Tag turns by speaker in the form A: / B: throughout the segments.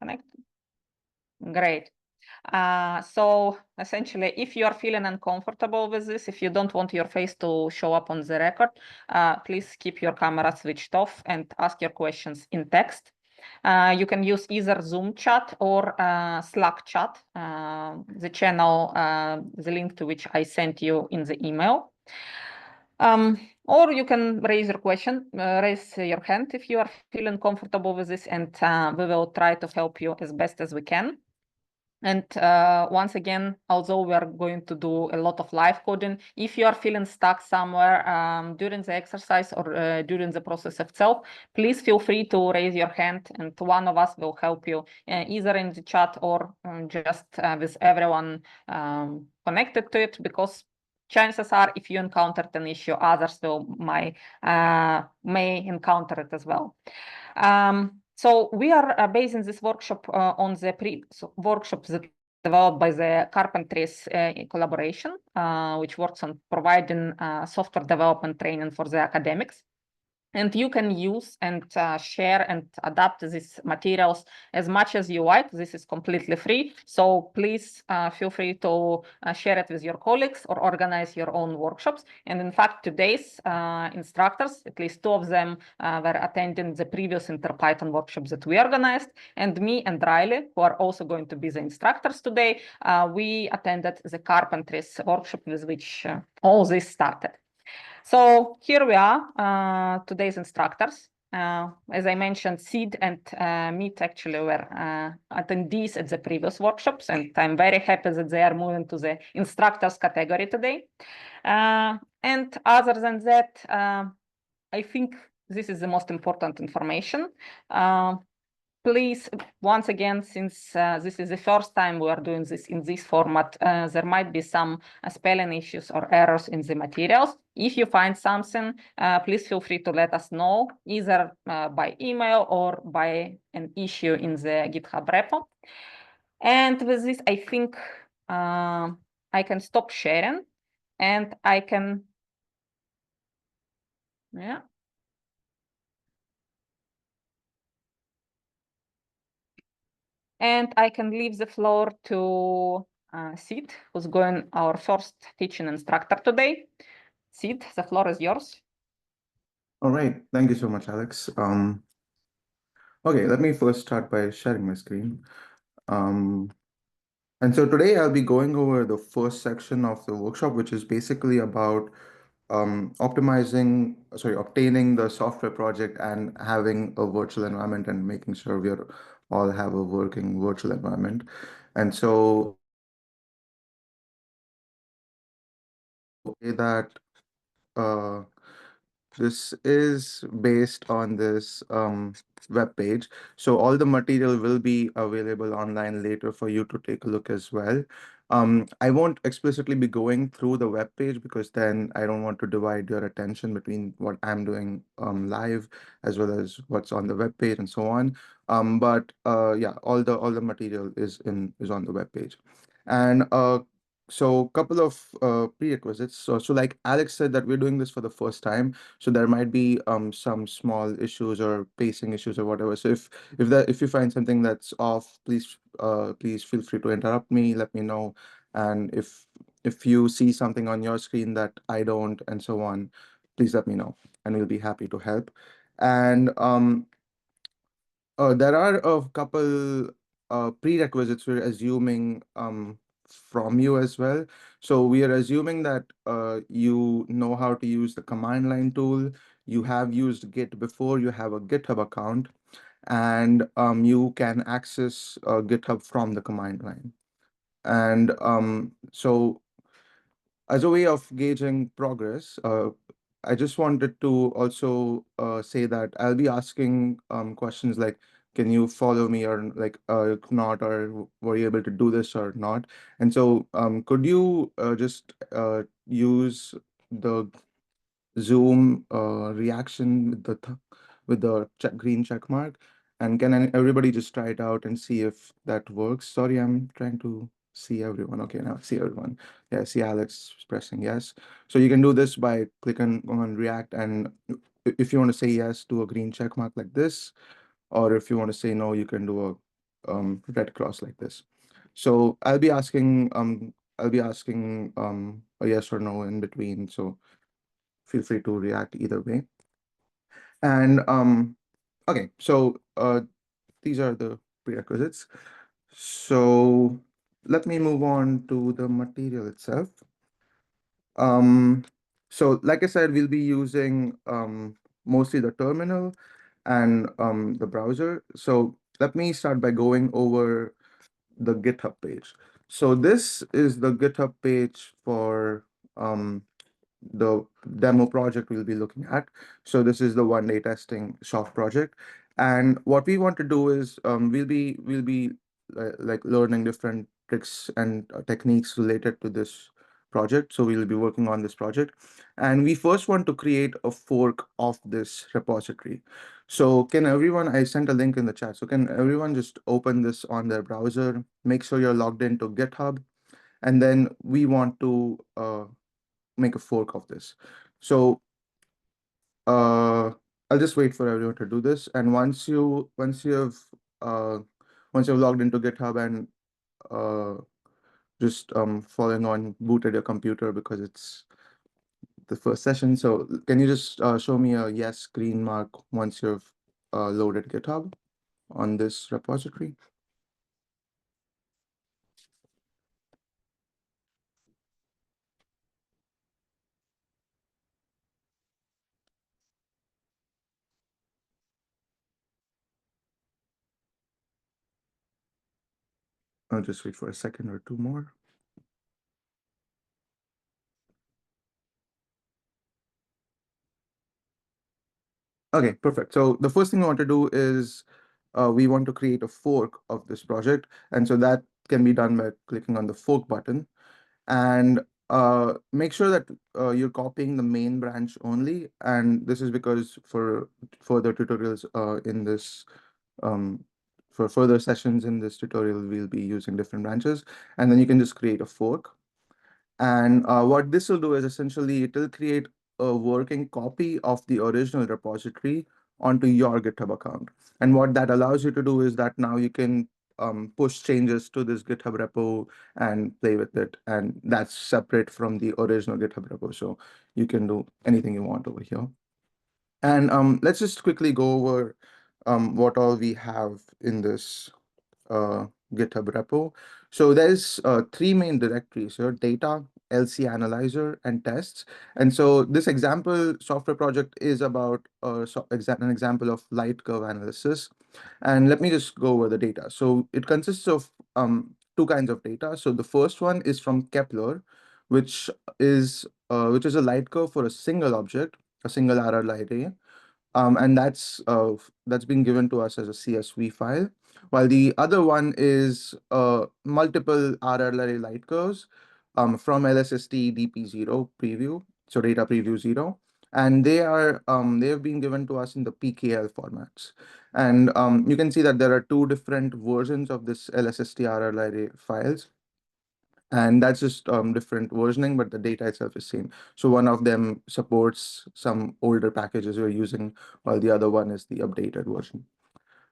A: connected. Great. So essentially, if you are feeling uncomfortable with this, if you don't want your face to show up on the record, please keep your camera switched off and ask your questions in text. You can use either Zoom chat or Slack chat, the channel, the link to which I sent you in the email. Or you can raise your hand if you are feeling comfortable with this, and we will try to help you as best as we can. And once again, although we are going to do a lot of live coding, if you are feeling stuck somewhere during the exercise or during the process itself, please feel free to raise your hand and one of us will help you either in the chat or just with everyone connected to it, because chances are if you encountered an issue, others may encounter it as well. So we are basing this workshop on the workshops that developed by the Carpentries collaboration, which works on providing software development training for the academics. And you can use and share and adapt these materials as much as you like. This is completely free. So please feel free to share it with your colleagues or organize your own workshops. And in fact, today's instructors, at least two of them were attending the previous InterPython workshops that we organized. And me and Riley, who are also going to be the instructors today, we attended the Carpentries workshop with which all this started. So here we are, today's instructors. As I mentioned, Sid and Meet actually were attendees at the previous workshops, and I'm very happy that they are moving to the instructors category today. And other than that, I think this is the most important information. Please, once again, since this is the first time we are doing this in this format, there might be some spelling issues or errors in the materials. If you find something, please feel free to let us know, either by email or by an issue in the GitHub repo. And with this, I think I can stop sharing and I can, yeah. And I can leave the floor to Sid, who's going our first teaching instructor today. Sid, the floor is yours.
B: All right, thank you so much, Alex. Okay, let me first start by sharing my screen. And so today I'll be going over the first section of the workshop, which is basically about obtaining the software project and having a virtual environment and making sure we all have a working virtual environment. And so that this is based on this web page. So all the material will be available online later for you to take a look as well. I won't explicitly be going through the web page because then I don't want to divide your attention between what I'm doing live as well as what's on the web page and so on. But yeah, all the material is on the web page. And so a couple of prerequisites. So like Alex said, that we're doing this for the first time. So there might be some small issues or pacing issues or whatever. So if you find something that's off, please feel free to interrupt me, let me know. And if you see something on your screen that I don't and so on, please let me know and we'll be happy to help. And there are a couple prerequisites we're assuming from you as well. So we are assuming that you know how to use the command line tool, you have used Git before, you have a GitHub account, and you can access GitHub from the command line. And so as a way of gauging progress, I just wanted to also say that I'll be asking questions like, can you follow me or like not, or were you able to do this or not? And so could you just use the Zoom reaction with the green check mark? And can everybody just try it out and see if that works? Sorry, I'm trying to see everyone. Okay, now see everyone. Yeah, see Alex pressing yes. So you can do this by clicking on React, and if you want to say yes, do a green check mark like this, or if you want to say no, you can do red cross like this. So I'll be asking a yes or no in between. So feel free to react either way. And okay, so these are the prerequisites. So let me move on to the material itself. Um, so like I said, we'll be using mostly the terminal and the browser. So let me start by going over the GitHub page. So this is the GitHub page for the demo project we'll be looking at. So this is the one-day testing soft project. And what we want to do is we'll be like learning different tricks and techniques related to this project. So we'll be working on this project. And we first want to create a fork of this repository. So can everyone, I sent a link in the chat. So can everyone just open this on their browser, make sure you're logged into GitHub, and then we want to make a fork of this. So uh, I'll just wait for everyone to do this. And uh, once you've logged into GitHub and just following on booted your computer because it's the first session. So can you just show me a yes green mark once you've loaded GitHub on this repository? I'll just wait for a second or two more. Okay, perfect. So the first thing we want to do is we want to create a fork of this project. And so that can be done by clicking on the fork button. And make sure that you're copying the main branch only. And this is because for further tutorials in this, for further sessions in this tutorial, we'll be using different branches. And then you can just create a fork. And what this will do is essentially it will create a working copy of the original repository onto your GitHub account. And what that allows you to do is that now you can push changes to this GitHub repo and play with it. And that's separate from the original GitHub repo. So you can do anything you want over here. And let's just quickly go over what all we have in this GitHub repo. So there's three main directories here: data, LC analyzer, and tests. And so this example software project is about an example of light curve analysis. And let me just go over the data. So it consists of two kinds of data. So the first one is from Kepler, which is a light curve for a single object, a single RL array. And that's been given to us as a CSV file, while the other one is multiple RLRA light curves from LSST DP0 preview, so data preview 0, and they have been given to us in the PKL formats. And you can see that there are two different versions of this LSST RLRA files. And that's just different versioning, but the data itself is same. So one of them supports some older packages we're using, while the other one is the updated version.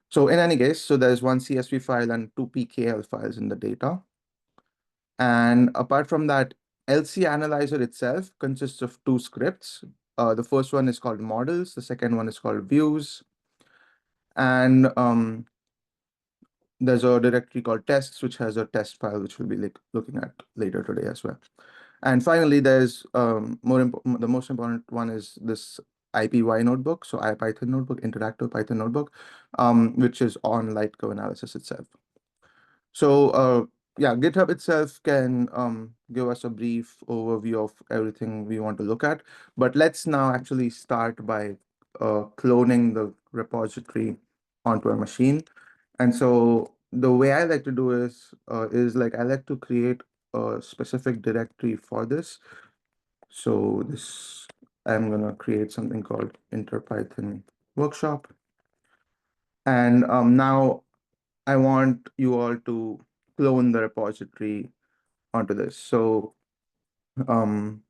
B: So in any case, so there's one CSV file and two PKL files in the data. And apart from that, LC Analyzer itself consists of two scripts. The first one is called models. The second one is called views. And there's a directory called tests, which has a test file, which we'll be looking at later today as well. And finally, there's the most important one is this IPY notebook, so IPython notebook, interactive Python notebook, which is on light curve analysis itself. So yeah, GitHub itself can give us a brief overview of everything we want to look at. But let's now actually start by cloning the repository onto a machine. And so the way I like to do is like I like to create a specific directory for this. So this I'm gonna create something called interpython workshop. And now I want you all to clone the repository onto this. So um,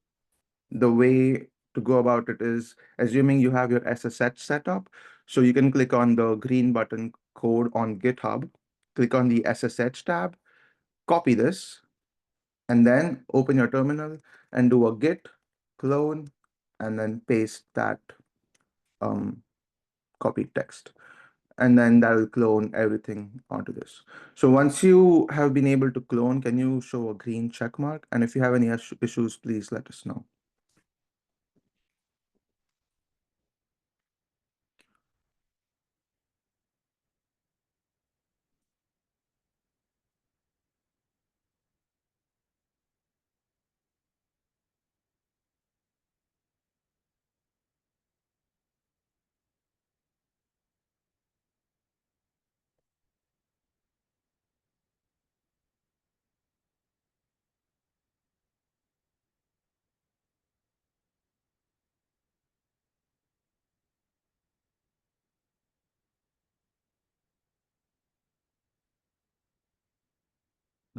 B: the way to go about it is assuming you have your SSH set up. So you can click on the green button code on GitHub, click on the SSH tab, copy this, and then open your terminal and do a git clone, and then paste that copied text. And then that will clone everything onto this. So once you have been able to clone, can you show a green check mark? And if you have any issues, please let us know.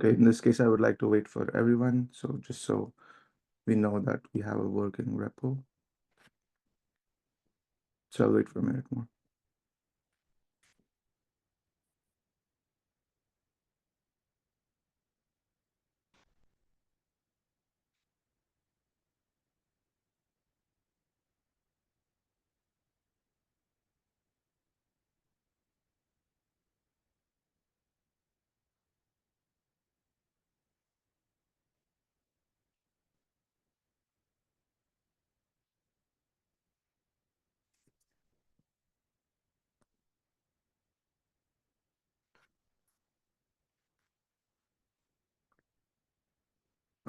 B: Okay, in this case, I would like to wait for everyone. So just so we know that we have a working repo. So I'll wait for a minute more.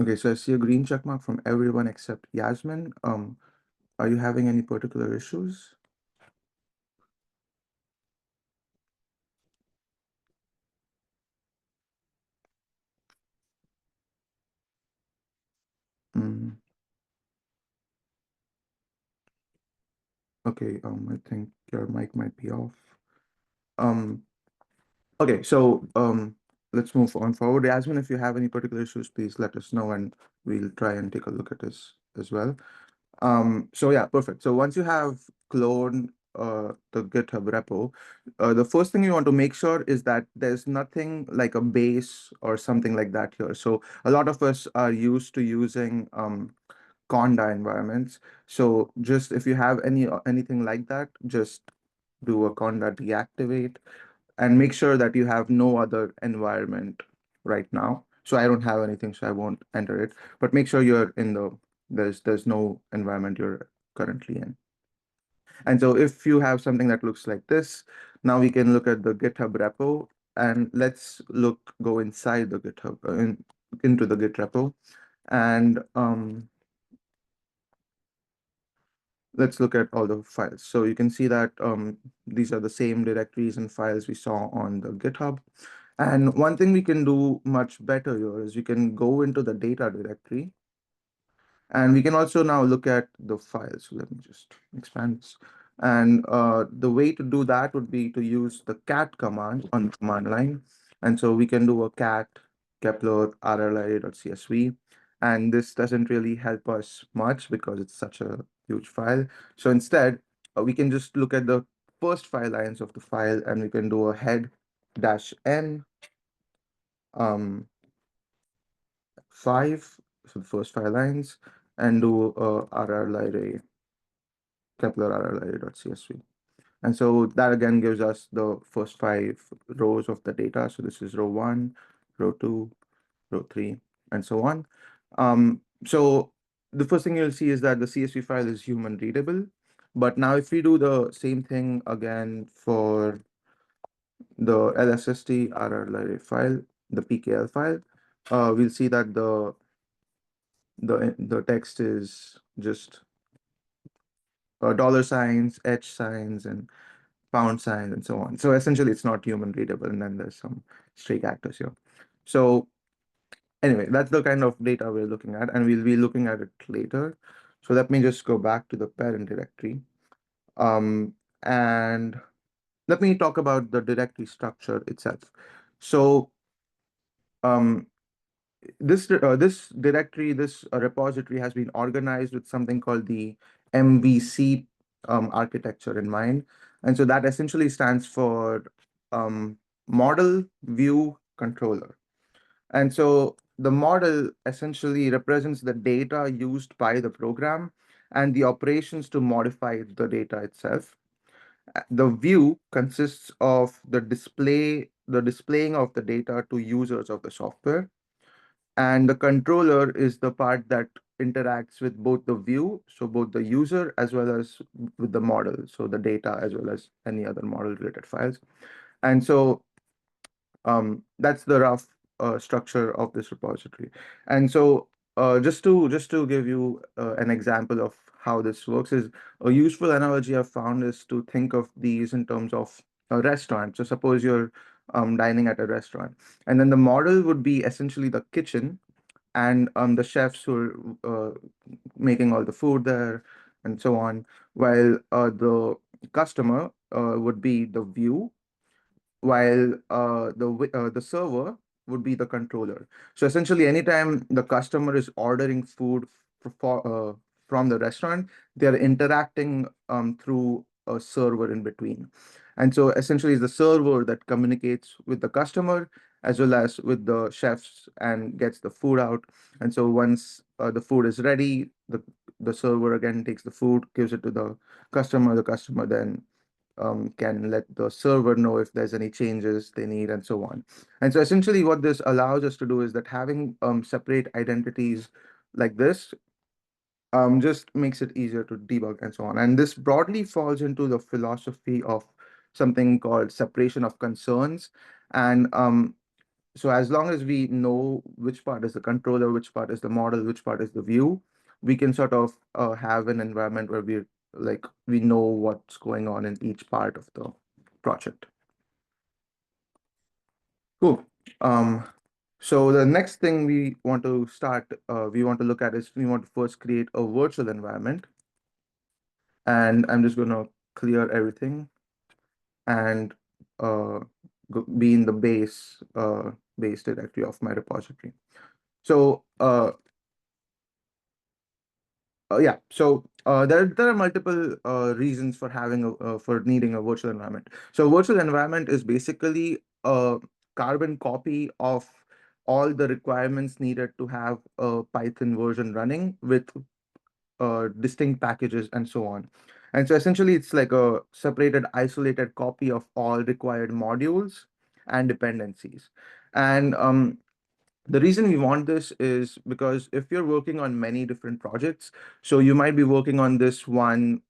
B: Okay, so I see a green check mark from everyone except Yasmin. Are you having any particular issues? Mm, okay, I think your mic might be off. Um, okay, so let's move on forward. Yasmin, if you have any particular issues, please let us know and we'll try and take a look at this as well. So yeah, perfect. So once you have cloned the GitHub repo, the first thing you want to make sure is that there's nothing like a base or something like that here. So a lot of us are used to using Conda environments. So just if you have anything like that, just do a Conda deactivate and make sure that you have no other environment right now. So I don't have anything, so I won't enter it. But make sure you're in there's no environment you're currently in. And so if you have something that looks like this, now we can look at the GitHub repo, and let's go inside the GitHub into the Git repo, and let's look at all the files. So you can see that these are the same directories and files we saw on the GitHub. And one thing we can do much better here is we can go into the data directory, and we can also now look at the files. So let me just expand this. And the way to do that would be to use the cat command on the command line. And so we can do a cat kepler rli.csv. And this doesn't really help us much because it's such a huge file. So instead, we can just look at the first 5 lines of the file, and we can do a head -n 5, so the first 5 lines, and do rrliarray kepler rrliarray.csv. And so that again gives us the first 5 rows of the data. So this is row 1, row 2, row 3, and so on. So the first thing you'll see is that the CSV file is human readable. But now if we do the same thing again for the LSST rrliarray file, the PKL file, we'll see that the text is just dollar signs, H signs, and pound signs, and so on. So essentially, it's not human readable, and then there's some stray characters here. So anyway, that's the kind of data we're looking at, and we'll be looking at it later. So let me just go back to the parent directory. And let me talk about the directory structure itself. So this directory, this repository has been organized with something called the MVC architecture in mind. And so that essentially stands for model, view, controller. And so the model essentially represents the data used by the program and the operations to modify the data itself. The view consists of the displaying of the data to users of the software. And the controller is the part that interacts with both the view, so both the user as well as with the model, so the data as well as any other model related files. And so that's the rough structure of this repository. And so just to give you an example of how this works is a useful analogy I've found is to think of these in terms of a restaurant. So suppose you're dining at a restaurant, and then the model would be essentially the kitchen and the chefs who are making all the food there and so on, while the customer would be the view, while the server would be the controller. So essentially, anytime the customer is ordering food from the restaurant, they are interacting through a server in between. And so essentially, it's the server that communicates with the customer as well as with the chefs and gets the food out. And so once the food is ready, the server again takes the food, gives it to the customer. The customer then can let the server know if there's any changes they need and so on. And so essentially what this allows us to do is that having separate identities like this just makes it easier to debug and so on. And this broadly falls into the philosophy of something called separation of concerns. And so as long as we know which part is the controller, which part is the model, which part is the view, we can sort of have an environment where we know what's going on in each part of the project. Cool. Um, so the next thing we want to look at is we want to first create a virtual environment. And I'm just going to clear everything and be in the base directory of my repository. So yeah, so there are multiple reasons for for needing a virtual environment. So virtual environment is basically a carbon copy of all the requirements needed to have a Python version running with distinct packages and so on. And so essentially, it's like a separated, isolated copy of all required modules and dependencies. And the reason we want this is because if you're working on many different projects, so you might be working on this one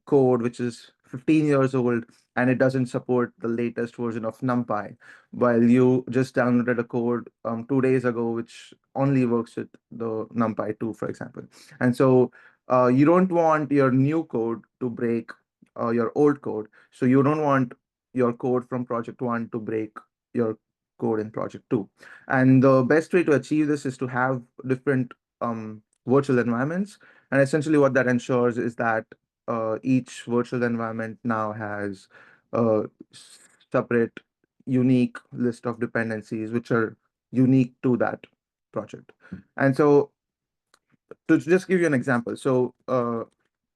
B: code which is 15 years old and it doesn't support the latest version of NumPy, while you just downloaded a code 2 days ago which only works with the NumPy 2, for example. And so you don't want your new code to break your old code. So you don't want your code from project 1 to break your code in project 2. And the best way to achieve this is to have different virtual environments. And essentially what that ensures is that each virtual environment now has a separate, unique list of dependencies, which are unique to that project. And so to just give you an example, so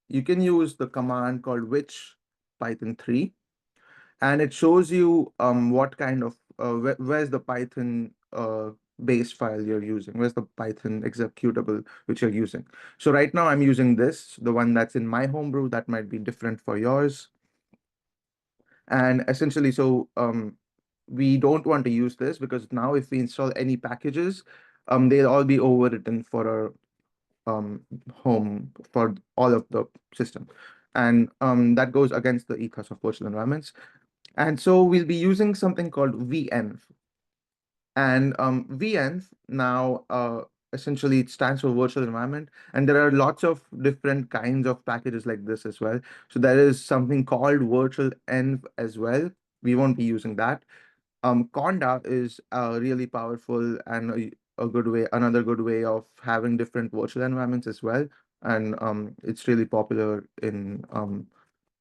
B: you can use the command called which Python 3, and it shows you what kind of where's the Python base file you're using, where's the Python executable which you're using. So right now I'm using this, the one that's in my homebrew. That might be different for yours. And essentially, so we don't want to use this because now if we install any packages, they'll all be overwritten for our home for all of the system. And that goes against the ethos of virtual environments. And so we'll be using something called venv. And venv now essentially it stands for virtual environment. And there are lots of different kinds of packages like this as well. So there is something called virtual env as well. We won't be using that. Conda is really powerful and a good way, another good way of having different virtual environments as well. And it's really popular in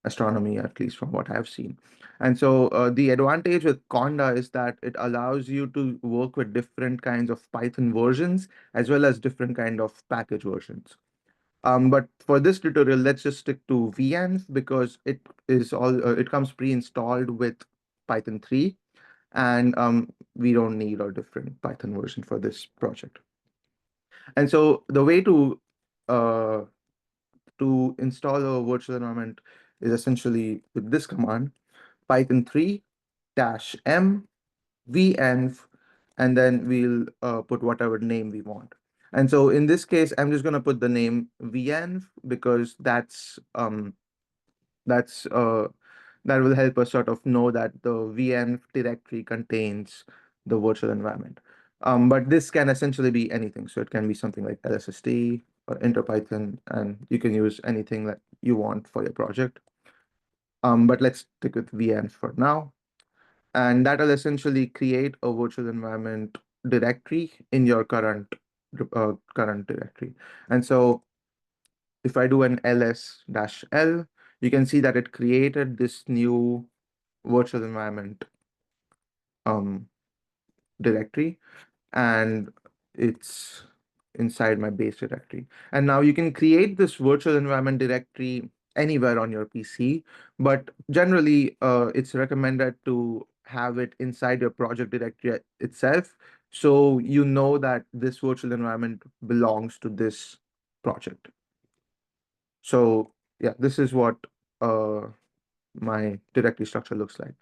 B: astronomy, at least from what I've seen. And so the advantage with Conda is that it allows you to work with different kinds of Python versions as well as different kind of package versions. But for this tutorial, let's just stick to venv because it comes pre-installed with Python 3. and we don't need a different Python version for this project. And so the way uh, to install a virtual environment is essentially with this command, Python 3 -m venv, and then we'll put whatever name we want. And so in this case, I'm just going to put the name venv because that's that will help us sort of know that the venv directory contains the virtual environment. But this can essentially be anything. So it can be something like lsst or interpython, and you can use anything that you want for your project. But let's stick with venv for now. And that'll essentially create a virtual environment directory in your current directory. And so if I do an ls-l, you can see that it created this new virtual environment directory, and it's inside my base directory. And now you can create this virtual environment directory anywhere on your PC, but generally it's recommended to have it inside your project directory itself, so you know that this virtual environment belongs to this project. So yeah, this is what my directory structure looks like.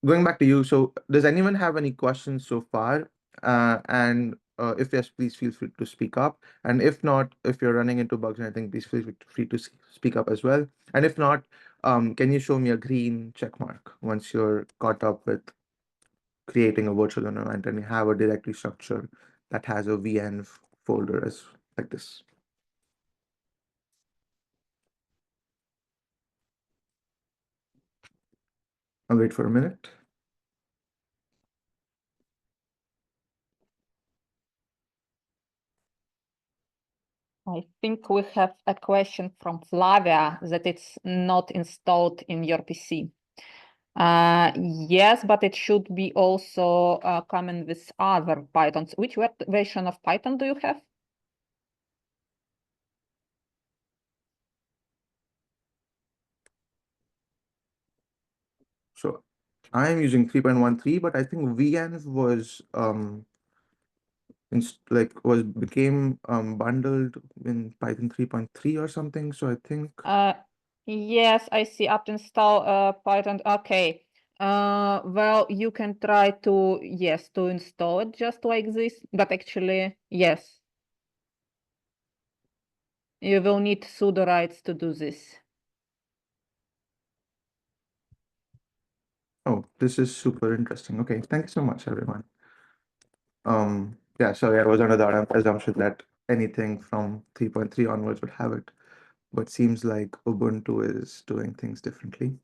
B: Going back to you, so does anyone have any questions so far? And if yes, please feel free to speak up. And if not, if you're running into bugs or anything, please feel free to speak up as well. And if not, can you show me a green check mark once you're caught up with creating a virtual environment and you have a directory structure that has a VN folder as like this? I'll wait for a minute.
A: I think we have a question from Flavia that it's not installed in your PC. Yes, but it should be also coming with other Pythons. Which version of Python do you have?
B: So I'm using 3.13, but I think VN was became bundled in Python 3.3 or something. So I think
A: Yes, I see apt install Python. Okay. Well, you can try to, yes, to install it just like this, but actually, yes. You will need sudo rights to do this.
B: oh, this is super interesting. Okay, thank you so much, everyone. Yeah, sorry, I was under the assumption that anything from 3.3 onwards would have it, but seems like Ubuntu is doing things differently.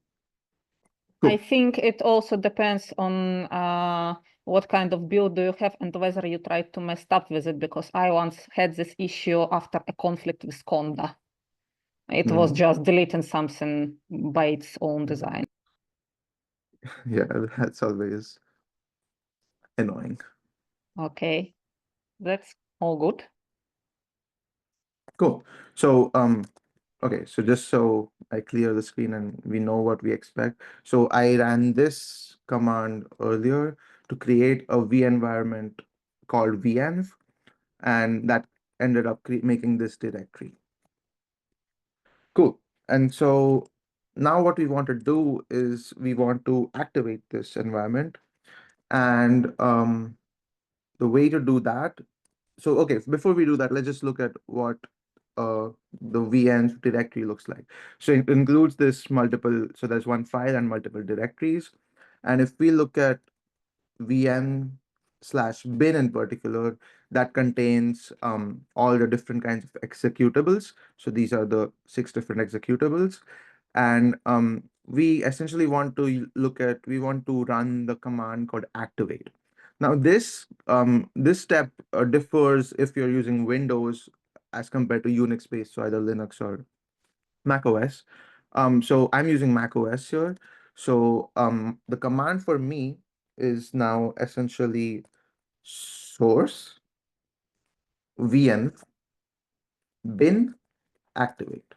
A: I
B: Cool.
A: think it also depends on what kind of build do you have and whether you try to mess up with it, because I once had this issue after a conflict with Conda. It was just deleting something by its own design.
B: Yeah, that's always annoying.
A: Okay, that's all good.
B: Cool. So okay, so just so I clear the screen and we know what we expect. So I ran this command earlier to create a V environment called venv, and that ended up making this directory. Cool. And so now what we want to do is we want to activate this environment. And the way to do that, so okay, before we do that, let's just look at what the VN directory looks like. So it includes this multiple, so there's one file and multiple directories. And if we look at vn/bin in particular, that contains all the different kinds of executables. So these are the 6 different executables. And we essentially want to we want to run the command called activate. Now this step differs if you're using Windows as compared to Unix based, so either Linux or Mac OS. So I'm using Mac OS here. So the command for me is now essentially source vn bin activate,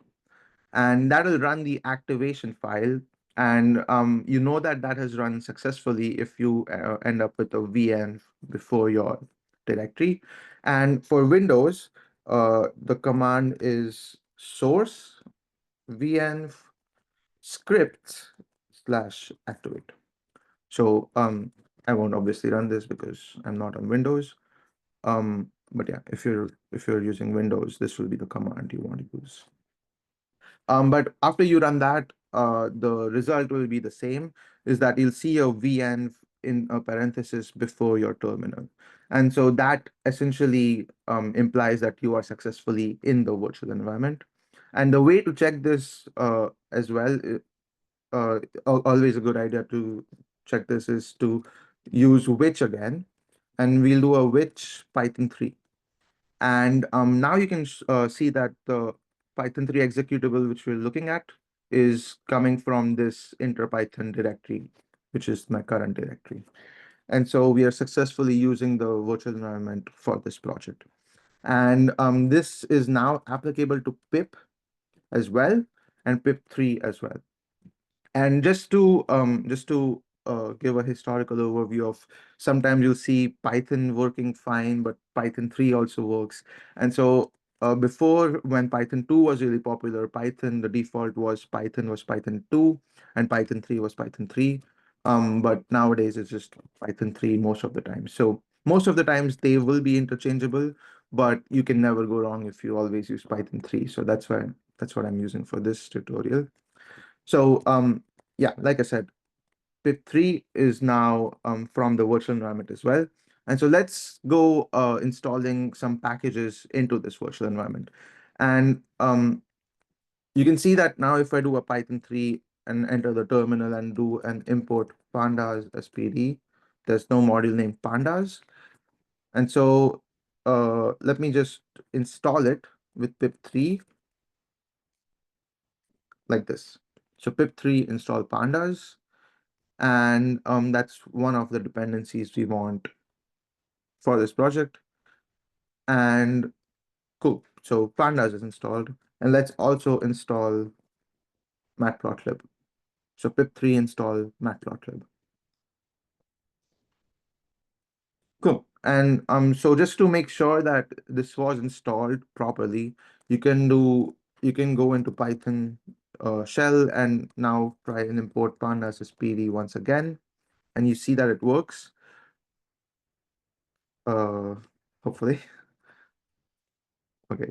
B: and that will run the activation file And you know that that has run successfully if you end up with a VN before your directory. And for Windows, the command is source VN scripts / activate. So I won't obviously run this because I'm not on Windows. But yeah, if you're using Windows, this will be the command you want to use. But after you run that, the result will be the same, is that you'll see a VN in a parenthesis before your terminal. And so that essentially implies that you are successfully in the virtual environment. And the way to check this as well, always a good idea to check this, is to use which again, and we'll do a which Python 3. And now you can see that the Python 3 executable, which we're looking at, is coming from this interpython directory, which is my current directory. And so we are successfully using the virtual environment for this project. And this is now applicable to pip as well, and pip3 as well. And just to give a historical overview of, sometimes you'll see Python working fine, but Python 3 also works. And so before, when Python 2 was really popular, the default was Python 2, and Python 3 was Python 3. But nowadays it's just Python 3 most of the time. So most of the times they will be interchangeable, but you can never go wrong if you always use Python 3. So that's what I'm using for this tutorial. So yeah, like I said, pip3 is now from the virtual environment as well. And so let's go installing some packages into this virtual environment. And you can see that now if I do a Python 3 and enter the terminal and do an import pandas SPD, there's no module named pandas. And so let me just install it with pip3 like this. So pip3 install pandas. And that's one of the dependencies we want for this project. And cool. So pandas is installed. And let's also install matplotlib. So pip3 install matplotlib. Cool. And so just to make sure that this was installed properly, you can go into Python shell and now try and import pandas as PD once again. And you see that it works. Hopefully. Okay,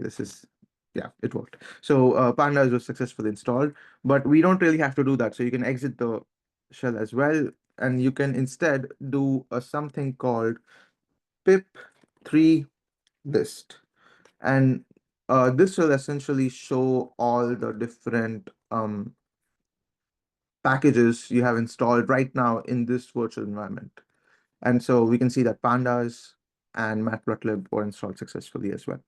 B: yeah, it worked. So pandas was successfully installed, but we don't really have to do that. So you can exit the shell as well, and you can instead do something called pip3 list. And this will essentially show all the different packages you have installed right now in this virtual environment. And so we can see that pandas and matplotlib were installed successfully as well.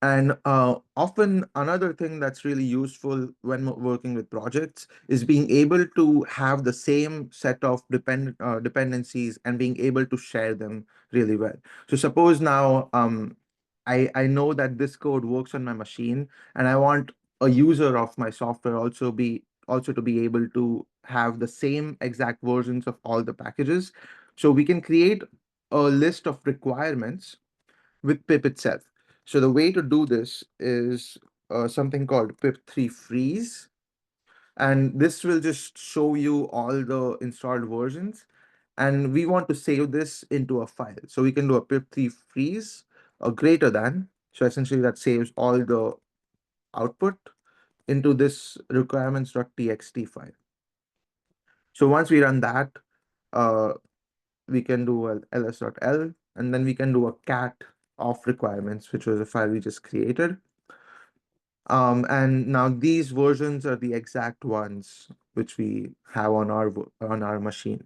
B: And often another thing that's really useful when working with projects is being able to have the same set of dependencies and being able to share them really well. So suppose now I know that this code works on my machine, and I want a user of my software also to be able to have the same exact versions of all the packages. So we can create a list of requirements with pip itself. So the way to do this is something called pip3 freeze. And this will just show you all the installed versions. And we want to save this into a file. So we can do a pip3 freeze or greater than. So essentially that saves all the output into this requirements.txt file. So once we run that, uh, we can do a ls.l, and then we can do a cat of requirements, which was a file we just created. And now these versions are the exact ones which we have on our machine.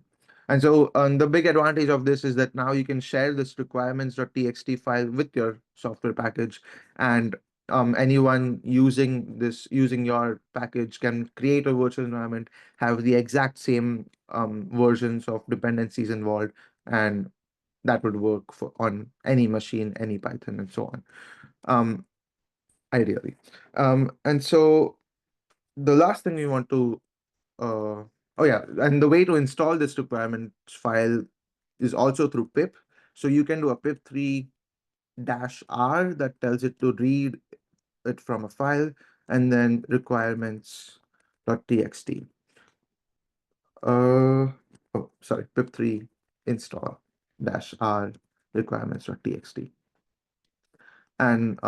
B: And so the big advantage of this is that now you can share this requirements.txt file with your software package, and anyone using your package can create a virtual environment, have the exact same versions of dependencies involved, and that would work on any machine, any Python, and so on. Ideally. And so the last thing we want to oh yeah, and the way to install this requirements file is also through pip. So you can do a pip3-r that tells it to read it from a file, and then requirements.txt. Oh, sorry, pip3 install -r requirements.txt. And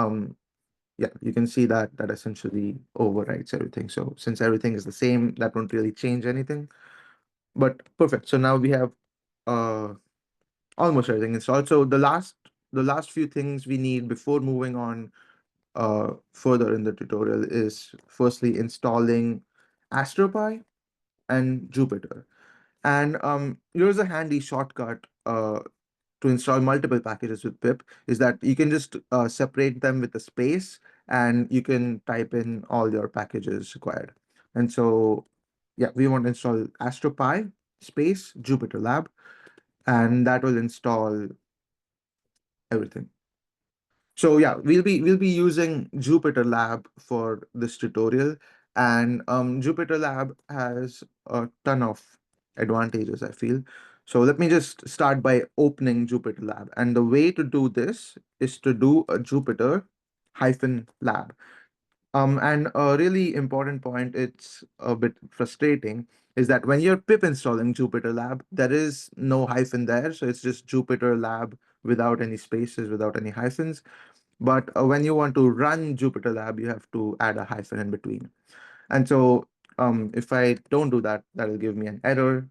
B: yeah, you can see that that essentially overwrites everything. So since everything is the same, that won't really change anything. But perfect. So now we have uh almost everything installed. So the last few things we need before moving on further in the tutorial is firstly installing AstroPy and Jupyter. And here's a handy shortcut to install multiple packages with pip is that you can just separate them with a space, and you can type in all your packages required. And so, yeah, we want to install AstroPy space Jupyter Lab, and that will install everything. So yeah, we'll be using Jupyter Lab for this tutorial, and Jupyter Lab has a ton of advantages, I feel. So let me just start by opening Jupyter Lab, and the way to do this is to do a Jupyter hyphen lab. And a really important point, it's a bit frustrating, is that when you're pip installing Jupyter Lab, there is no hyphen there, so it's just Jupyter Lab without any spaces, without any hyphens. But when you want to run Jupyter Lab, you have to add a hyphen in between. And so if I don't do that, that'll give me an error.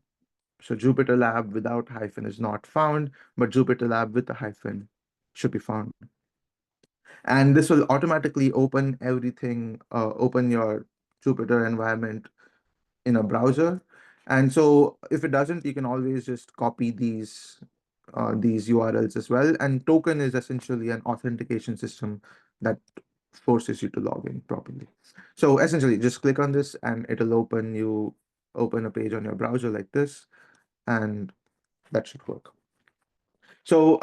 B: So Jupyter Lab without hyphen is not found, but Jupyter Lab with a hyphen should be found. And this will automatically open everything, open your Jupyter environment in a browser. And so if it doesn't, you can always just copy these URLs as well. And token is essentially an authentication system that forces you to log in properly. So essentially, just click on this and it'll open a page on your browser like this, and that should work. So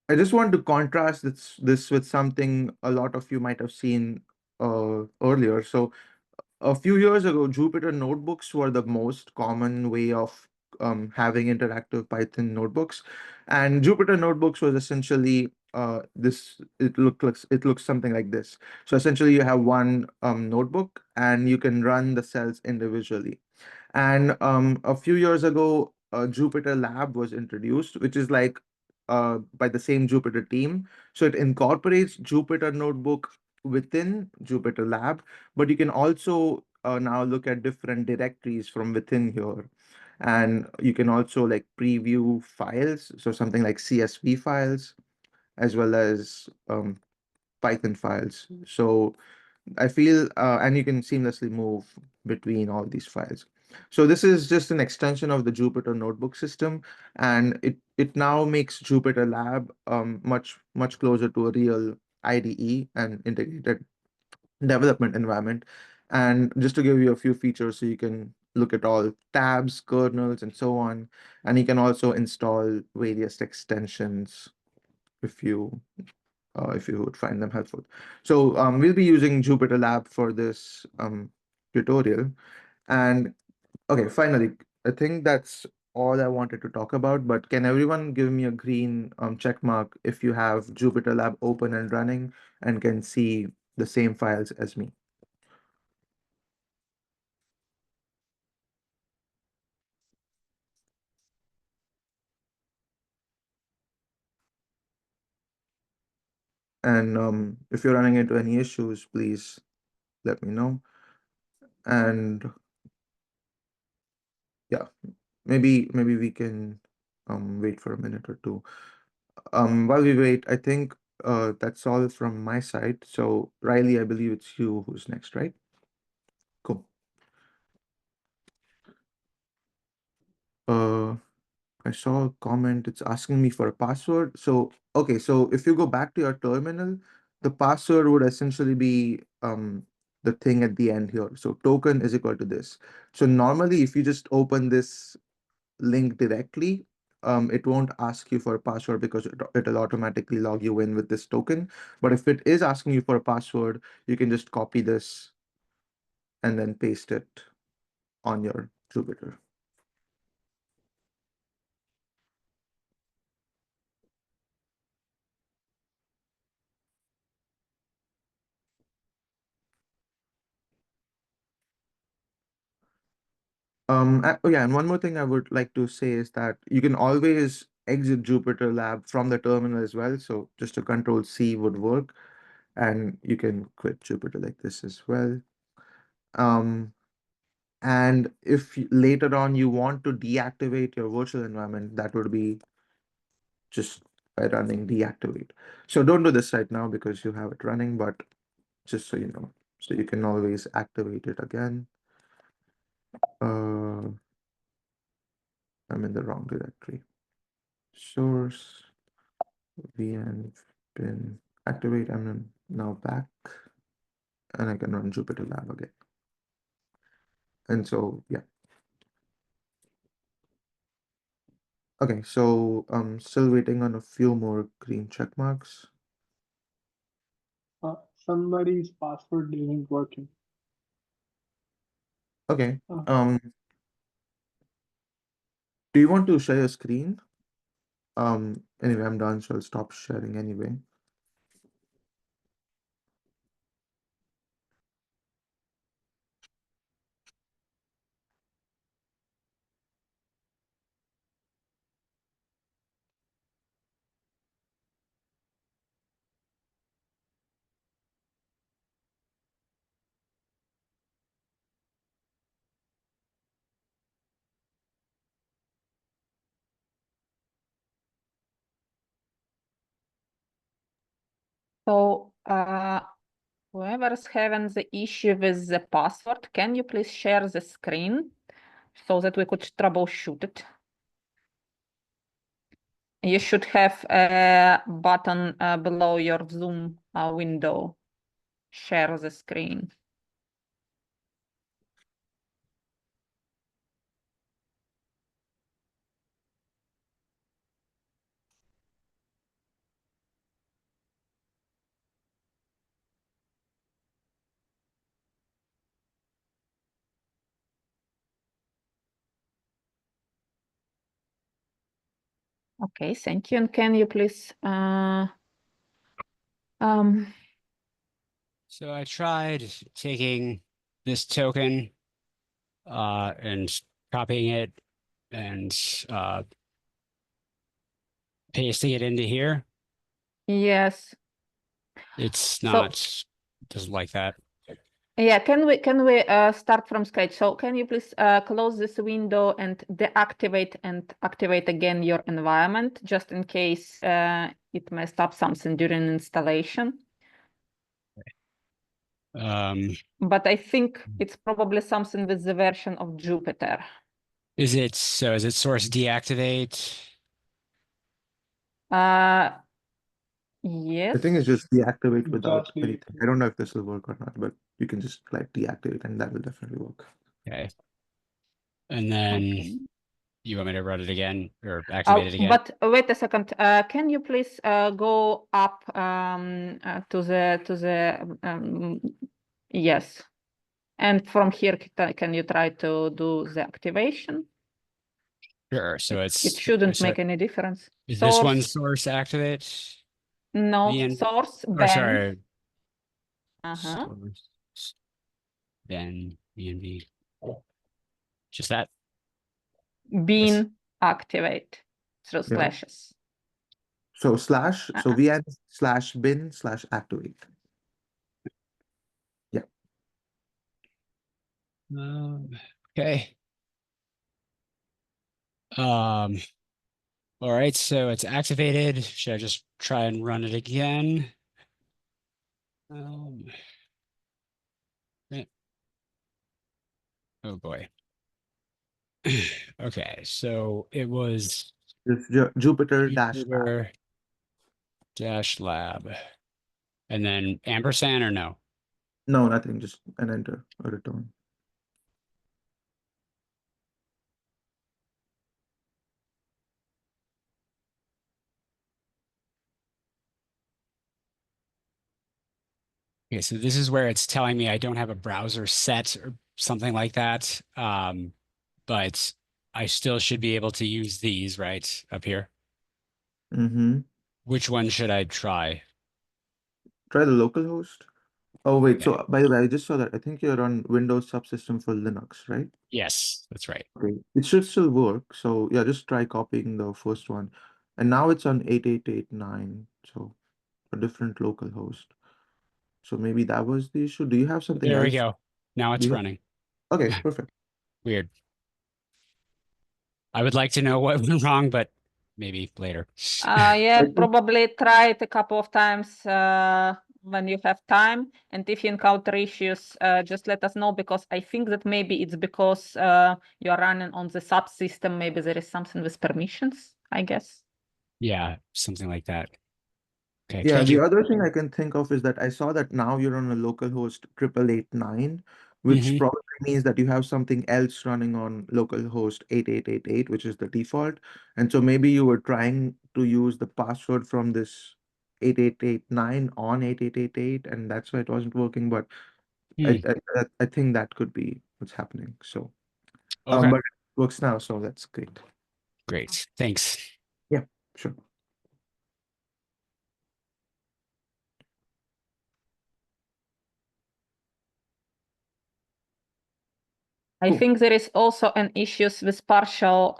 B: I just want to contrast this with something a lot of you might have seen earlier. So a few years ago, Jupyter notebooks were the most common way of having interactive Python notebooks, and Jupyter notebooks was essentially this. It looks something like this. So essentially, you have one notebook, and you can run the cells individually. And a few years ago, Jupyter Lab was introduced, which is like by the same Jupyter team. So it incorporates Jupyter Notebook within Jupyter Lab, but you can also now look at different directories from within here. And you can also like preview files, so something like CSV files, as well as Python files. So I feel, and you can seamlessly move between all these files. So this is just an extension of the Jupyter Notebook system, and it now makes Jupyter Lab much closer to a real IDE and integrated development environment. And just to give you a few features, so you can look at all tabs, kernels, and so on. And you can also install various extensions if you would find them helpful. So we'll be using Jupyter Lab for this tutorial. And okay, finally, I think that's all I wanted to talk about, but can everyone give me a green check mark if you have Jupyter Lab open and running and can see the same files as me? And if you're running into any issues, please let me know. And yeah, maybe we can wait for a minute or two. While we wait, I think that's all from my side. So Riley, I believe it's you who's next, right? Cool. Uh, I saw a comment. It's asking me for a password. So okay, so if you go back to your terminal, the password would essentially be the thing at the end here. So token is equal to this. So normally, if you just open this link directly, it won't ask you for a password because it'll automatically log you in with this token. But if it is asking you for a password, you can just copy this and then paste it on your Jupyter. Oh yeah, and one more thing I would like to say is that you can always exit Jupyter Lab from the terminal as well. So just a Control C would work, and you can quit Jupyter like this as well. And if later on you want to deactivate your virtual environment, that would be just by running deactivate. So don't do this right now because you have it running, but just so you know, so you can always activate it again. I'm in the wrong directory. Source vn bin activate. I'm now back, and I can run Jupyter Lab again. And so yeah. Okay, so I'm still waiting on a few more green check marks.
C: Somebody's password isn't working.
B: Okay.
C: Uh,
B: Do you want to share your screen? Anyway, I'm done, so I'll stop sharing anyway.
A: So whoever's having the issue with the password, can you please share the screen so that we could troubleshoot it? You should have a button below your Zoom window. Share the screen. Okay, thank you. And can you please
D: So I tried taking this token and copying it and pasting it into here.
A: yes.
D: It's
A: So
D: not doesn't like that.
A: yeah, can we start from scratch? So can you please close this window and deactivate and activate again your environment just in case it messed up something during installation? But I think it's probably something with the version of Jupyter.
D: Is it source deactivate?
A: Yes.
B: I think it's just deactivate without
C: Just
B: anything.
C: deactivate.
B: I don't know if this will work or not, but you can just like deactivate and that will definitely work.
D: Okay. And then
A: Okay.
D: you want me to run it again or activate it again?
A: But wait a second. Can you please go up to the yes, and from here can you try to do the activation?
D: Sure. So
A: It shouldn't
D: so
A: make any difference.
D: is this one
A: Source,
D: source activate?
A: no,
D: VN
A: source
D: or
A: ban.
D: sorry.
A: Uh-huh.
D: Source then VNV. Just that.
A: Bin
D: Yes.
A: activate through
B: Yeah.
A: slashes.
B: So so vn/bin/activate. Yeah.
D: Okay. All right, so it's activated. Should I just try and run it again? Eh, oh boy. Okay, so it was
B: It's Jupyter-lab.
D: Jupyter dash lab. And then ampersand or no?
B: No, nothing, just an enter or return.
D: Okay, so this is where it's telling me I don't have a browser set or something like that. But I still should be able to use these right up here.
B: Mm-hmm.
D: Which one should I try?
B: Try the local host. Oh, wait.
D: Okay.
B: So, by the way, I just saw that. I think you're on Windows subsystem for Linux, right?
D: Yes, that's right.
B: Okay. It should still work. So, yeah, just try copying the first one. And now it's on 8889. So, a different local host. So, maybe that was the issue. Do you have something
D: There we
B: else?
D: go. Now
B: Do
D: it's
B: you
D: running.
B: Okay, perfect.
D: Weird. I would like to know what went wrong, but maybe later.
A: Yeah,
B: I think-
A: probably try it a couple of times when you have time. And if you encounter issues, just let us know, because I think that maybe it's because you are running on the subsystem. Maybe there is something with permissions, I guess.
D: Yeah, something like that. Okay,
B: Yeah,
D: thank
B: the
D: you.
B: other thing I can think of is that I saw that now you're on a local host 8889, which
D: Mhm.
B: probably means that you have something else running on local host 8888, which is the default. And so maybe you were trying to use the password from this 8889 on 8888, and that's why it wasn't working. But
D: Hmm.
B: I think that could be what's happening. So,
D: Okay,
B: but it works now, so that's great.
D: great. Thanks.
B: Yeah, sure.
A: I
B: Cool.
A: think there is also an issues with partial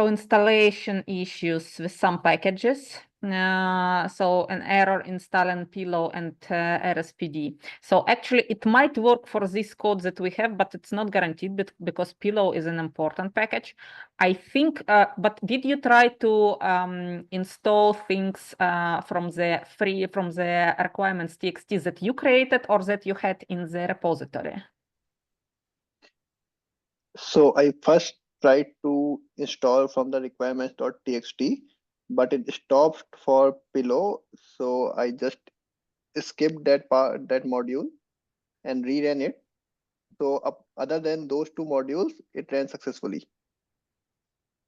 A: installation issues with some packages. So an error installing Pillow and RSPD. So actually it might work for this code that we have, but it's not guaranteed because Pillow is an important package. I think, but did you try to install things from the requirements TXT that you created or that you had in the repository?
E: So I first tried to install from the requirements.txt, but it stopped for Pillow. So I just skipped that module and reran it. So other than those two modules, it ran successfully.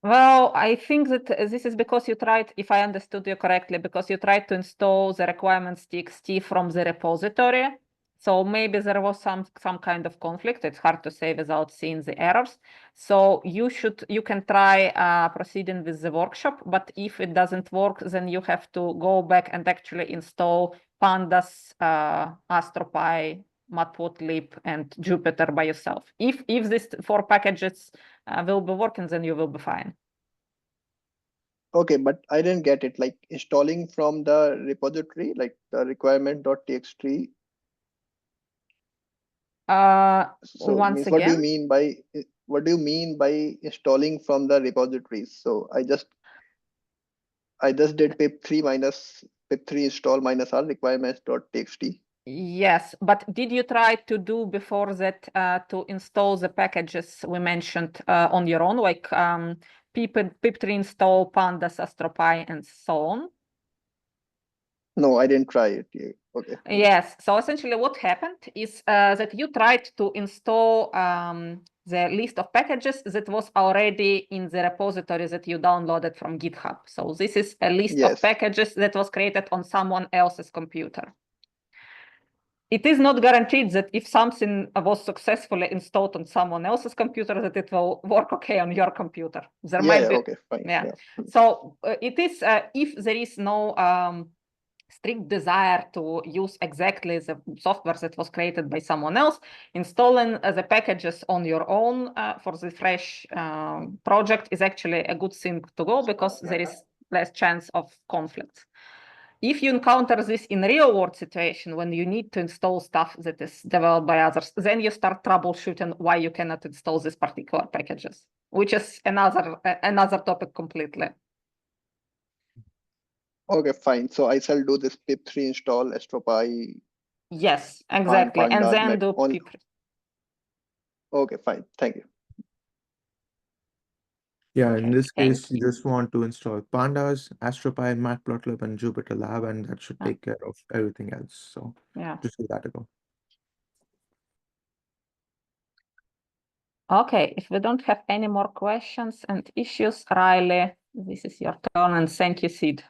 A: Well, I think that this is because you tried, if I understood you correctly, because you tried to install the requirements TXT from the repository. So maybe there was some kind of conflict. It's hard to say without seeing the errors. So you can try proceeding with the workshop, but if it doesn't work, then you have to go back and actually install Pandas, AstroPy, Matplotlib, and Jupyter by yourself. If these 4 packages will be working, then you will be fine.
E: Okay, but I didn't get it. Like installing from the repository, like the requirement.txt. So
A: Once
E: means
A: again,
E: what do you mean by installing from the repositories? So I just did pip3 minus pip3 install minus r requirements.txt.
A: yes, but did you try to do before that to install the packages we mentioned on your own, like pip3 install, Pandas, AstroPy, and so on?
E: No, I didn't try it. Yeah. Okay.
A: Yes, so essentially what happened is that you tried to install the list of packages that was already in the repository that you downloaded from GitHub. So this is a list of
E: Yes.
A: packages that was created on someone else's computer. It is not guaranteed that if something was successfully installed on someone else's computer, that it will work okay on your computer. There might be,
E: Okay, fine.
A: yeah. So it is if there is no strict desire to use exactly the software that was created by someone else, installing the packages on your own for the fresh project is actually a good thing to go, because there is less chance of conflicts. If you encounter this in real world situation, when you need to install stuff that is developed by others, then you start troubleshooting why you cannot install these particular packages, which is another topic completely.
E: Okay, fine. So I shall do this pip3 install AstroPy
A: Yes,
E: and
A: exactly. And
E: Pandas
A: then do
E: on.
A: pip.
E: Okay, fine. Thank you.
B: Yeah, in
A: Okay,
B: this
A: thank
B: case, you just want to install Pandas, AstroPy, Matplotlib, and Jupyter Lab, and that should take care of everything else. So
A: Yeah.
B: just give that a go.
A: Okay, if we don't have any more questions and issues, Riley, this is your turn, and thank you, Sid.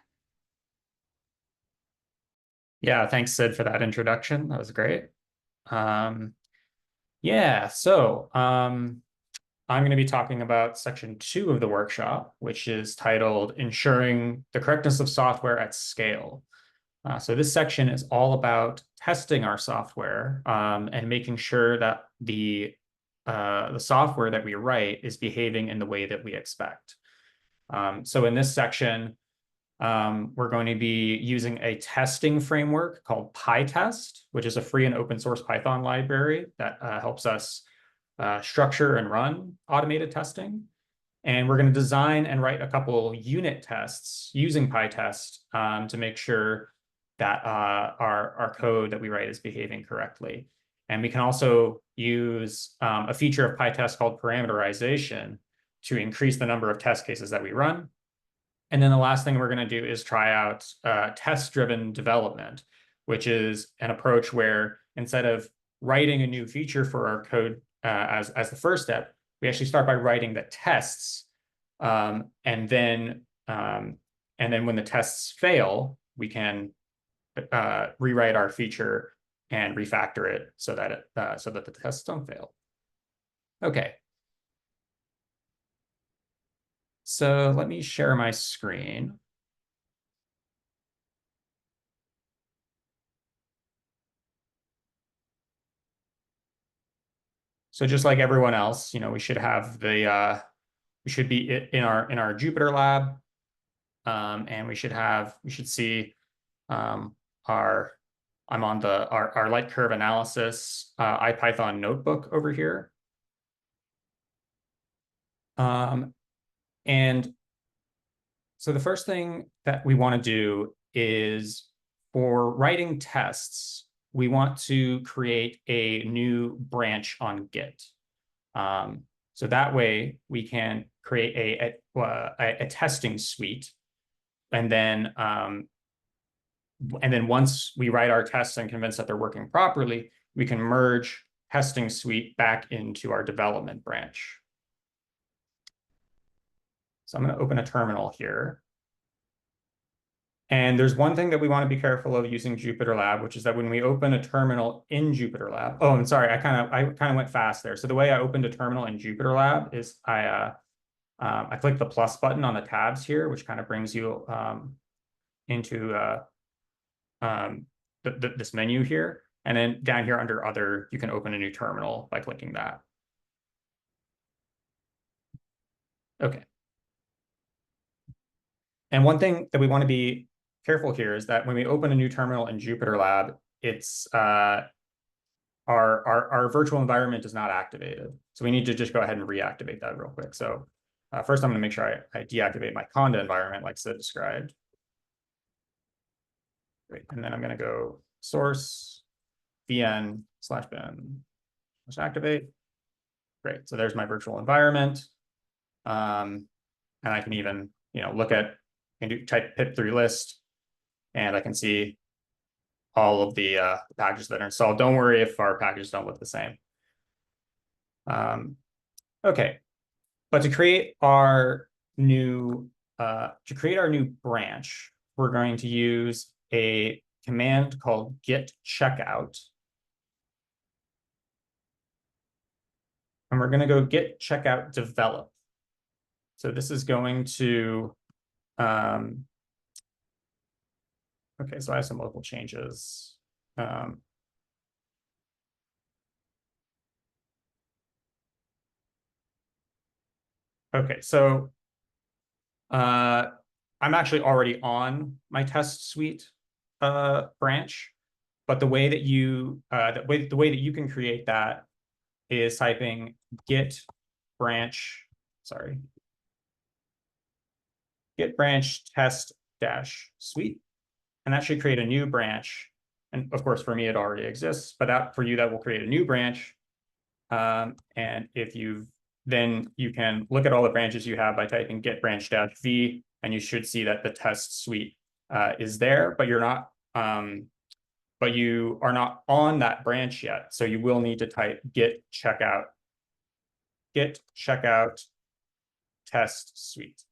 F: Yeah, thanks, Sid, for that introduction. That was great. Yeah, so I'm going to be talking about section 2 of the workshop, which is titled Ensuring the Correctness of Software at Scale. So this section is all about testing our software and making sure that the software that we write is behaving in the way that we expect. So in this section, we're going to be using a testing framework called PyTest, which is a free and open source Python library that helps us structure and run automated testing. And we're going to design and write a couple unit tests using PyTest to make sure that our code that we write is behaving correctly. And we can also use a feature of PyTest called parameterization to increase the number of test cases that we run. And then the last thing we're going to do is try out test-driven development, which is an approach where instead of writing a new feature for our code as the first step, we actually start by writing the tests, and then when the tests fail, we can rewrite our feature and refactor it so that the tests don't fail. Okay. So let me share my screen. So just like everyone else, we should have we should be in our Jupyter lab, and we should see I'm on our light curve analysis IPython notebook over here. And so the first thing that we want to do is, for writing tests, we want to create a new branch on Git. So that way we can create a testing suite, and then once we write our tests and convince that they're working properly, we can merge testing suite back into our development branch. So I'm going to open a terminal here. And there's one thing that we want to be careful of using Jupyter Lab, which is that when we open a terminal in Jupyter Lab, oh, I'm sorry, I kind of went fast there. So the way I opened a terminal in Jupyter Lab is I click the plus button on the tabs here, which kind of brings you into this menu here. And then down here under Other, you can open a new terminal by clicking that. Okay. And one thing that we want to be careful here is that when we open a new terminal in Jupyter Lab, it's our virtual environment is not activated. So we need to just go ahead and reactivate that real quick. So first, I'm going to make sure I deactivate my Conda environment like Sid described. Great. And then I'm going to go source vn/bin/activate. Great. So there's my virtual environment. And I can even look at, type pip3 list, and I can see all of the packages that are installed. Don't worry if our packages don't look the same. Okay, but to create our new branch, we're going to use a command called git checkout. And we're going to go git checkout develop. So this is going to okay, so I have some local changes. Okay, so I'm actually already on my test suite branch, but the way that you can create that is typing git branch test dash suite, and that should create a new branch. And of course, for me, it already exists, but for you, that will create a new branch. And then you can look at all the branches you have by typing git branch dash v, and you should see that the test suite is there, but you are not on that branch yet. So you will need to type git checkout test suite.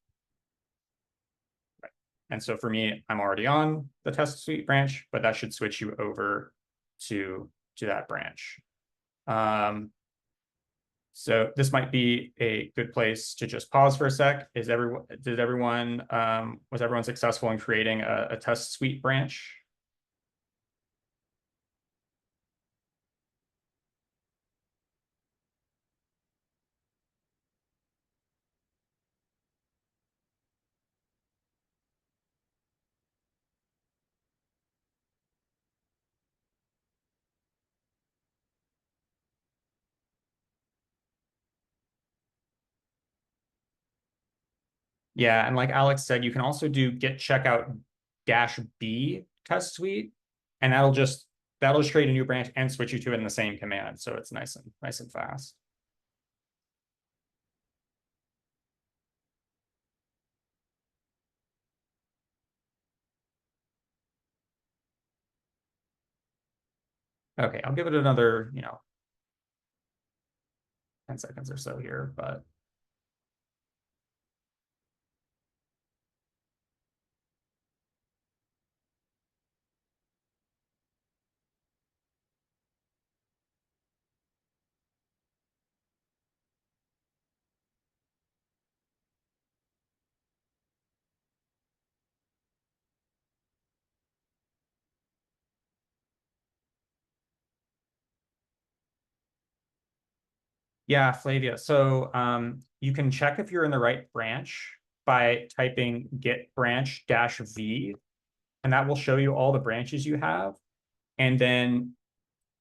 F: Right. And so for me, I'm already on the test suite branch, but that should switch you over to that branch. So this might be a good place to just pause for a sec. Was everyone successful in creating a test suite branch? Yeah, and like Alex said, you can also do git checkout -b test suite, and that'll just create a new branch and switch you to it in the same command. So it's nice and fast. Okay, I'll give it another, 10 seconds or so here, but yeah, Flavia. So you can check if you're in the right branch by typing git branch -v, and that will show you all the branches you have. And then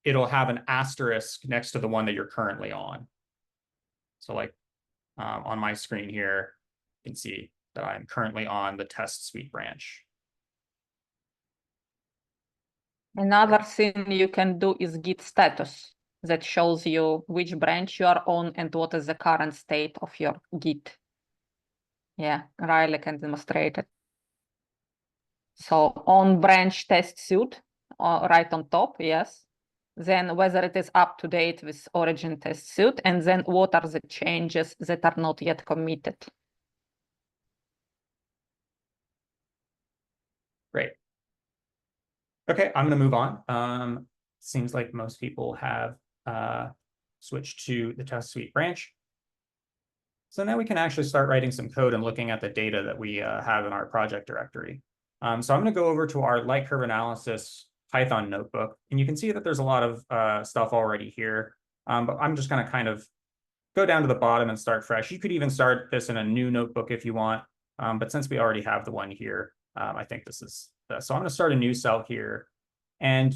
F: it'll have an asterisk next to the one that you're currently on. So like on my screen here, you can see that I'm currently on the test suite branch.
A: Another thing you can do is git status that shows you which branch you are on and what is the current state of your git. Yeah, Riley can demonstrate it. So on branch test suite, right on top, yes. Then whether it is up to date with origin test suite, and then what are the changes that are not yet committed.
F: Great. Okay, I'm going to move on. Seems like most people have switched to the test suite branch. So now we can actually start writing some code and looking at the data that we have in our project directory. So I'm going to go over to our light curve analysis Python notebook, and you can see that there's a lot of stuff already here. But I'm just going to kind of go down to the bottom and start fresh. You could even start this in a new notebook if you want. But since we already have the one here, I think this is, so I'm going to start a new cell here. And,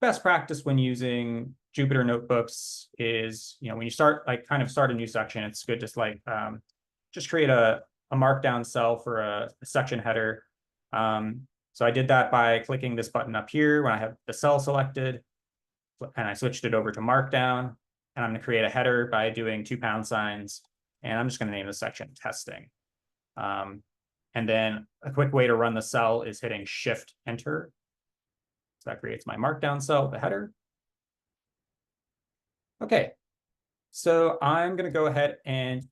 F: best practice when using Jupyter notebooks is, when you start, kind of start a new section, it's good to just create a markdown cell for a section header. So I did that by clicking this button up here when I have the cell selected, and I switched it over to markdown. And I'm going to create a header by doing 2 pound signs, and I'm just going to name the section testing. And then a quick way to run the cell is hitting Shift Enter. So that creates my markdown cell, the header. Okay, so I'm going to go ahead and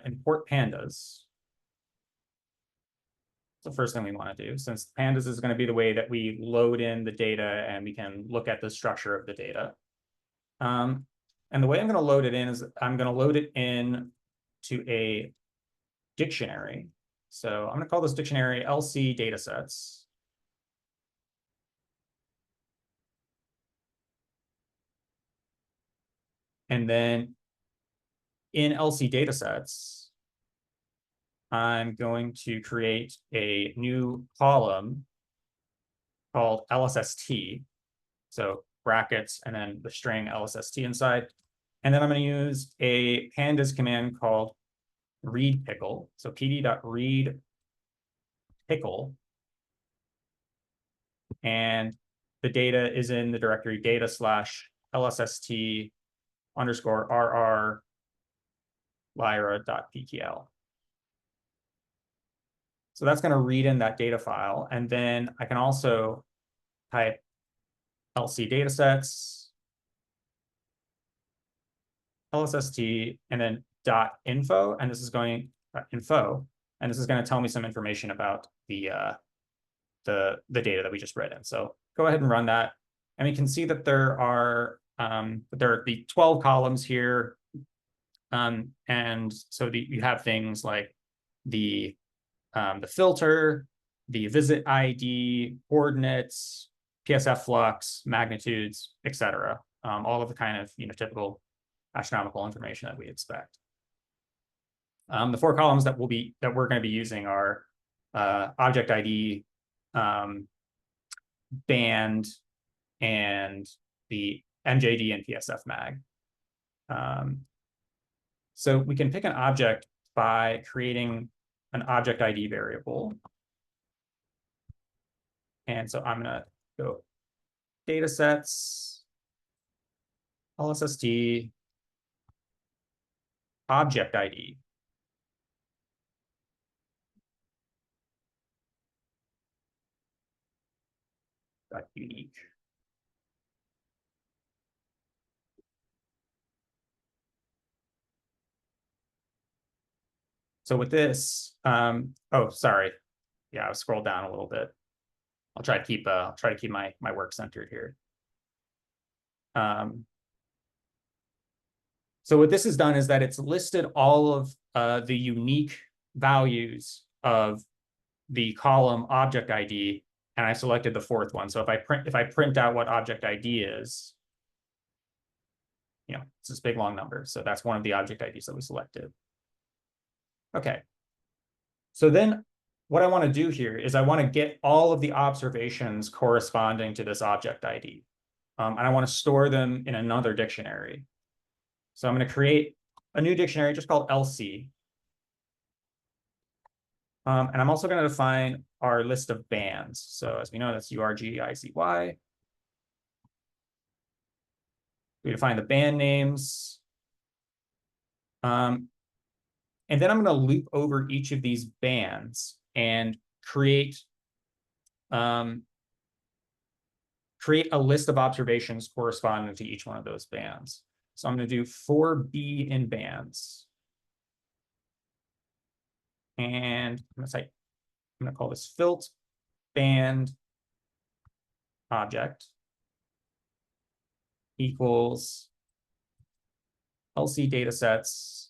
F: import pandas. That's the first thing we want to do, since pandas is going to be the way that we load in the data and we can look at the structure of the data. And the way I'm going to load it in is I'm going to load it in to a dictionary. So I'm going to call this dictionary LC datasets. And then in LC datasets, I'm going to create a new column called LSST. So brackets and then the string LSST inside. And then I'm going to use a pandas command called read pickle. So pd.read pickle. And the data is in the directory data/lsst _rr lyra.ptl. So that's going to read in that data file. And then I can also type LC datasets, LSST, and then .info. And this is going info. and this is going to tell me some information about the data that we just read in. So go ahead and run that, and we can see that there are the 12 columns here, and so you have things like the filter, the visit ID, coordinates, PSF flux, magnitudes, etc. All of the kind of typical astronomical information that we expect. The 4 columns that we're going to be using are object ID, band, and the MJD and PSF mag. So we can pick an object by creating an object ID variable. And so I'm going to go datasets, LSST, object ID. Unique. So with this, oh, sorry. Yeah, I'll scroll down a little bit. I'll try to keep my work centered here. So what this has done is that it's listed all of the unique values of the column object ID, and I selected the 4th one. So if I print out what object ID is, it's this big long number. So that's one of the object IDs that we selected. Okay. So then what I want to do here is I want to get all of the observations corresponding to this object ID. And I want to store them in another dictionary. So I'm going to create a new dictionary just called LC. And I'm also going to define our list of bands. So as we know, that's URGIZY. We define the band names. And then I'm going to loop over each of these bands and create a list of observations corresponding to each one of those bands. So I'm going to do 4B in bands. And I'm going to call this filt band object equals LC datasets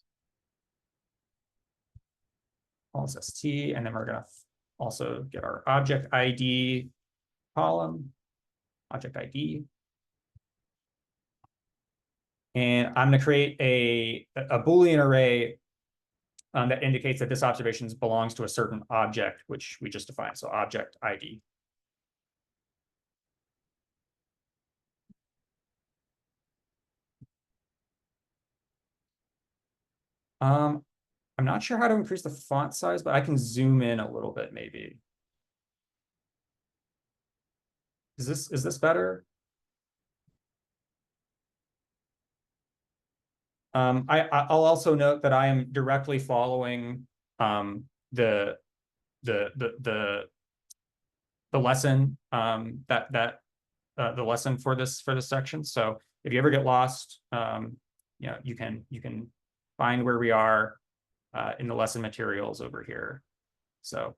F: LSST, and then we're going to also get our object ID column, object ID. And I'm going to create a Boolean array that indicates that this observation belongs to a certain object, which we just defined. So object ID. I'm not sure how to increase the font size, but I can zoom in a little bit, maybe. Is this better? I'll also note that I am directly following the lesson the lesson for this section. So if you ever get lost, you can find where we are in the lesson materials over here. So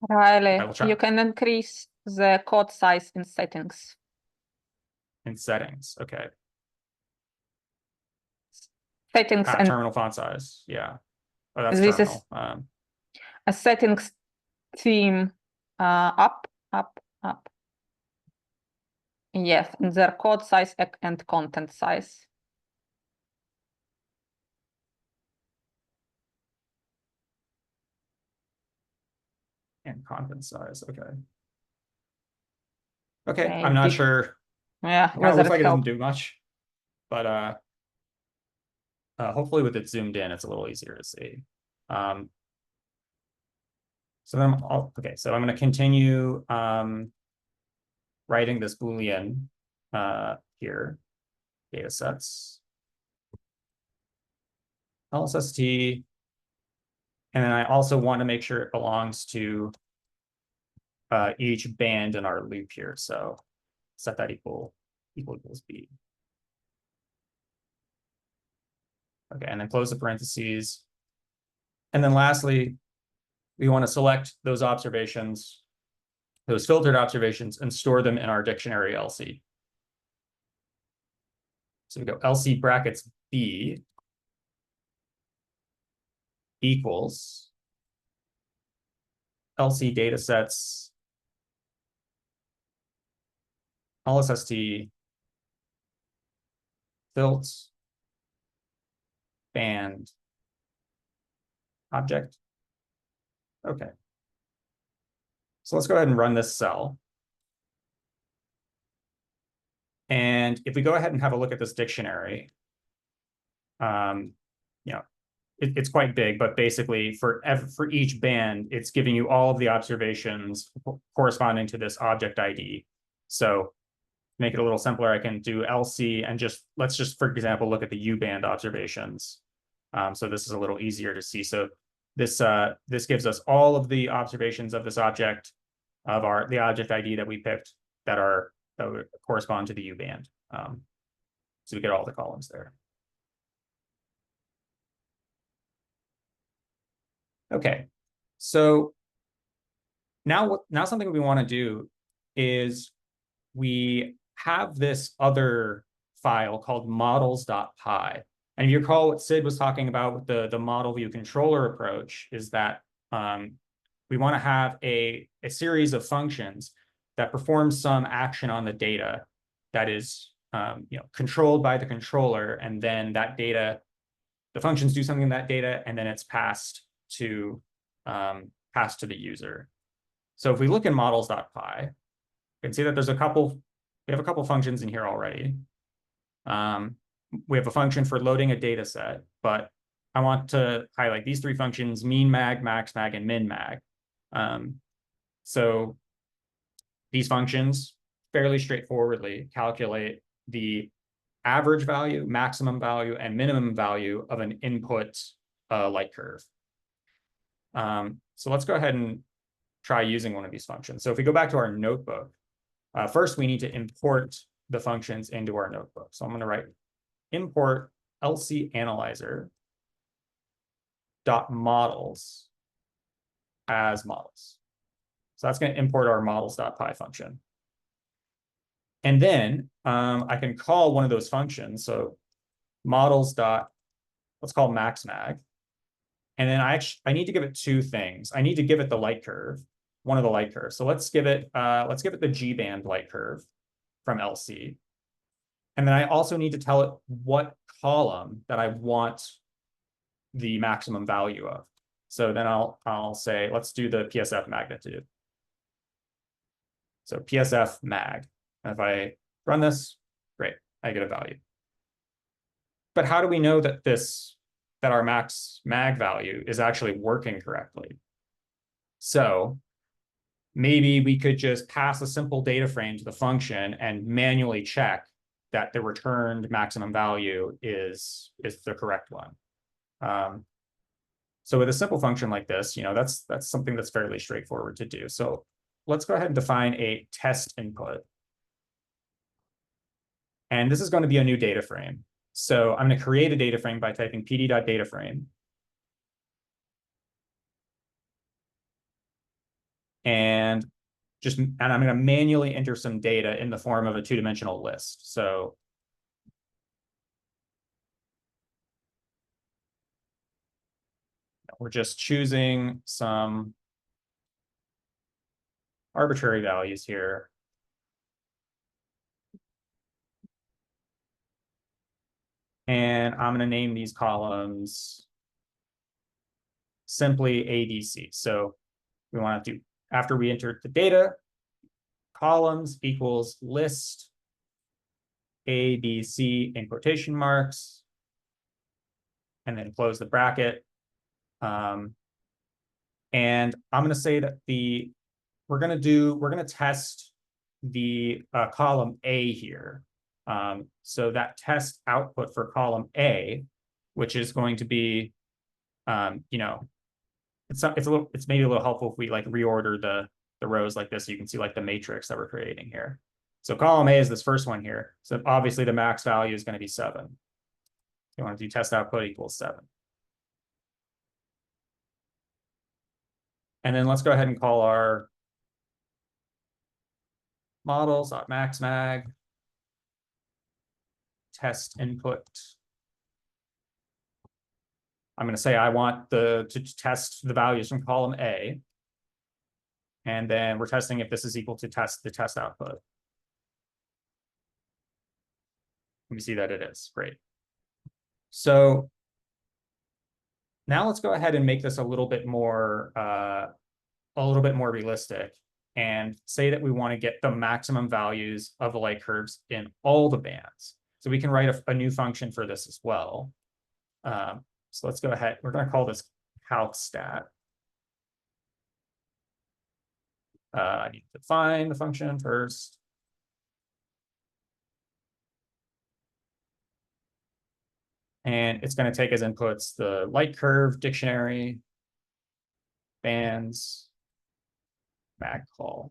A: Riley, you can increase the code size in settings.
F: In settings, okay.
A: Settings and
F: terminal font size, yeah. Oh, that's
A: this
F: terminal.
A: is a settings theme up. Yes, and their code size and content size.
F: And content size, okay. Okay, I'm not sure.
A: Yeah,
F: it looks like it doesn't do much, but hopefully with it zoomed in, it's a little easier to see. So then, so I'm going to continue writing this Boolean here, datasets, LSST, and then I also want to make sure it belongs to each band in our loop here. So set that equals B. Okay, and then close the parentheses. And then lastly, we want to select those observations, those filtered observations, and store them in our dictionary LC. So we go LC brackets B equals LC datasets LSST filt band object. Okay. So let's go ahead and run this cell. And if we go ahead and have a look at this dictionary, you know, it's quite big, but basically for each band, it's giving you all of the observations corresponding to this object ID. So to make it a little simpler, I can do LC and let's just, for example, look at the U band observations. So this is a little easier to see. So this gives us all of the observations of this object of the object ID that we picked that would correspond to the U band. So we get all the columns there. Okay, so now something we want to do is we have this other file called models.py. And if you recall what Sid was talking about with the model view controller approach is that we want to have a series of functions that perform some action on the data that is controlled by the controller, and then that data, the functions do something in that data, and then it's passed to the user. So if we look in models.py, you can see that we have a couple functions in here already. We have a function for loading a data set, but I want to highlight these three functions: mean mag, max mag, and min mag. So these functions fairly straightforwardly calculate the average value, maximum value, and minimum value of an input light curve. So let's go ahead and try using one of these functions. So if we go back to our notebook, first we need to import the functions into our notebook. So I'm going to write import LC analyzer dot models as models. So that's going to import our models.py function. And then I can call one of those functions. So models dot, let's call max mag. And then I need to give it two things. I need to give it the light curve, one of the light curves. So let's give it the G band light curve from LC. And then I also need to tell it what column that I want the maximum value of. So then I'll say, let's do the PSF magnitude. So PSF mag. And if I run this, great, I get a value. But how do we know that that our max mag value is actually working correctly? So maybe we could just pass a simple data frame to the function and manually check that the returned maximum value is the correct one. So with a simple function like this, that's something that's fairly straightforward to do. So let's go ahead and define a test input. And this is going to be a new data frame. So I'm going to create a data frame by typing pd.dataframe. And I'm going to manually enter some data in the form of a two-dimensional list. So we're just choosing some arbitrary values here. And I'm going to name these columns simply ABC. So we want to do, after we enter the data, columns equals list ABC in quotation marks, and then close the bracket. And I'm going to say that we're going to test the column A here. So that test output for column A, which is going to be, it's maybe a little helpful if we reorder the rows like this, so you can see the matrix that we're creating here. So column A is this first one here. So obviously the max value is going to be 7. You want to do test output equals 7. And then let's go ahead and call our models.maxmag test input. I'm going to say I want to test the values from column A. And then we're testing if this is equal to the test output. We see that it is. Great. So now let's go ahead and make this a little bit more realistic and say that we want to get the maximum values of the light curves in all the bands. So we can write a new function for this as well. So let's go ahead. We're going to call this calcstat. I need to define the function first. And it's going to take as inputs the light curve dictionary, bands, mag call.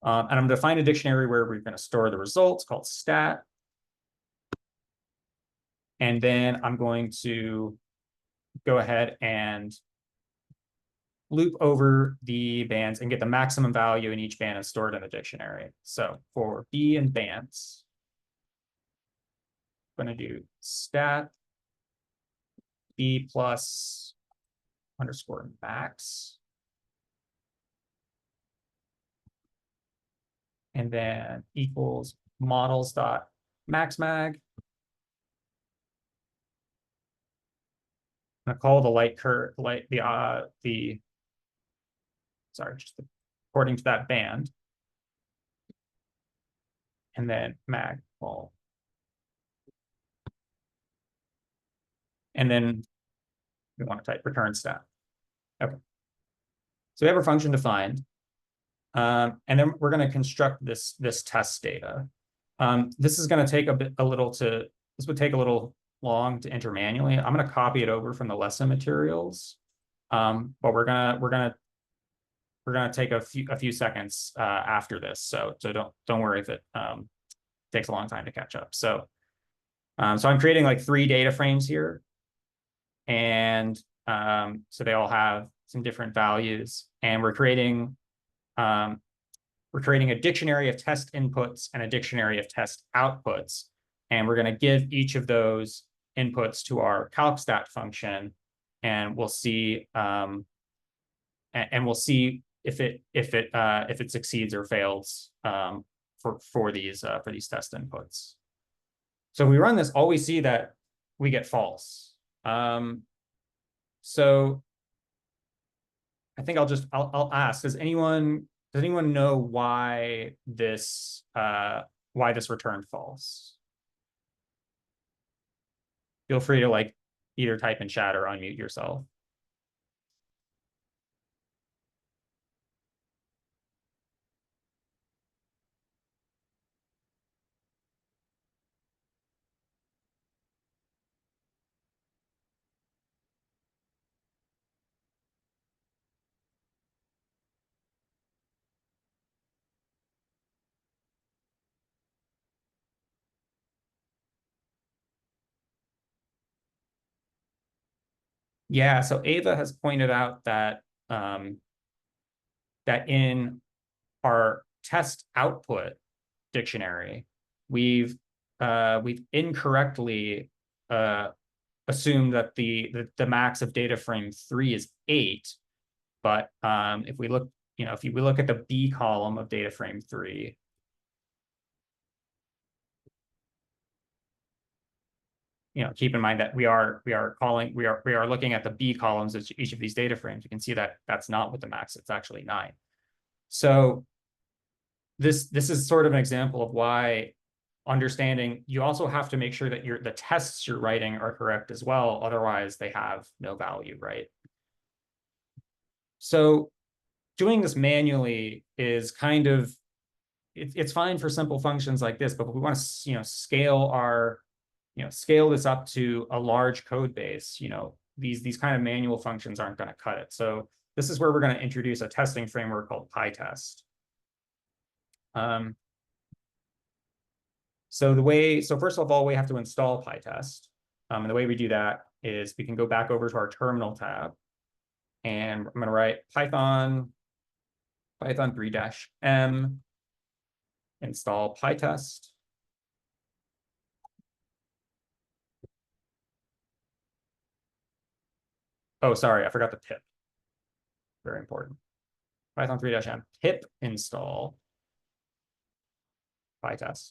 F: And I'm going to define a dictionary where we're going to store the results called stat. And then I'm going to go ahead and loop over the bands and get the maximum value in each band is stored in the dictionary. So for B and bands, I'm going to do stat B plus underscore max. And then equals models.maxmag. I'm going to call the light curve, just according to that band. And then mag call. And then we want to type return stat. Okay. So we have our function defined. And then we're going to construct this test data. This is going to take this would take a little long to enter manually. I'm going to copy it over from the lesson materials. But we're gonna take a few seconds after this. So don't worry if it takes a long time to catch up. So I'm creating like 3 data frames here. And so they all have some different values, and we're creating a dictionary of test inputs and a dictionary of test outputs, and we're going to give each of those inputs to our calcstat function, and we'll see if it succeeds or fails for these test inputs. So we run this, all we see that we get false. So I think I'll ask, does anyone know why this returned false? Feel free to like either type in chat or unmute yourself. Yeah, so Ava has pointed out that that in our test output dictionary, we've incorrectly assumed that the max of data frame 3 is 8, but if we look, if we look at the B column of data frame 3. Keep in mind that we are looking at the B columns of each of these data frames. You can see that that's not what the max, it's actually 9. So this is sort of an example of why understanding, you also have to make sure that the tests you're writing are correct as well. Otherwise, they have no value, right? So doing this manually is kind of, it's fine for simple functions like this, but we want to scale this up to a large code base. These kind of manual functions aren't going to cut it. So this is where we're going to introduce a testing framework called PyTest. So first of all, we have to install PyTest. And the way we do that is we can go back over to our terminal tab, And I'm going to write Python 3-m install PyTest. Oh, sorry, I forgot the pip. Very important. Python 3-m pip install PyTest.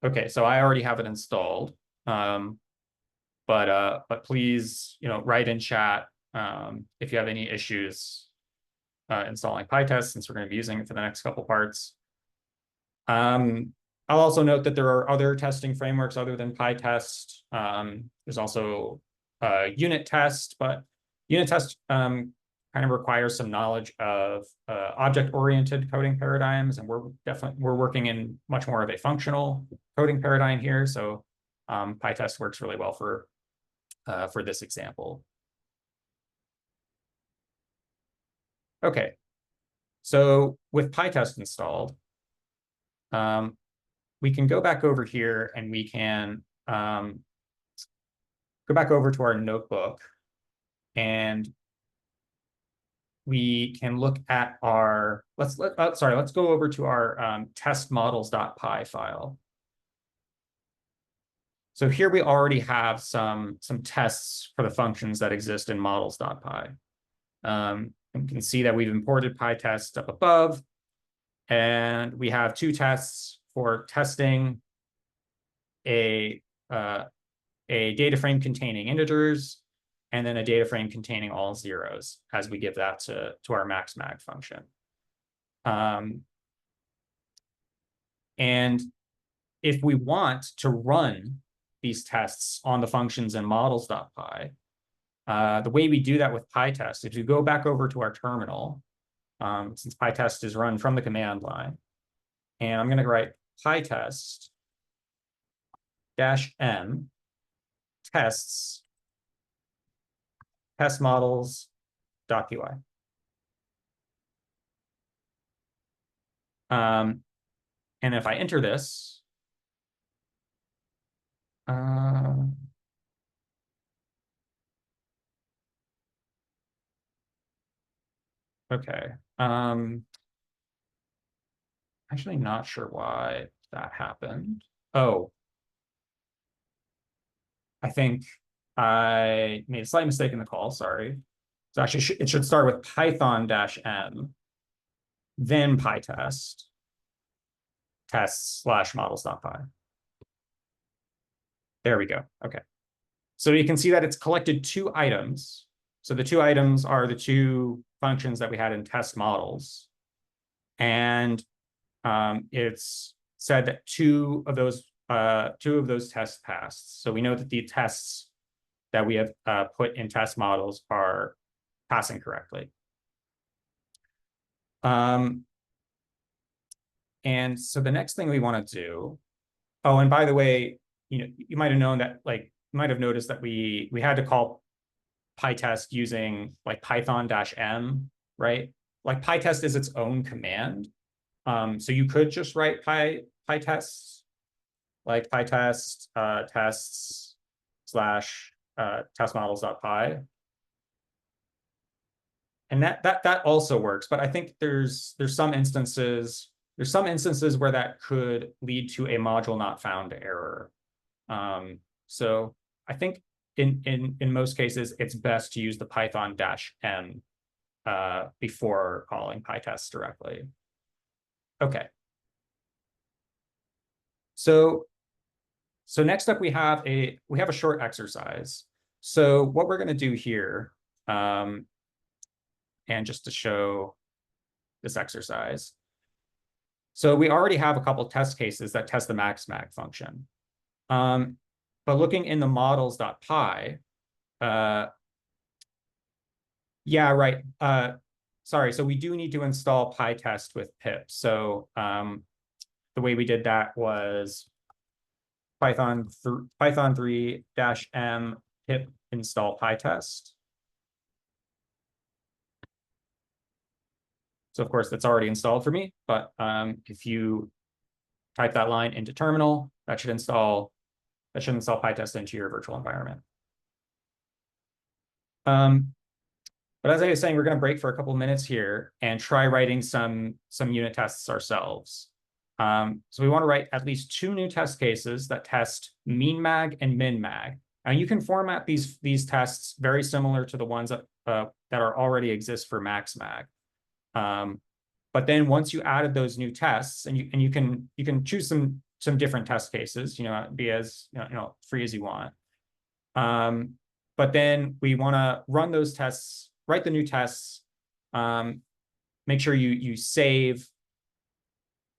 F: Okay, so I already have it installed. But please, write in chat if you have any issues installing PyTest, since we're going to be using it for the next couple parts. I'll also note that there are other testing frameworks other than PyTest. There's also unit test, but unit test kind of requires some knowledge of object-oriented coding paradigms, and we're working in much more of a functional coding paradigm here. So PyTest works really well for this example. Okay, so with PyTest installed, we can go back over here and we can go back over to our notebook, and we can look at our, let's go over to our test models.py file. So here we already have some tests for the functions that exist in models.py. You can see that we've imported PyTest up above, and we have two tests for testing a data frame containing integers, and then a data frame containing all zeros, as we give that to our maxmag function. And if we want to run these tests on the functions in models.py, the way we do that with PyTest, if you go back over to our terminal, since PyTest is run from the command line, and I'm going to write PyTest -m tests test models.py. And if I enter this, okay. Actually not sure why that happened. Oh, I think I made a slight mistake in the call, sorry. So actually it should start with Python-m, then PyTest, tests/models.py. There we go, okay. So you can see that it's collected two items. So the two items are the two functions that we had in test models. And it's said that two of those tests passed. So we know that the tests that we have put in test models are passing correctly. And so the next thing we want to do, oh, and by the way, you might have known that, like, you might have noticed that we had to call PyTest using like Python-m, right? Like PyTest is its own command. So you could just write PyTest, like PyTest tests/test models.py. And that also works, but I think there's some instances where that could lead to a module not found error. So I think in most cases it's best to use the Python-m before calling PyTest directly. Okay. So next up we have a short exercise. So what we're going to do here, and just to show this exercise. So we already have a couple test cases that test the maxmag function. But looking in the models.py, yeah, right. Sorry, so we do need to install PyTest with pip. So the way we did that was Python 3-m pip install PyTest. So of course that's already installed for me, but if you type that line into terminal, that should install PyTest into your virtual environment. But as I was saying, we're going to break for a couple minutes here and try writing some unit tests ourselves. So we want to write at least 2 new test cases that test mean mag and min mag. And you can format these tests very similar to the ones that are already exist for max mag. But then once you added those new tests, and you can choose some different test cases, be as free as you want. But then we want to run those tests, write the new tests, make sure you save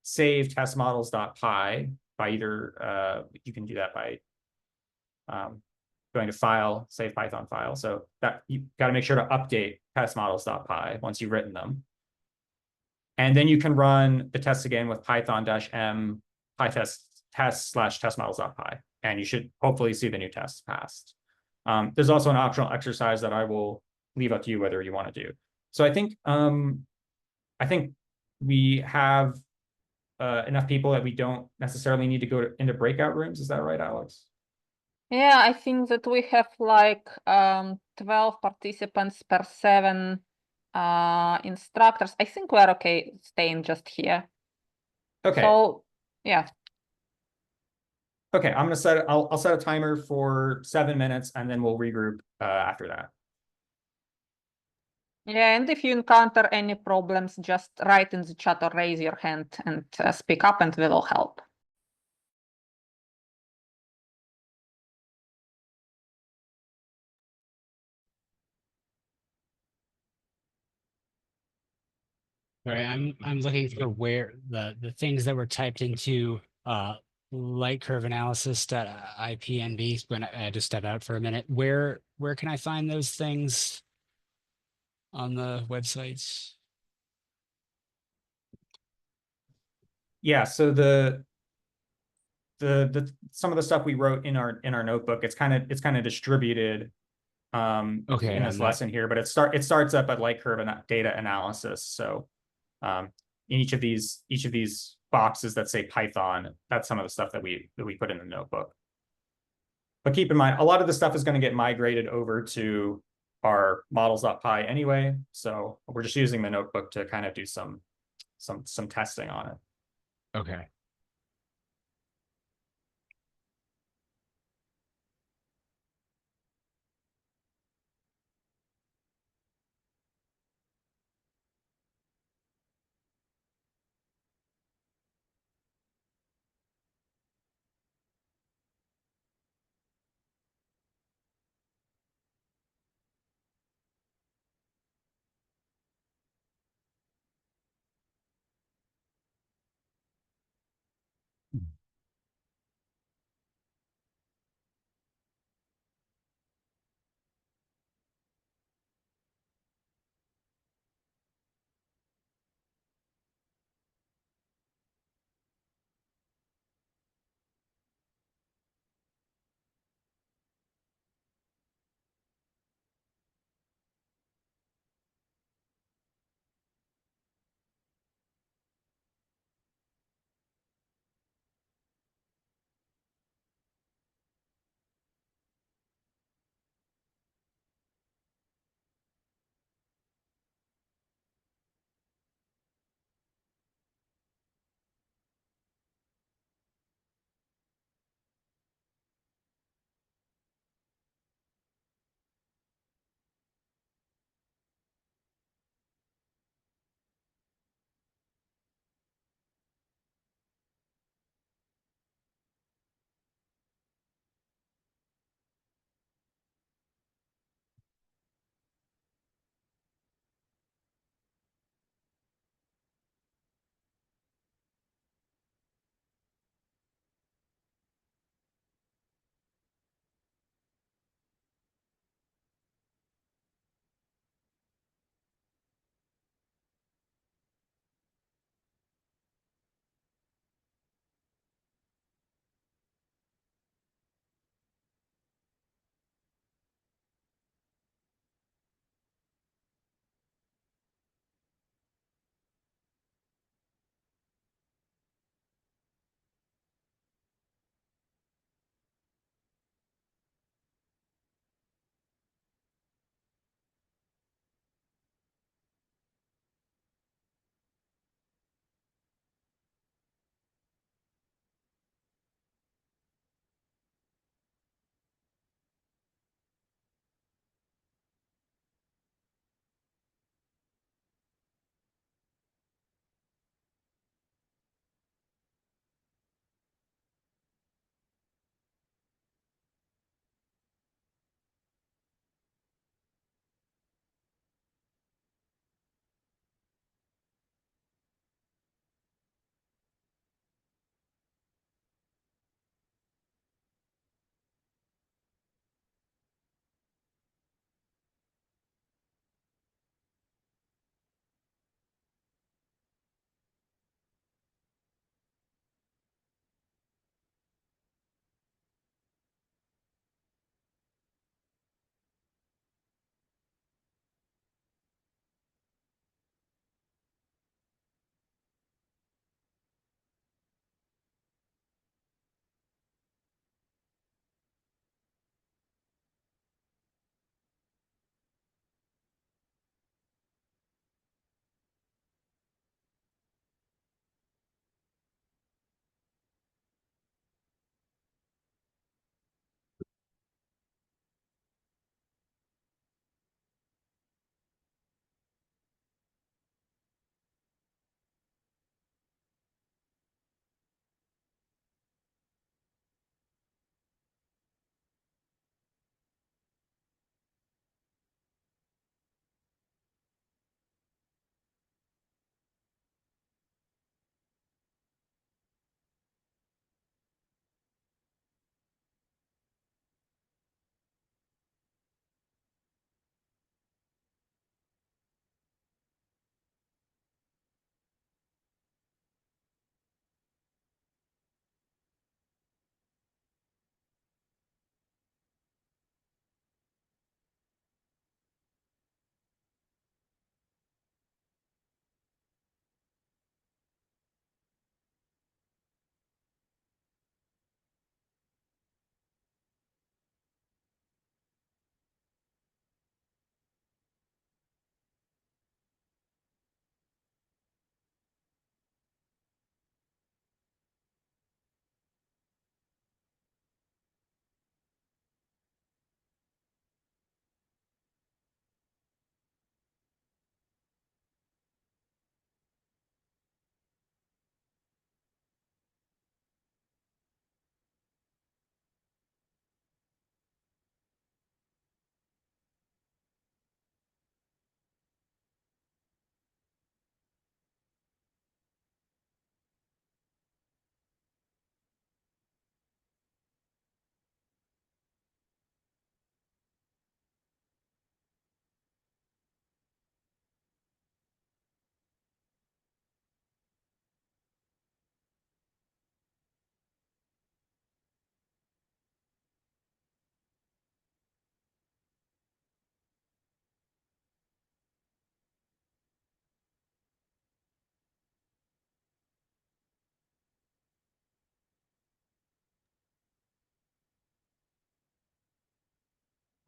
F: test models.py by either you can do that by going to file, save Python file. So that you got to make sure to update test models.py once you've written them. And then you can run the tests again with python-m pytest/test models.py, and you should hopefully see the new tests passed. There's also an optional exercise that I will leave up to you whether you want to do. So I think we have enough people that we don't necessarily need to go into breakout rooms. Is that right, Alex?
A: Yeah, I think that we have like 12 participants per 7 instructors. I think we're okay staying just here.
F: Okay.
A: So yeah.
F: Okay, I'll set a timer for 7 minutes, and then we'll regroup after that.
A: Yeah, and if you encounter any problems, just write in the chat or raise your hand and speak up, and we will help.
D: Sorry, I'm looking for where the things that were typed into light curve analysis.ipnb when I had to step out for a minute. Where can I find those things on the websites?
F: Yeah, so some of the stuff we wrote in our notebook, it's kind of distributed
D: Okay,
F: in this lesson here, but it starts up at light curve and data analysis. So in each of these boxes that say Python, that's some of the stuff that we put in the notebook. But keep in mind, a lot of the stuff is going to get migrated over to our models.py anyway. So we're just using the notebook to kind of do some testing on it.
D: Okay.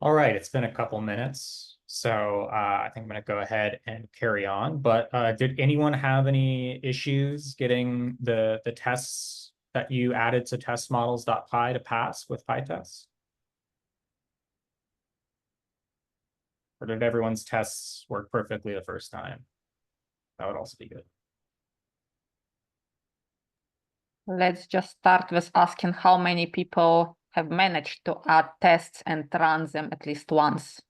F: All right, it's been a couple minutes, so I think I'm going to go ahead and carry on. But did anyone have any issues getting the tests that you added to testmodels.py to pass with PyTest? Or did everyone's tests work perfectly the first time? That would also be good.
A: Let's just start with asking how many people have managed to add tests and run them at least once.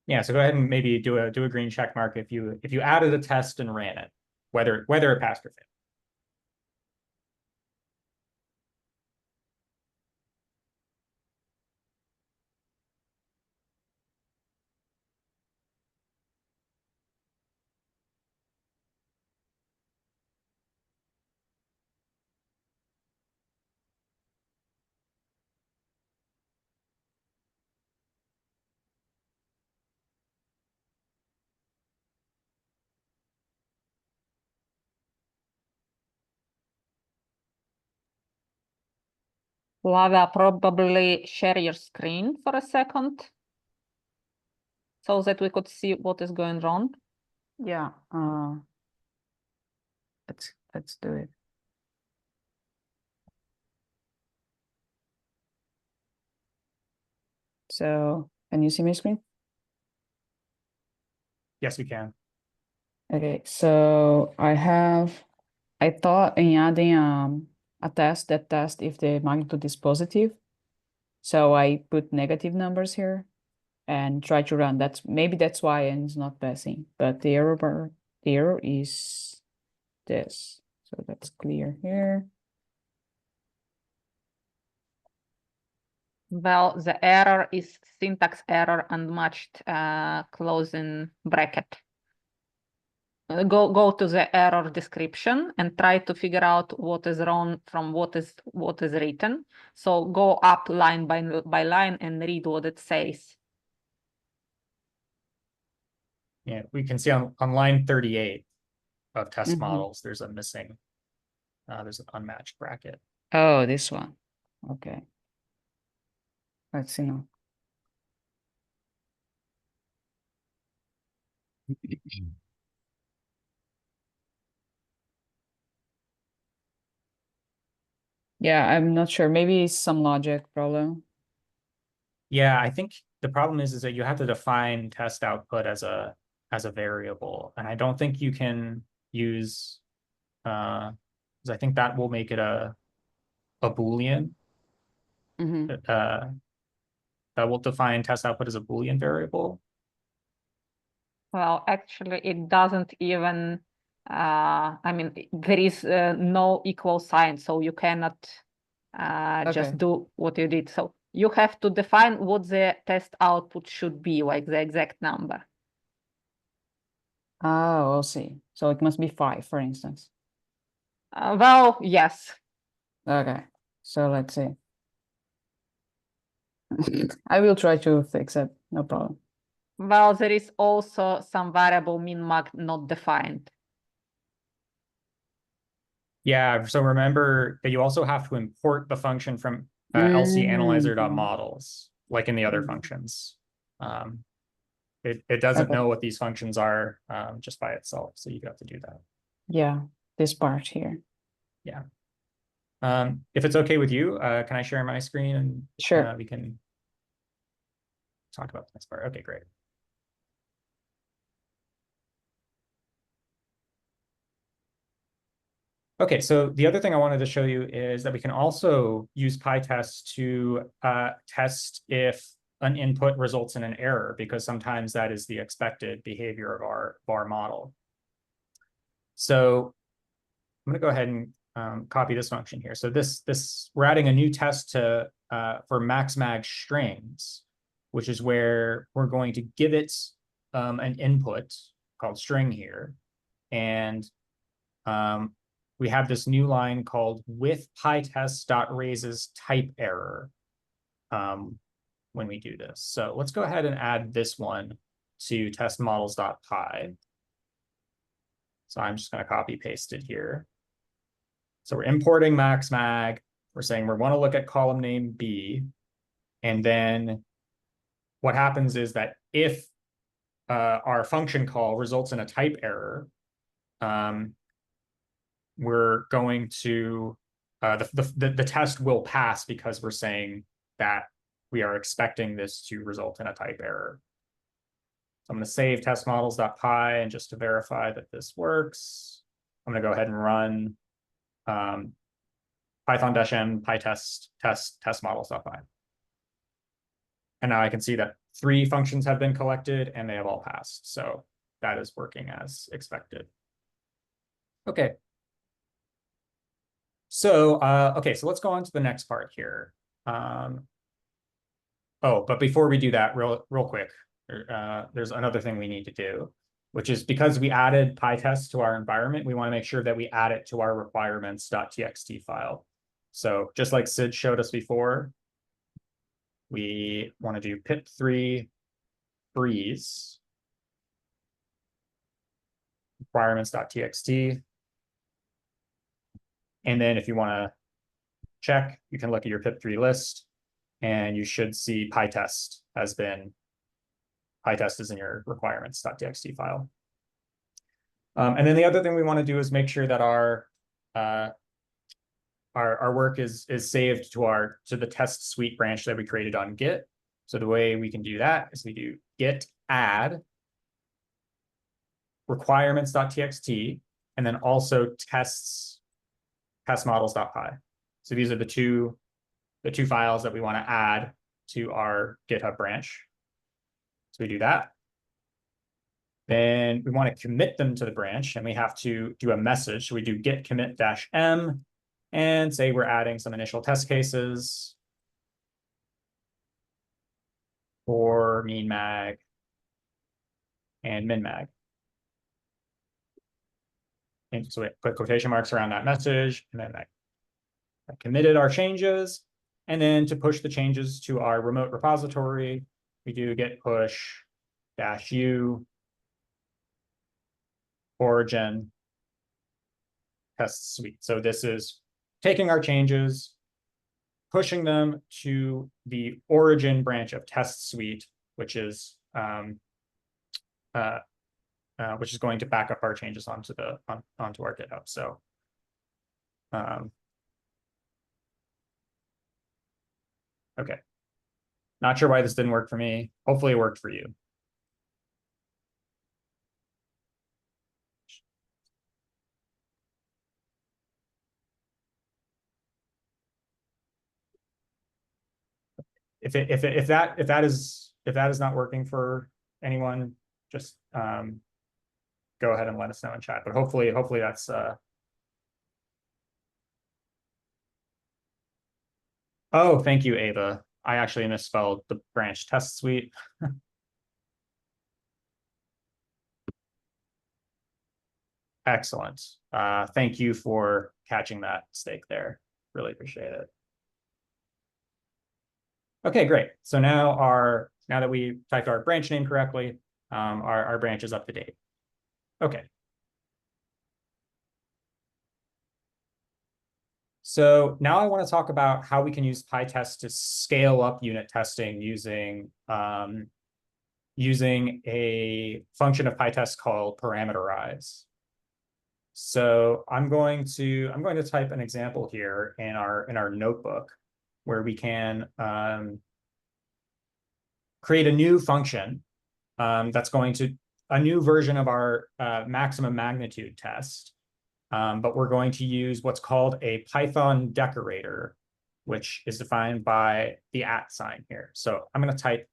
F: Yeah, so go ahead and maybe do a green check mark if you added a test and ran it, whether it passed or failed.
A: Lava, probably share your screen for a second so that we could see what is going wrong.
G: Yeah, let's do it. So, can you see my screen?
F: Yes, we can.
G: Okay, so I thought in adding a test that tests if the magnitude is positive. So I put negative numbers here and try to run. Maybe that's why it's not passing, but the error is this. So that's clear here.
A: Well, the error is syntax error and matched closing bracket. Go to the error description and try to figure out what is wrong from what is written. So go up line by line and read what it says.
F: Yeah, we can see on line 38 of test
G: Mhm.
F: models, there's a missing, there's an unmatched bracket.
G: Oh, this one. Okay. Let's see now. Yeah, I'm not sure. Maybe it's some logic problem.
F: Yeah, I think the problem is that you have to define test output as a variable, and I don't think you can use because I think that will make it a Boolean.
G: Mhm.
F: That will define test output as a Boolean variable.
A: Well, actually, it doesn't even, I mean, there is no equal sign, so you cannot just
G: Okay.
A: do what you did. So you have to define what the test output should be, like the exact number.
G: Oh, I'll see. So it must be 5, for instance.
A: Well, yes.
G: Okay. So let's see. I will try to fix it. No problem.
A: Well, there is also some variable min-max not defined.
F: Yeah, so remember that you also have to import the function from lcanalyzer.models, like in the other functions. It doesn't
G: Okay.
F: know what these functions are just by itself, so you have to do that.
G: Yeah, this part here.
F: Yeah. If it's okay with you, can I share my screen and
G: Sure.
F: we can talk about the next part? Okay, great. Okay, so the other thing I wanted to show you is that we can also use PyTest to test if an input results in an error, because sometimes that is the expected behavior of our model. So I'm going to go ahead and copy this function here. So we're adding a new test to for maxmag strings, which is where we're going to give it an input called string here, and we have this new line called with pytest.raises type error when we do this. So let's go ahead and add this one to testmodels.py. So I'm just going to copy paste it here. So we're importing maxmag. We're saying we want to look at column name B. And then what happens is that if our function call results in a type error, we're going to, the test will pass because we're saying that we are expecting this to result in a type error. So I'm going to save testmodels.py, and just to verify that this works, I'm going to go ahead and run python-m pytest testmodels.py. And now I can see that 3 functions have been collected and they have all passed. So that is working as expected. Okay. So, okay, so let's go on to the next part here. Oh, but before we do that, real quick, there's another thing we need to do, which is because we added PyTest to our environment, we want to make sure that we add it to our requirements.txt file. So just like Sid showed us before, we want to do pip3 freeze requirements.txt. And then if you want to check, you can look at your pip3 list, and you should see PyTest PyTest is in your requirements.txt file. And then the other thing we want to do is make sure that our work is saved to the test suite branch that we created on Git. So the way we can do that is we do git add requirements.txt, and then also testmodels.py. So these are the two files that we want to add to our GitHub branch. So we do that. Then we want to commit them to the branch, and we have to do a message. So we do git commit -m and say we're adding some initial test cases for mean mag and min mag. And so we put quotation marks around that message, and then I committed our changes. And then to push the changes to our remote repository, we do git push -u origin test suite. So this is taking our changes, pushing them to the origin branch of test suite, which is going to back up our changes onto our GitHub. So okay, not sure why this didn't work for me. Hopefully it worked for you. If that is not working for anyone, just go ahead and let us know in chat. But hopefully that's oh, thank you, Ava. I actually misspelled the branch test suite. Excellent. Thank you for catching that mistake there. Really appreciate it. Okay, great. So now that we typed our branch name correctly, our branch is up to date. Okay. So now I want to talk about how we can use PyTest to scale up unit testing using a function of PyTest called parameterize. So I'm going to type an example here in our notebook where we can create a new function that's going to a new version of our maximum magnitude test. But we're going to use what's called a Python decorator, which is defined by the @ sign here. So I'm going to type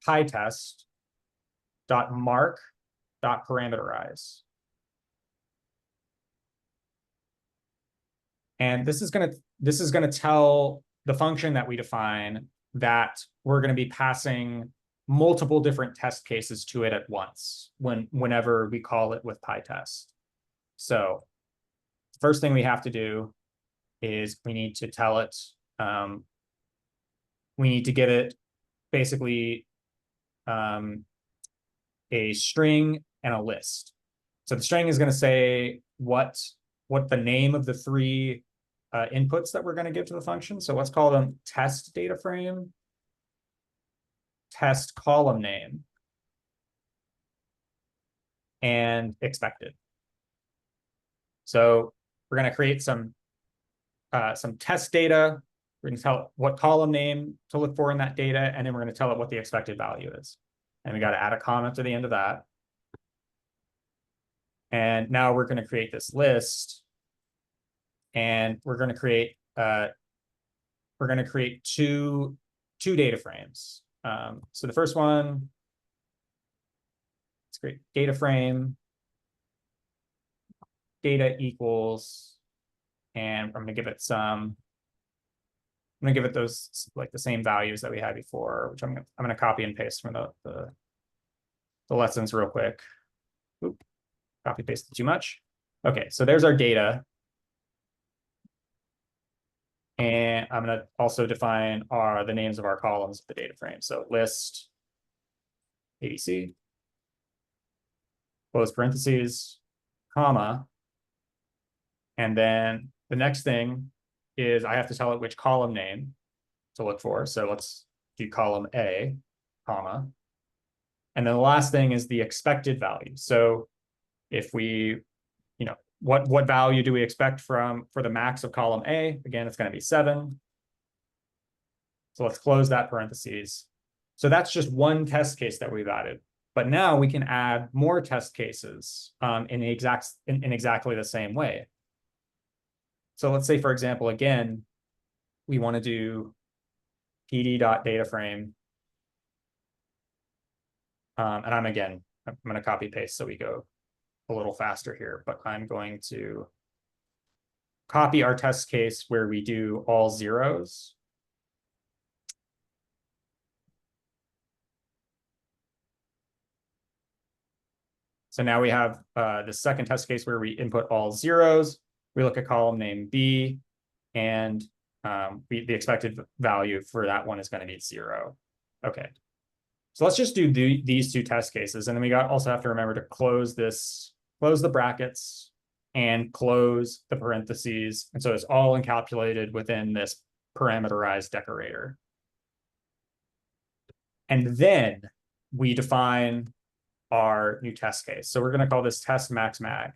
F: @pytest.mark.parameterize. And this is going to tell the function that we define that we're going to be passing multiple different test cases to it at once whenever we call it with PyTest. So the first thing we have to do is we need to tell it, we need to give it basically a string and a list. So the string is going to say what the name of the 3 inputs that we're going to give to the function. So let's call them test data frame, test column name, and expected. So we're going to create some test data. We're going to tell it what column name to look for in that data, and then we're going to tell it what the expected value is. And we got to add a comment to the end of that. And now we're going to create this list, and we're going to create two data frames. So the first one, let's create data frame, data equals, and I'm going to give it those like the same values that we had before, which I'm going to copy and paste from the lessons real quick. Oop, copy pasted too much. Okay, so there's our data. And I'm going to also define the names of our columns of the data frame. So list ABC, close parentheses, comma. And then the next thing is I have to tell it which column name to look for. So let's do column A, comma. And then the last thing is the expected value. So if we, what value do we expect for the max of column A? Again, it's going to be 7. So let's close that parentheses. So that's just one test case that we've added. But now we can add more test cases in exactly the same way. So let's say, for example, again, we want to do pd.dataframe. And I'm going to copy paste so we go a little faster here, but I'm going to copy our test case where we do all zeros. So now we have the second test case where we input all zeros. We look at column name B, and the expected value for that one is going to be 0. Okay. So let's just do these two test cases. And then we also have to remember to close the brackets and close the parentheses. And so it's all encapsulated within this parameterized decorator. And then we define our new test case. So we're going to call this test max mag.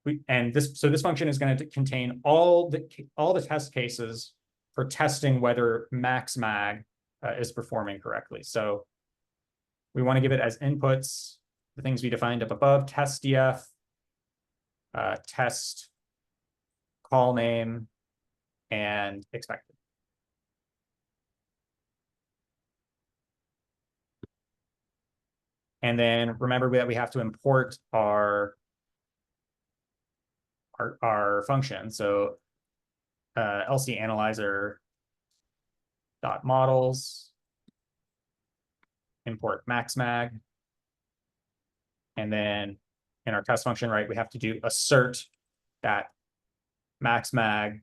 F: This function is going to contain all the test cases for testing whether max mag is performing correctly. So we want to give it as inputs the things we defined up above: test df, test call name, and expected. And then remember that we have to import our function. So LC analyzer dot models, import maxmag. And then in our test function, right, we have to do assert that maxmag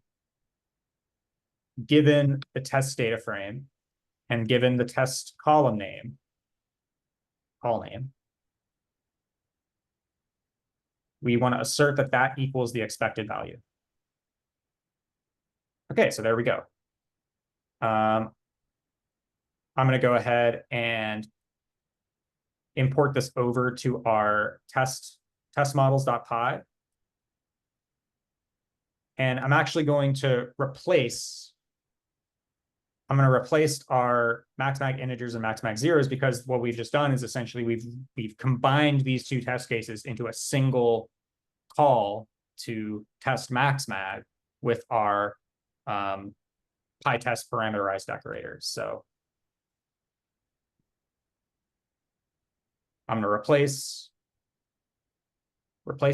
F: given the test data frame and given the test column name, call name. We want to assert that equals the expected value. Okay, so there we go. I'm going to go ahead and import this over to our test models.py. And I'm actually going to replace our maxmag integers and maxmag zeros, because what we've just done is essentially we've combined these two test cases into a single call to test maxmag with our PyTest parameterized decorators. So I'm going to replace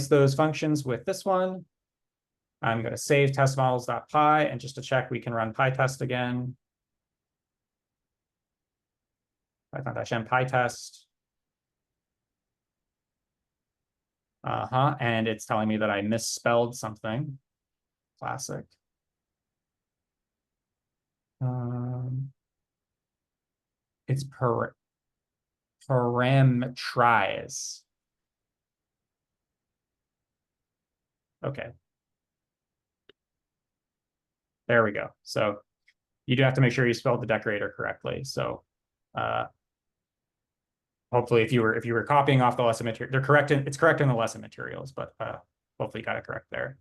F: those functions with this one. I'm going to save testmodels.py, and just to check, we can run PyTest again. Python-m PyTest. And it's telling me that I misspelled something. Classic. It's parameterize. Okay, There we go. So you do have to make sure you spelled the decorator correctly. So hopefully if you were copying off the lesson material, it's correct in the lesson materials, but hopefully you got it correct there.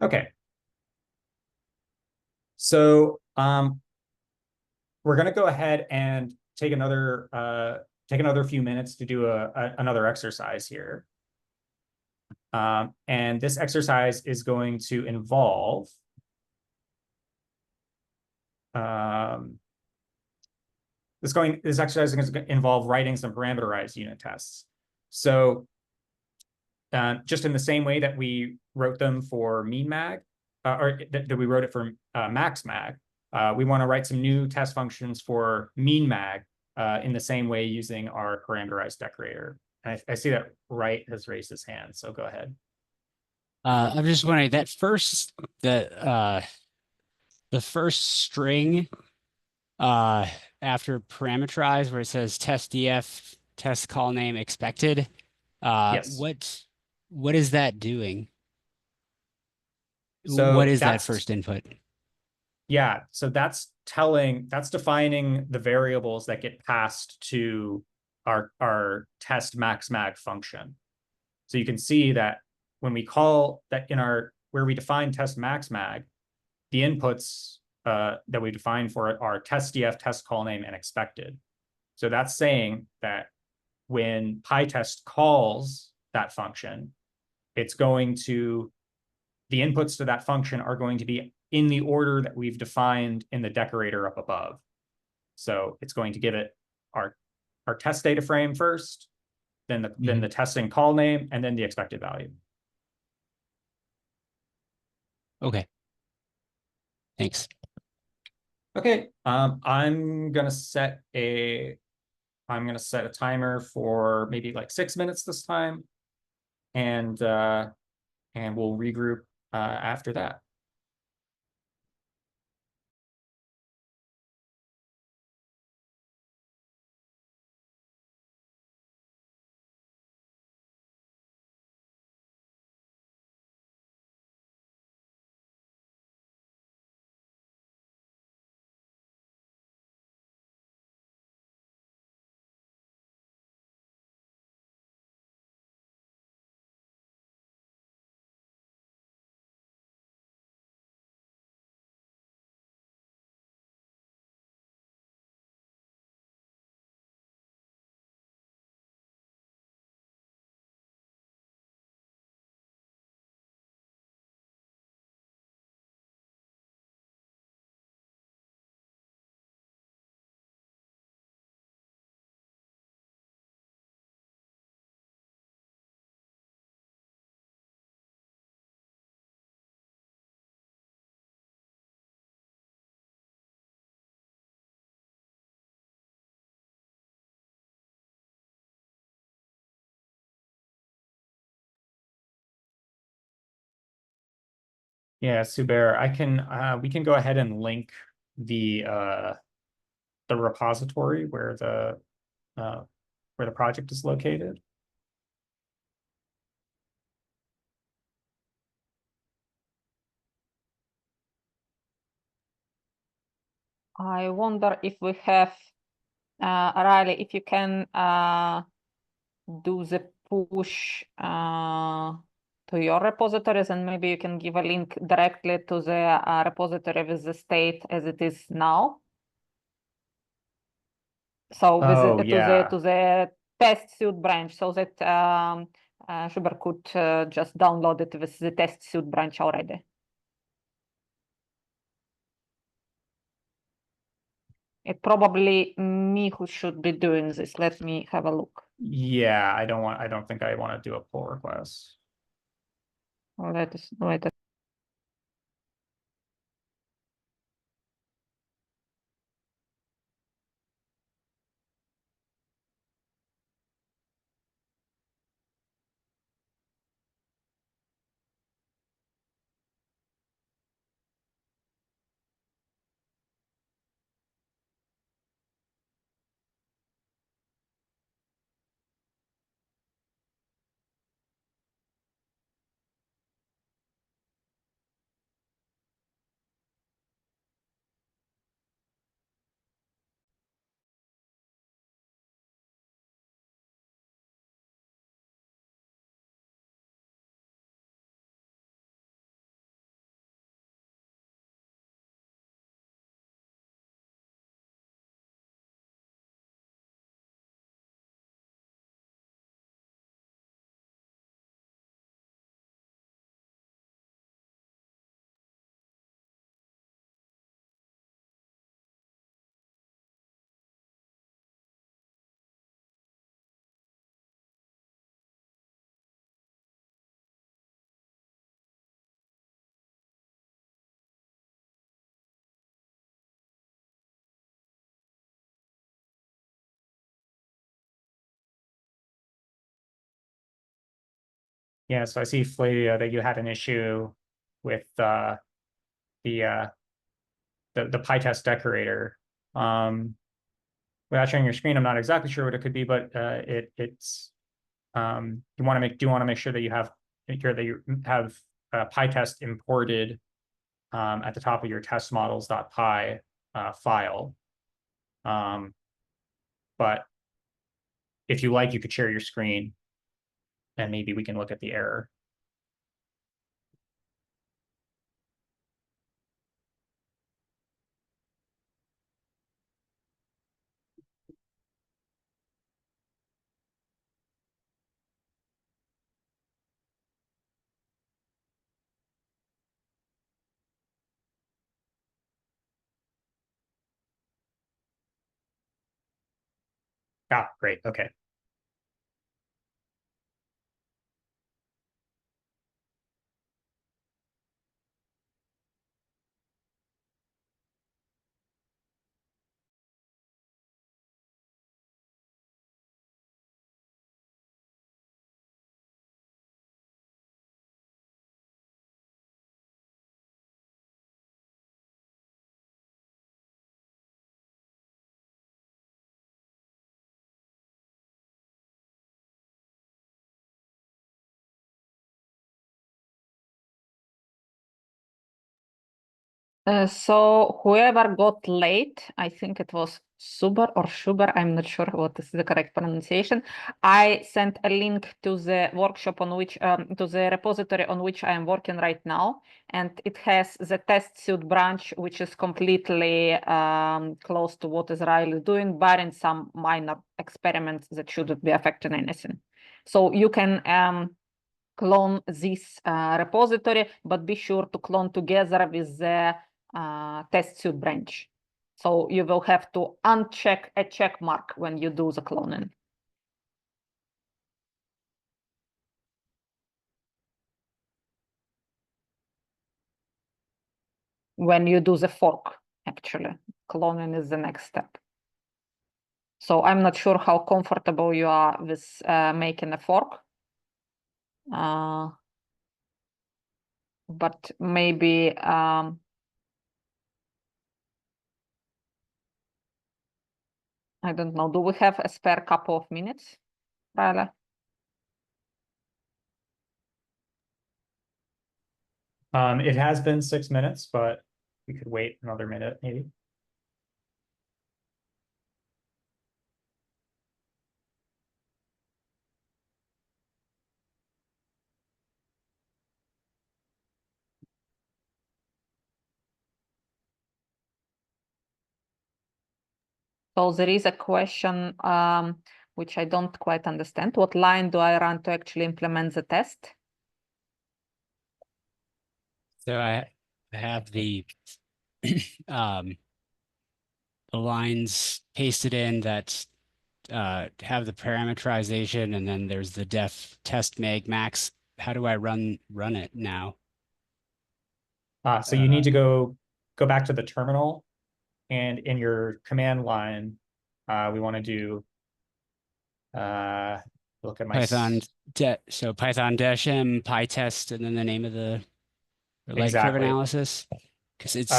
F: Okay. So we're going to go ahead and take another few minutes to do another exercise here. And this exercise is going to involve this exercise is going to involve writing some parameterized unit tests. So just in the same way that we wrote them for mean mag, or that we wrote it for max mag, we want to write some new test functions for mean mag in the same way using our parameterized decorator. And I see that Wright has raised his hand, so go ahead.
D: I'm just wondering that the first string after parameterize where it says test df test call name expected.
F: Yes.
D: What is that doing?
F: So
D: what is that first input?
F: Yeah, so that's defining the variables that get passed to our test max mag function. So you can see that when we call that where we define test max mag, the inputs that we define for it are test df, test call name, and expected. So that's saying that when PyTest calls that function, the inputs to that function are going to be in the order that we've defined in the decorator up above. So it's going to give it our test data frame first, then the testing call name, and then the expected value.
D: Okay. Thanks.
F: Okay, I'm gonna set a timer for maybe like 6 minutes this time, and we'll regroup after that. Yeah, Subair, we can go ahead and link the repository where the project is located.
A: I wonder if we have, Riley, if you can do the push to your repositories, and maybe you can give a link directly to the repository with the state as it is now. So to the test suite branch, so that Schubert could just download it with the test suite branch already. It probably me who should be doing this. Let me have a look.
F: Yeah, I don't think I want to do a pull request.
A: Let us wait.
F: Yeah, so I see, Flavia, that you had an issue with the PyTest decorator. Without showing your screen, I'm not exactly sure what it could be, but it's you want to make make sure that you have PyTest imported at the top of your testmodels.py file. But if you like, you could share your screen, and maybe we can look at the error. Ah, great. Okay.
A: So whoever got late, I think it was Subar or Shubar, I'm not sure what is the correct pronunciation. I sent a link to the workshop on which, to the repository on which I am working right now. And it has the test suite branch, which is completely close to what Israel is doing, barring some minor experiments that shouldn't be affecting anything. So you can clone this repository, but be sure to clone together with the test suite branch. So you will have to uncheck a check mark when you do the cloning. When you do the fork, actually, cloning is the next step. So I'm not sure how comfortable you are with making a fork. But maybe I don't know. Do we have a spare couple of minutes, Riley?
F: It has been 6 minutes, but we could wait another minute, maybe.
A: So there is a question which I don't quite understand. What line do I run to actually implement the test?
D: So I have the the lines pasted in that have the parameterization, and then there's the def test mag max. How do I run it now?
F: So you need to go back to the terminal, and in your command line, we want to do look at my
D: Python so Python -m pytest, and then the name of the light curve
F: exactly.
D: analysis, because it's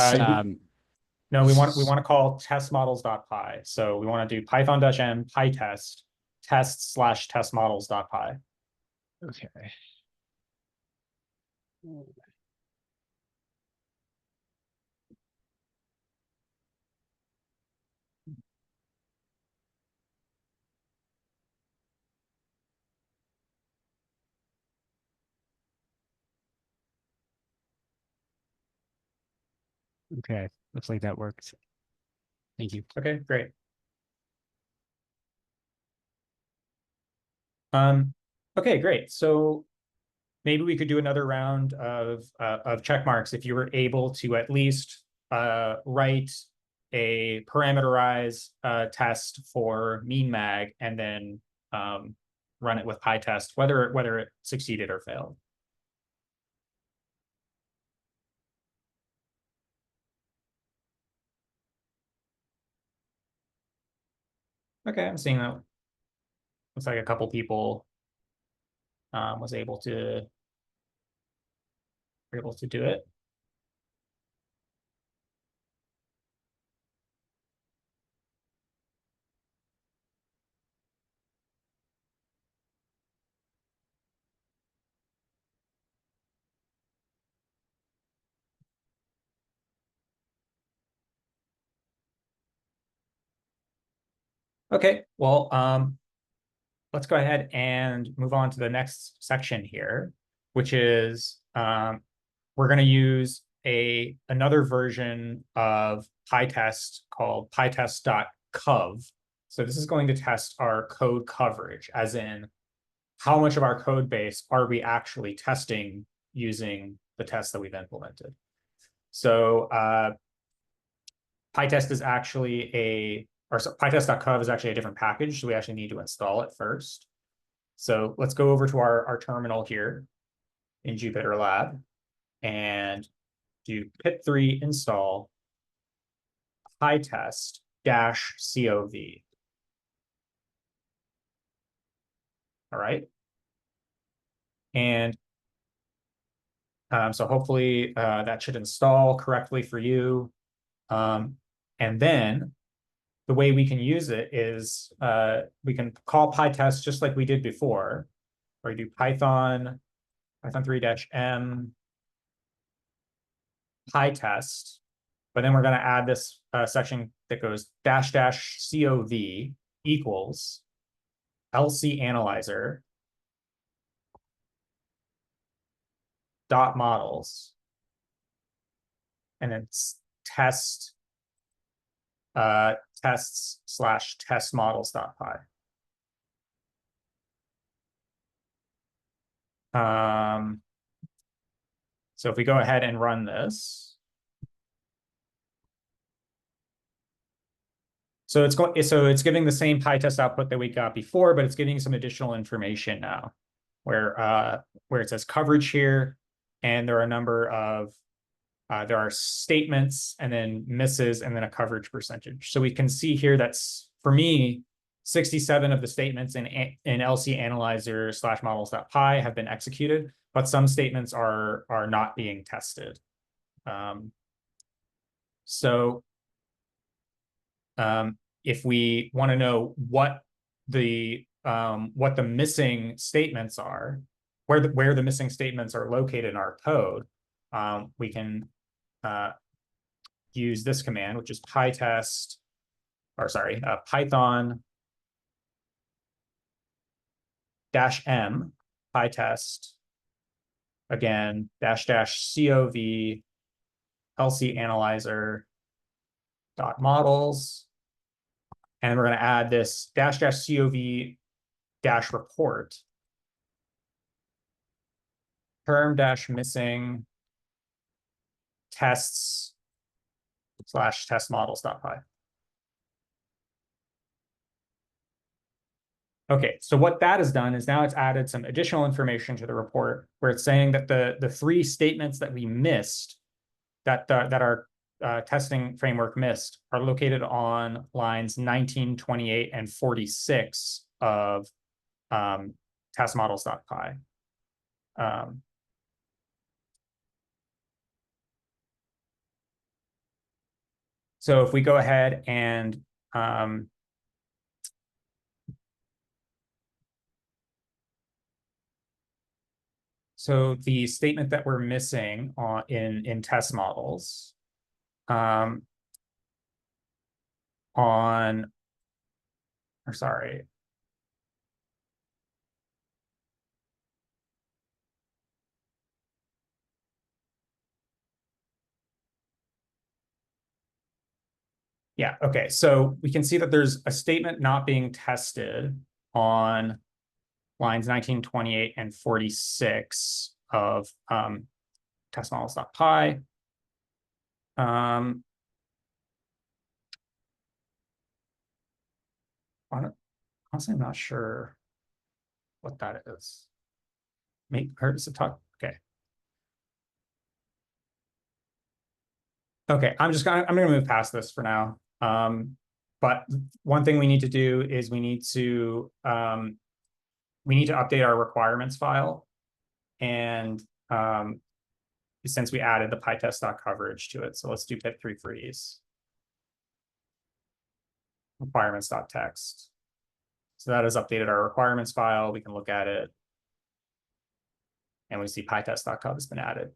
F: No, we want to call testmodels.py. So we want to do python-m pytest test/testmodels.py.
D: okay. Okay, looks like that worked. Thank you.
F: Okay, great. Okay, great. So maybe we could do another round of check marks if you were able to at least write a parameterized test for mean mag and then run it with PyTest, whether it succeeded or failed. Okay, I'm seeing that. Looks like a couple people was able to do it. Okay, well, let's go ahead and move on to the next section here, which is we're going to use another version of PyTest called pytest.cov. So this is going to test our code coverage, as in how much of our code base are we actually testing using the tests that we've implemented. So PyTest is actually pytest.cov is actually a different package, so we actually need to install it first. So let's go over to our terminal here in Jupyter Lab and do pip3 install pytest-cov. All right. And so hopefully that should install correctly for you. And then the way we can use it is we can call PyTest just like we did before, where you do Python 3-m PyTest, but then we're going to add this section that goes --cov equals LC analyzer dot models, and then tests / test models.py. So if we go ahead and run this, so it's giving the same PyTest output that we got before, but it's giving some additional information now, where it says coverage here, and there are a number of there are statements and then misses and then a coverage percentage. So we can see here that's, for me, 67 of the statements in LC analyzer / models.py have been executed, but some statements are not being tested. If we want to know what the missing statements are, where the missing statements are located in our code, we can use this command, which is pytest, or sorry, Python -m pytest, again, --cov LC analyzer dot models, and we're going to add this --cov -report term -missing tests / test models.py. Okay, so what that has done is now it's added some additional information to the report, where it's saying that the 3 statements that we missed, that our testing framework missed, are located on lines 19, 28, and 46 of test models.py. So if we go ahead and so the statement that we're missing in test models yeah, okay. So we can see that there's a statement not being tested on lines 19, 28, and 46 of test models.py. Honestly, I'm not sure what that is. Maybe hurts to talk. Okay. Okay, I'm gonna move past this for now. But one thing we need to do is we need to we need to update our requirements file. And since we added the pytest.coverage to it, so let's do pip3 freeze. Requirements.text. So that has updated our requirements file. We can look at it. And we see pytest.cov has been added.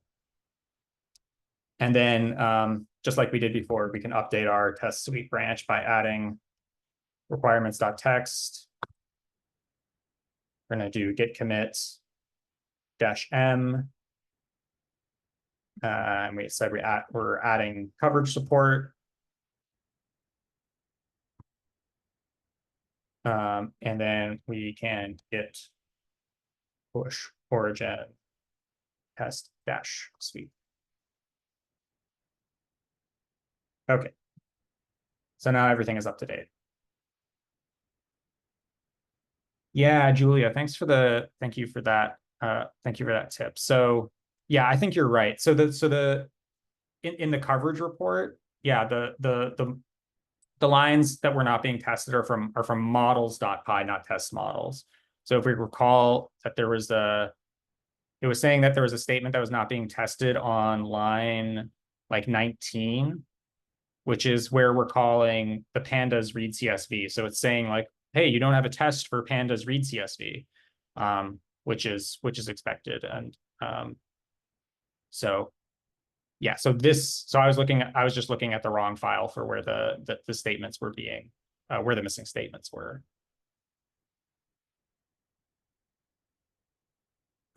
F: And then just like we did before, we can update our test suite branch by adding requirements.text. We're going to do git commit -m. And we said we're adding coverage support. And then we can git push origin test dash suite. Okay. So now everything is up to date. Yeah, Julia, thank you for that. Thank you for that tip. So yeah, I think you're right. So in the coverage report, yeah, the lines that were not being tested are from models.py, not test models. So if we recall that it was saying that there was a statement that was not being tested on line like 19, which is where we're calling the pandas read CSV. So it's saying like, hey, you don't have a test for pandas read CSV, which is expected. And so yeah, so I was just looking at the wrong file for where the statements were being, where the missing statements were.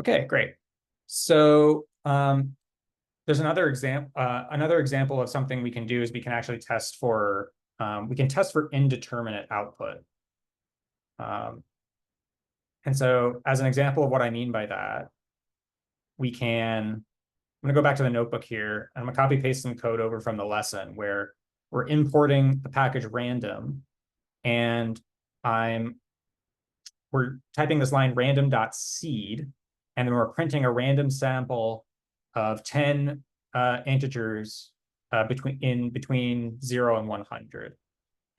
F: Okay, great. So there's another example of something we can do is we can actually test for indeterminate output. And so as an example of what I mean by that, I'm going to go back to the notebook here. And I'm going to copy paste some code over from the lesson where we're importing the package random, and we're typing this line random.seed, and then we're printing a random sample of 10 integers between 0 and 100.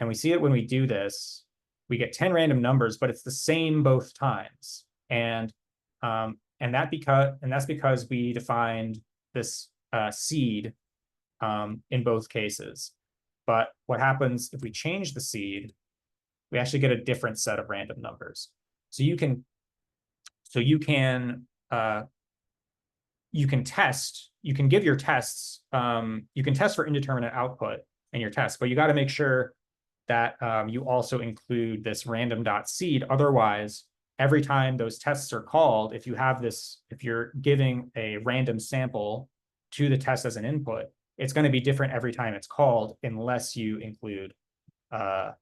F: And we see it when we do this, we get 10 random numbers, but it's the same both times. And that's because we defined this seed in both cases. But what happens if we change the seed, we actually get a different set of random numbers. So you can give your tests, you can test for indeterminate output in your test, but you got to make sure that you also include this random.seed. Otherwise, every time those tests are called, if you're giving a random sample to the test as an input, it's going to be different every time it's called unless you include a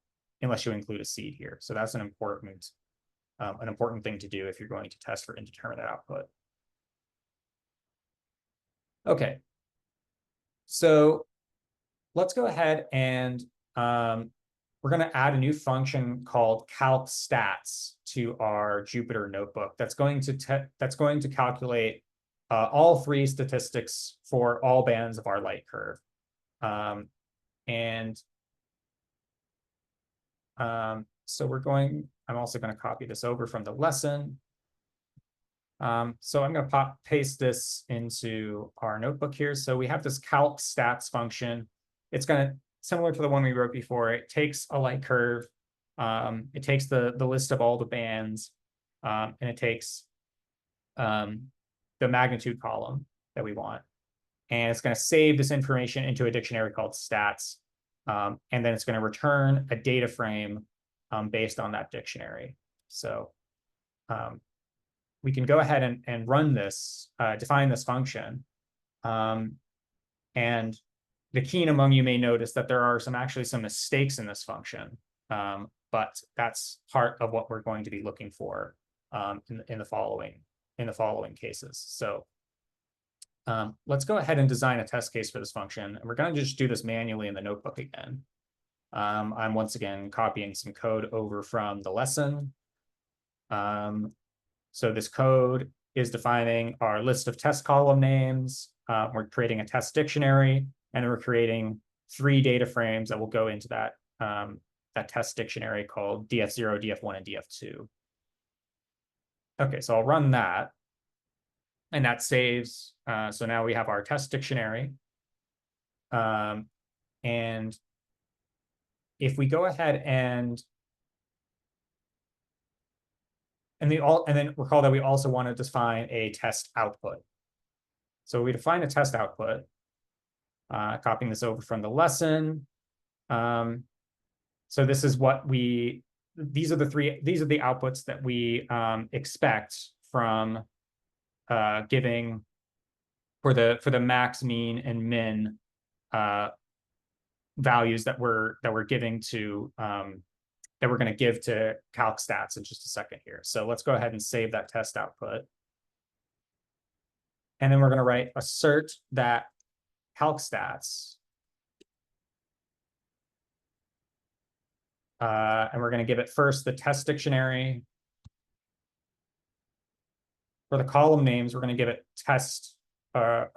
F: seed here. So that's an important thing to do if you're going to test for indeterminate output. Okay, so let's go ahead and we're going to add a new function called calc stats to our Jupyter notebook. That's going to calculate all three statistics for all bands of our light curve. So I'm also going to copy this over from the lesson. So I'm going to paste this into our notebook here. So we have this calc stats function. It's similar to the one we wrote before. It takes a light curve. It takes the list of all the bands, and it takes the magnitude column that we want. And it's going to save this information into a dictionary called stats. And then it's going to return a data frame based on that dictionary. So we can go ahead and run this, define this function. And the keen among you may notice that there are actually some mistakes in this function, but that's part of what we're going to be looking for in the following cases. So let's go ahead and design a test case for this function, and we're going to just do this manually in the notebook again. I'm once again copying some code over from the lesson. So this code is defining our list of test column names. We're creating a test dictionary, and we're creating 3 data frames that will go into that test dictionary called df0, df1, and df2. Okay, so I'll run that. And that saves, so now we have our test dictionary. And if we go ahead and then recall that we also want to define a test output. So we define a test output, copying this over from the lesson. So this is what these are the outputs that we expect from giving for the max, mean, and min values that we're giving to that we're going to give to CalcStats in just a second here. So let's go ahead and save that test output. And then we're going to write assert that CalcStats. And we're going to give it first the test dictionary. For the column names, we're going to give it test, for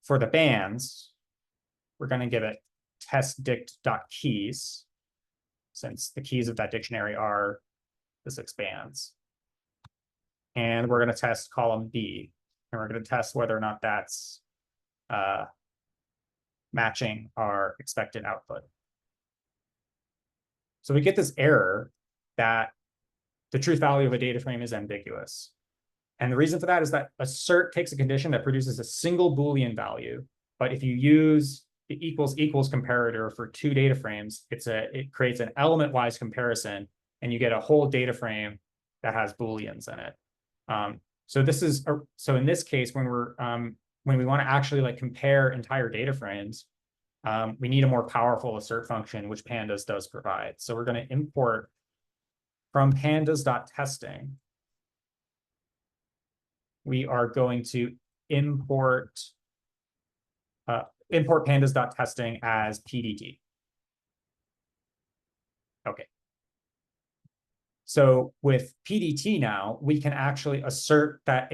F: the bands, we're going to give it testdict.keys, since the keys of that dictionary are the 6 bands. And we're going to test column B, and we're going to test whether or not that's matching our expected output. So we get this error that the truth value of a data frame is ambiguous. And the reason for that is that assert takes a condition that produces a single Boolean value. But if you use the equals comparator for 2 data frames, it creates an element-wise comparison, and you get a whole data frame that has Booleans in it. So in this case, when we want to actually compare entire data frames, we need a more powerful assert function, which pandas does provide. So we're going to import from pandas.testing. We are going to import pandas.testing as PDT. Okay. So with PDT now, we can actually assert that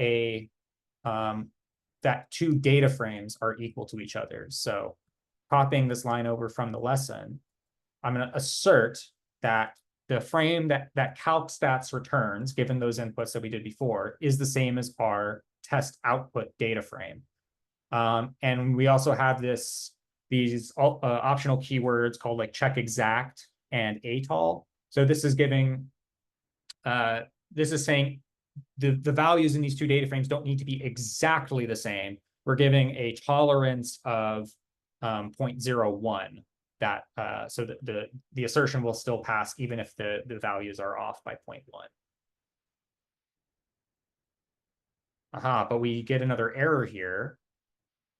F: that 2 data frames are equal to each other. So copying this line over from the lesson, I'm going to assert that the frame that CalcStats returns, given those inputs that we did before, is the same as our test output data frame. And we also have these optional keywords called check exact and atol. So this is giving, this is saying the values in these 2 data frames don't need to be exactly the same. We're giving a tolerance of 0.01. That so the assertion will still pass even if the values are off by 0.1. But we get another error here,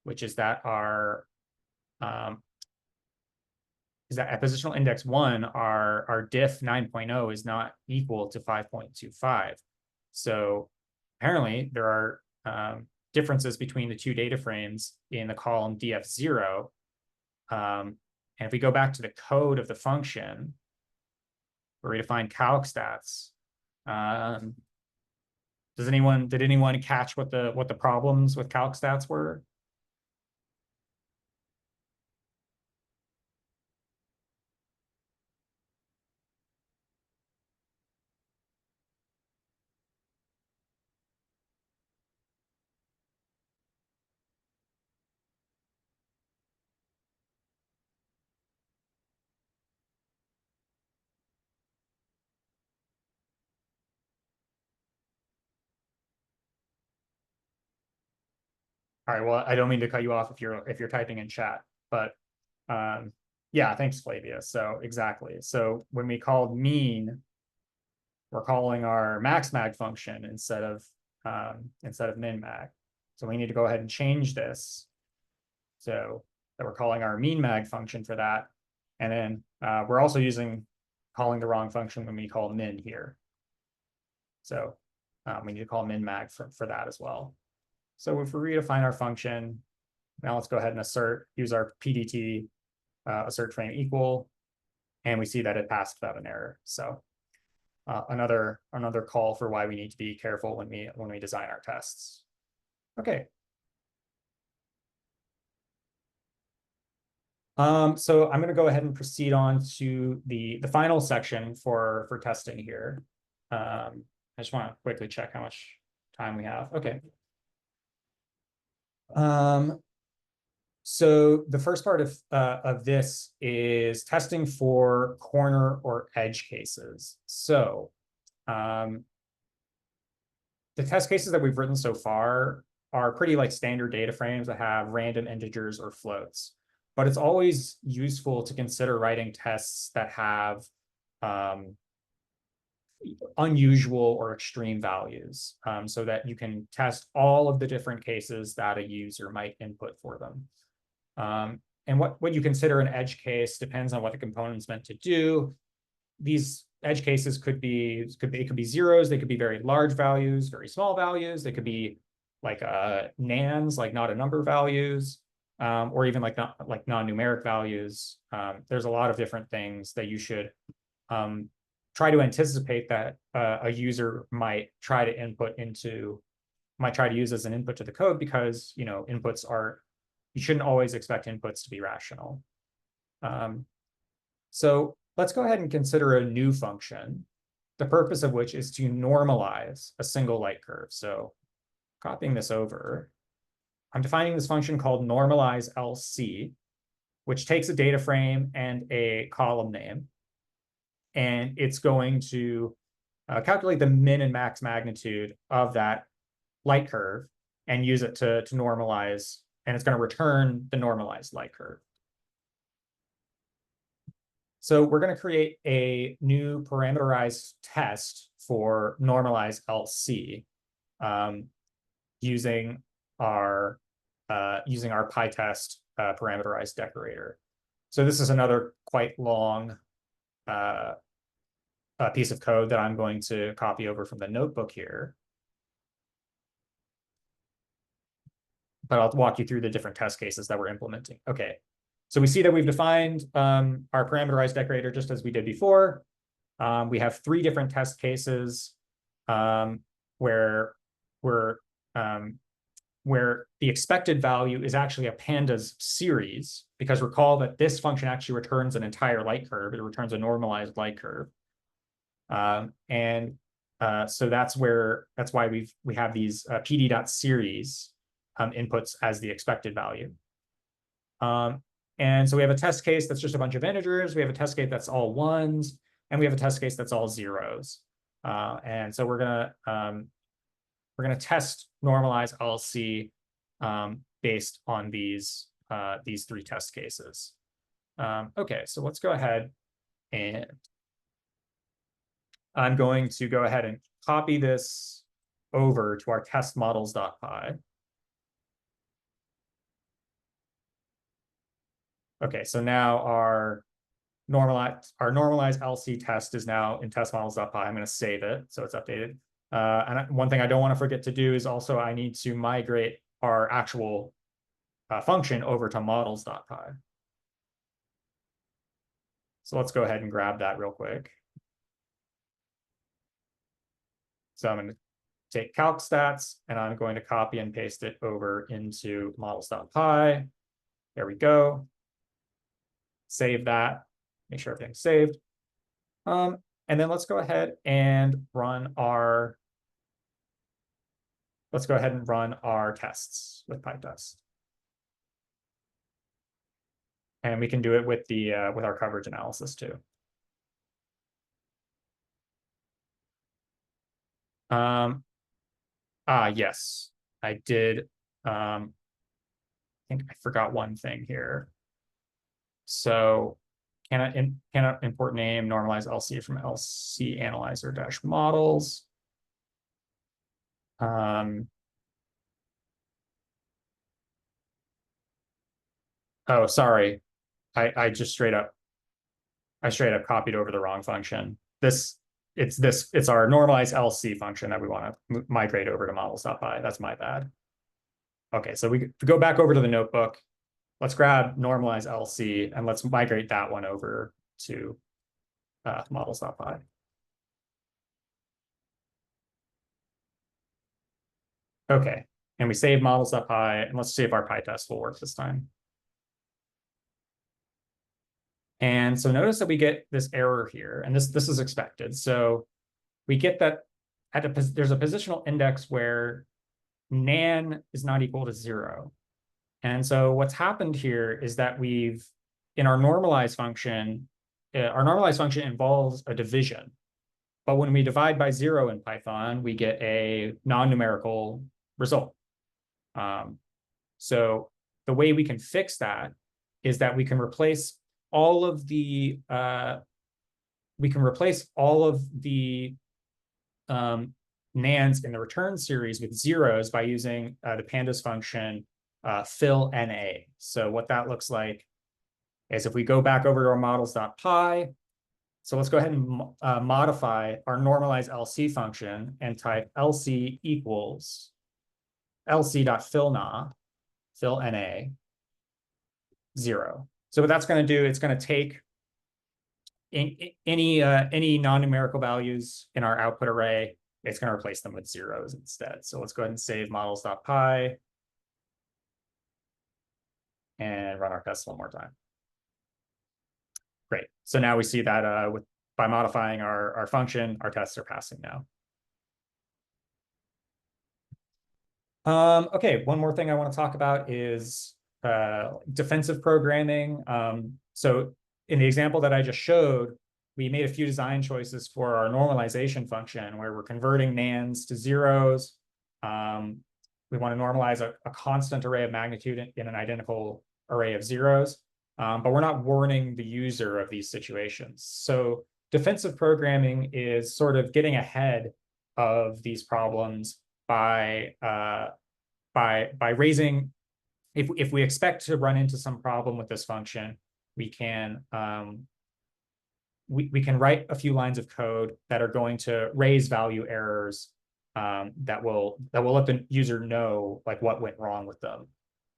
F: which is that our at positional index 1, our diff 9.0 is not equal to 5.25. So apparently there are differences between the 2 data frames in the column df0. And if we go back to the code of the function, where we define CalcStats, did anyone catch what the problems with CalcStats were? All right, well, I don't mean to cut you off if you're typing in chat, but yeah, thanks, Flavia. So exactly. So when we called mean, we're calling our maxmag function instead of minmag. So we need to go ahead and change this so that we're calling our meanmag function for that. And then we're also calling the wrong function when we call min here. So we need to call minmag for that as well. So if we redefine our function, now let's go ahead and use our PDT assert frame equal, and we see that it passed without an error. So another call for why we need to be careful when we design our tests. Okay. So I'm going to go ahead and proceed on to the final section for testing here. I just want to quickly check how much time we have. Okay. So the first part of this is testing for corner or edge cases. So the test cases that we've written so far are pretty like standard data frames that have random integers or floats. But it's always useful to consider writing tests that have unusual or extreme values, so that you can test all of the different cases that a user might input for them. And what you consider an edge case depends on what the component's meant to do. These edge cases could be zeros, they could be very large values, very small values, they could be like nans, like not a number values, or even like non-numeric values. There's a lot of different things that you should try to anticipate that a user might try to use as an input to the code, because you shouldn't always expect inputs to be rational. So let's go ahead and consider a new function, the purpose of which is to normalize a single light curve. So copying this over, I'm defining this function called normalize LC, which takes a data frame and a column name, and it's going to calculate the min and max magnitude of that light curve and use it to normalize, and it's going to return the normalized light curve. So we're going to create a new parameterized test for normalize LC using our PyTest parameterized decorator. So this is another quite long piece of code that I'm going to copy over from the notebook here. But I'll walk you through the different test cases that we're implementing. Okay, so we see that we've defined our parameterized decorator just as we did before. We have 3 different test cases where the expected value is actually a pandas series, because recall that this function actually returns an entire light curve. It returns a normalized light curve. So that's why we have these pd.series inputs as the expected value. And so we have a test case that's just a bunch of integers. We have a test case that's all ones, and we have a test case that's all zeros. And so we're gonna test normalize LC based on these 3 test cases. Okay, so let's go ahead, and I'm going to go ahead and copy this over to our test models.py. Okay, so now our normalized LC test is now in test models.py. I'm going to save it so it's updated. And one thing I don't want to forget to do is also I need to migrate our actual function over to models.py. So let's go ahead and grab that real quick. So I'm going to take calc stats and I'm going to copy and paste it over into models.py. There we go. Save that, make sure everything's saved. And then let's go ahead and run our tests with PyTest. And we can do it with with our coverage analysis too. Yes, I did. I think I forgot one thing here. So cannot import name normalize LC from LC analyzer dash models. Oh, sorry. I straight up copied over the wrong function. It's our normalized LC function that we want to migrate over to models.py. That's my bad. Okay, so we go back over to the notebook. Let's grab normalize LC and let's migrate that one over to models.py. Okay, and we save models.py, and let's see if our PyTest will work this time. And so notice that we get this error here, and this is expected. So we get that there's a positional index where nan is not equal to 0. And so what's happened here is that in our normalized function involves a division. But when we divide by 0 in Python, we get a non-numerical result. So the way we can fix that is that we can replace all of the nans in the return series with zeros by using the pandas function fill na. So what that looks like is if we go back over to our models.py, so let's go ahead and modify our normalized LC function and type LC equals lc.fillNA, fill na, 0. So what that's going to do, it's going to take any non-numerical values in our output array, it's going to replace them with zeros instead. So let's go ahead and save models.py and run our test one more time. Great. So now we see that by modifying our function, our tests are passing now. Okay, one more thing I want to talk about is defensive programming. So in the example that I just showed, we made a few design choices for our normalization function where we're converting nans to zeros. We want to normalize a constant array of magnitude in an identical array of zeros. But we're not warning the user of these situations. So defensive programming is sort of getting ahead of these problems by raising, if we expect to run into some problem with this function, we can write a few lines of code that are going to raise value errors that will let the user know like what went wrong with them.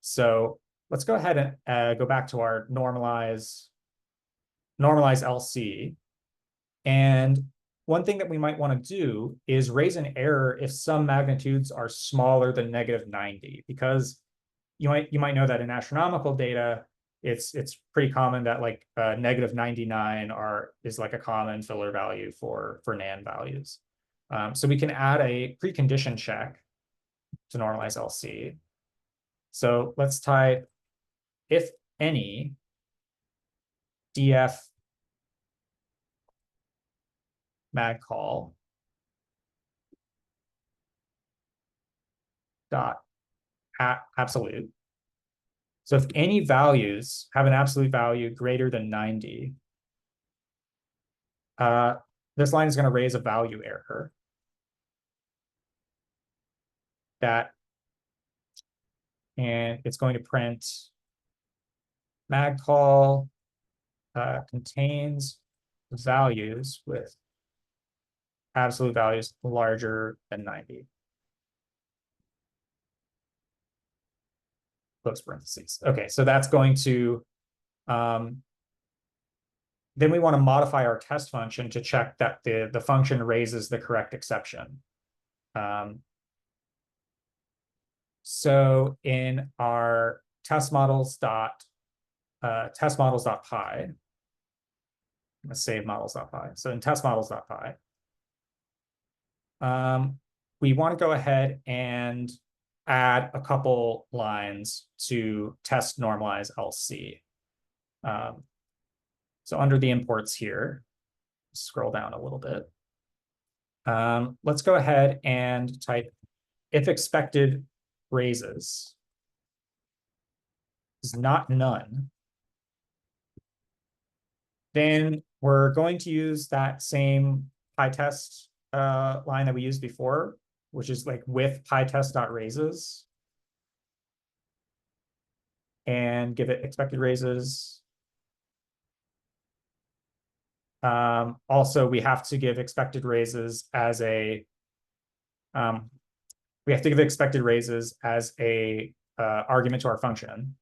F: So let's go ahead and go back to our normalize LC. And one thing that we might want to do is raise an error if some magnitudes are smaller than -90, because you might know that in astronomical data, it's pretty common that like -99 is like a common filler value for nan values. So we can add a precondition check to normalize LC. So let's type if any df mag call dot absolute. So if any values have an absolute value greater than 90, this line is going to raise a value error and it's going to print mag call contains values with absolute values larger than 90. Close parentheses. Okay, so that's going to, then we want to modify our test function to check that the function raises the correct exception. So in our test models.py, I'm going to save models.py. So in test models.py, we want to go ahead and add a couple lines to test normalize LC. So under the imports here, scroll down a little bit. Let's go ahead and type if expected raises is not none, then we're going to use that same PyTest line that we used before, which is like with pytest.raises, and give it expected raises. Also, we have to give expected raises as a argument to our function.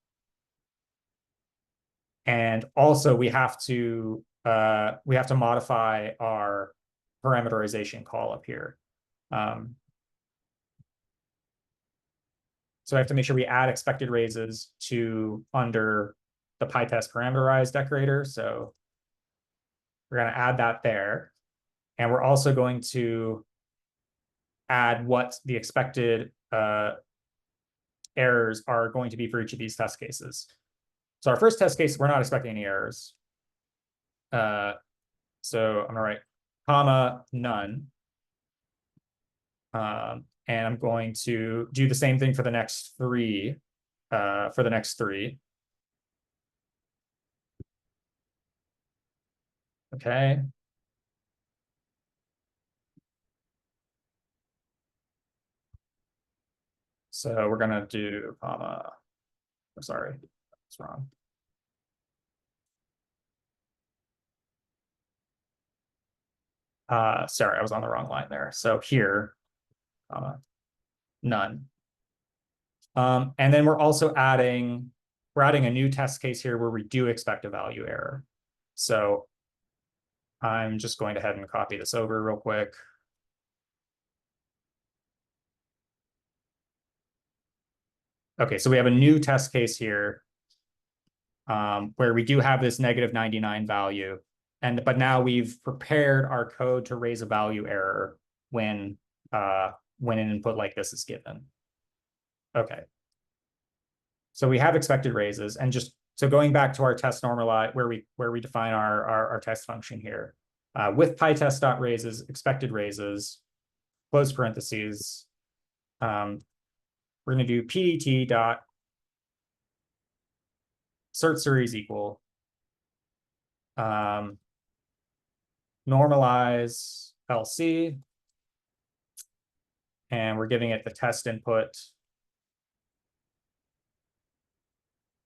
F: And also we have to modify our parameterization call up here. So I have to make sure we add expected raises to under the PyTest parameterized decorator. So we're going to add that there. And we're also going to add what the expected errors are going to be for each of these test cases. So our first test case, we're not expecting any errors. So I'm gonna write comma none. And I'm going to do the same thing for the next three. Okay. So we're gonna do comma. I'm sorry, that's wrong. Sorry, I was on the wrong line there. So here, comma, none. And then we're also adding a new test case here where we do expect a value error. So I'm just going to head and copy this over real quick. Okay, so we have a new test case here where we do have this -99 value. But now we've prepared our code to raise a value error when an input like this is given. Okay. So we have expected raises, and just so going back to our test normalize where we define our test function here with pytest.raises, expected raises, close parentheses. We're going to do pdt dot cert series equal normalize LC, and we're giving it the test input.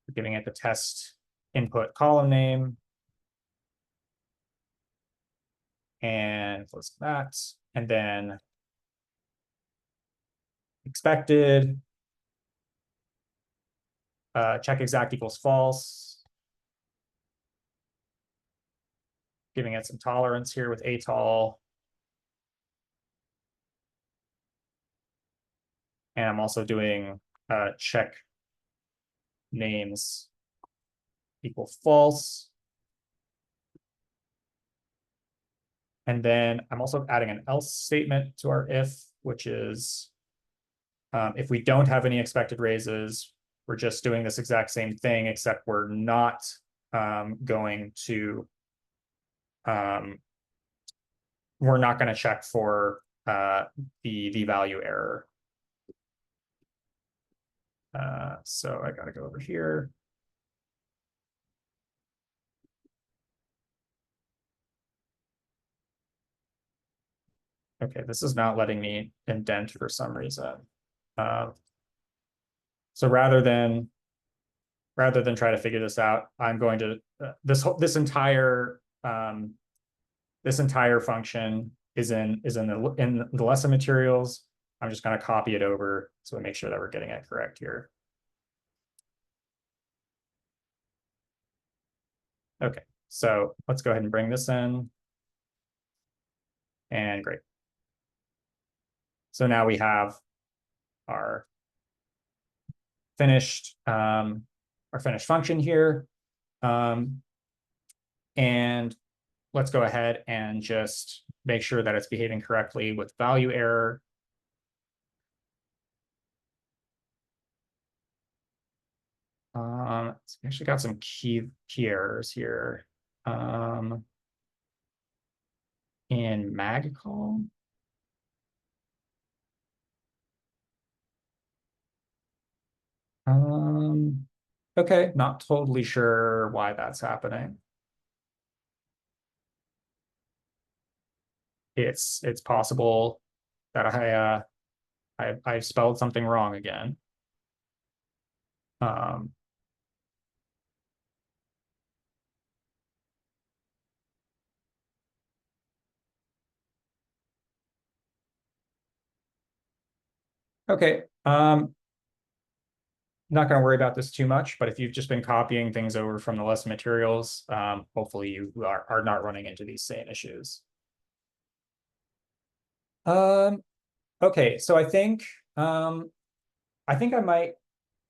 F: We're giving it the test input column name. And close that. And then expected check exact equals false. Giving it some tolerance here with atol. And I'm also doing check names equal false. And then I'm also adding an else statement to our if, which is if we don't have any expected raises, we're just doing this exact same thing, except we're not going to we're not going to check for the value error. So I got to go over here. Okay, this is not letting me indent for some reason. So rather than try to figure this out, I'm going to this entire function is in the lesson materials. I'm just going to copy it over so we make sure that we're getting it correct here. Okay, so let's go ahead and bring this in. And great. So now we have our finished function here. And let's go ahead and just make sure that it's behaving correctly with value error. So we actually got some key errors here. In magcall. Okay, not totally sure why that's happening. It's possible that I spelled something wrong again. Okay. Not going to worry about this too much, but if you've just been copying things over from the lesson materials, hopefully you are not running into these same issues. Okay, so I think I might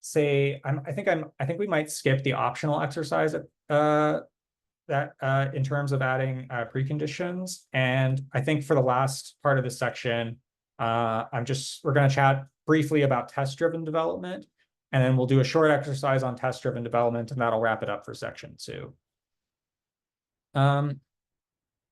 F: I think we might skip the optional exercise that in terms of adding preconditions. And I think for the last part of this section, we're going to chat briefly about test-driven development, and then we'll do a short exercise on test-driven development, and that'll wrap it up for section 2.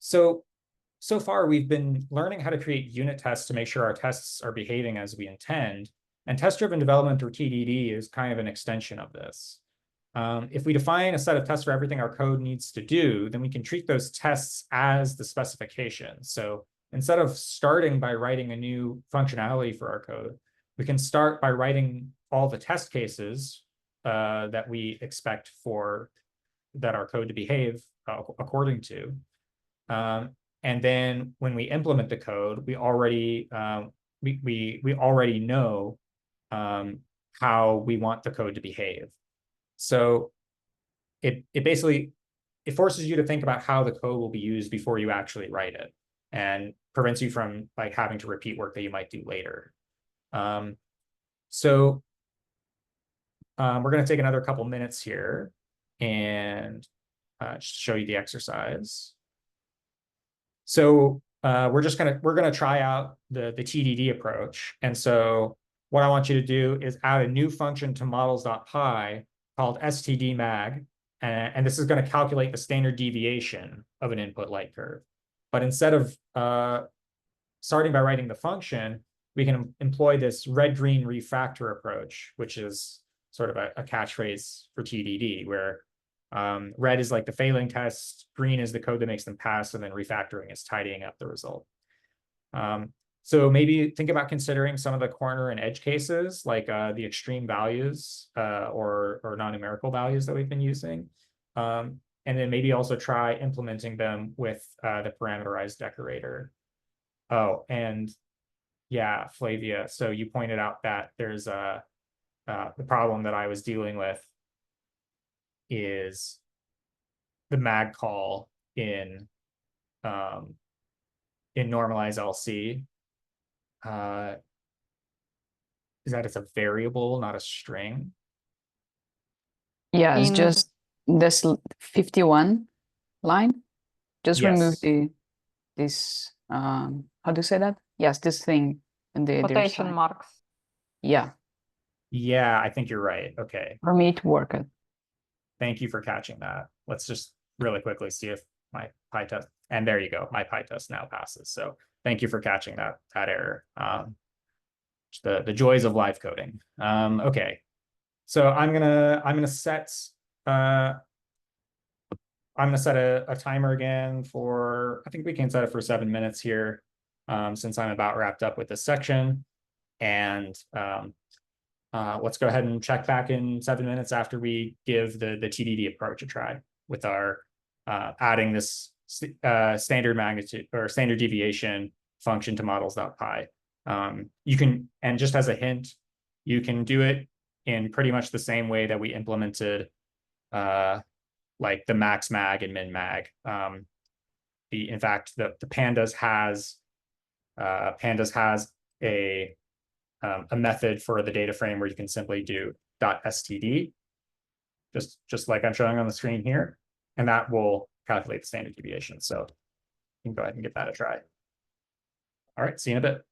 F: So far, we've been learning how to create unit tests to make sure our tests are behaving as we intend. And test-driven development, or TDD, is kind of an extension of this. If we define a set of tests for everything our code needs to do, then we can treat those tests as the specification. So instead of starting by writing a new functionality for our code, we can start by writing all the test cases that we expect for that our code to behave according to. And then when we implement the code, we already know how we want the code to behave. So it basically forces you to think about how the code will be used before you actually write it, and prevents you from like having to repeat work that you might do later. We're going to take another couple minutes here and show you the exercise. So we're gonna try out the TDD approach. And so what I want you to do is add a new function to models.py called stdmag, and this is going to calculate the standard deviation of an input light curve. But instead of starting by writing the function, we can employ this red-green refactor approach, which is sort of a catchphrase for TDD, where red is like the failing test, green is the code that makes them pass, and then refactoring is tidying up the result. So maybe think about considering some of the corner and edge cases, like the extreme values or non-numerical values that we've been using. And then maybe also try implementing them with the parameterized decorator. Oh, and yeah, Flavia, so you pointed out that there's the problem that I was dealing with is the mag call in normalize LC. Is that it's a variable, not a string?
G: Yeah, it's
A: In-
G: just this 51 line. Just remove
F: Yes.
G: this how do you say that? Yes, this thing in the other
A: quotation
G: side.
A: marks.
G: Yeah,
F: Yeah, I think you're right. Okay.
G: for me to work it.
F: Thank you for catching that. Let's just really quickly see if my PyTest, and there you go, my PyTest now passes. So thank you for catching that error. The joys of live coding. Okay, so I'm gonna set a timer again for, I think we can set it for 7 minutes here, since I'm about wrapped up with this section. And let's go ahead and check back in 7 minutes after we give the TDD approach a try with our adding this standard magnitude or standard deviation function to models.py. You can, and just as a hint, you can do it in pretty much the same way that we implemented like the max mag and min mag. In fact, the pandas has a method for the data frame where you can simply do .std, just like I'm showing on the screen here, and that will calculate the standard deviation. So you can go ahead and give that a try. All right, see you in a bit.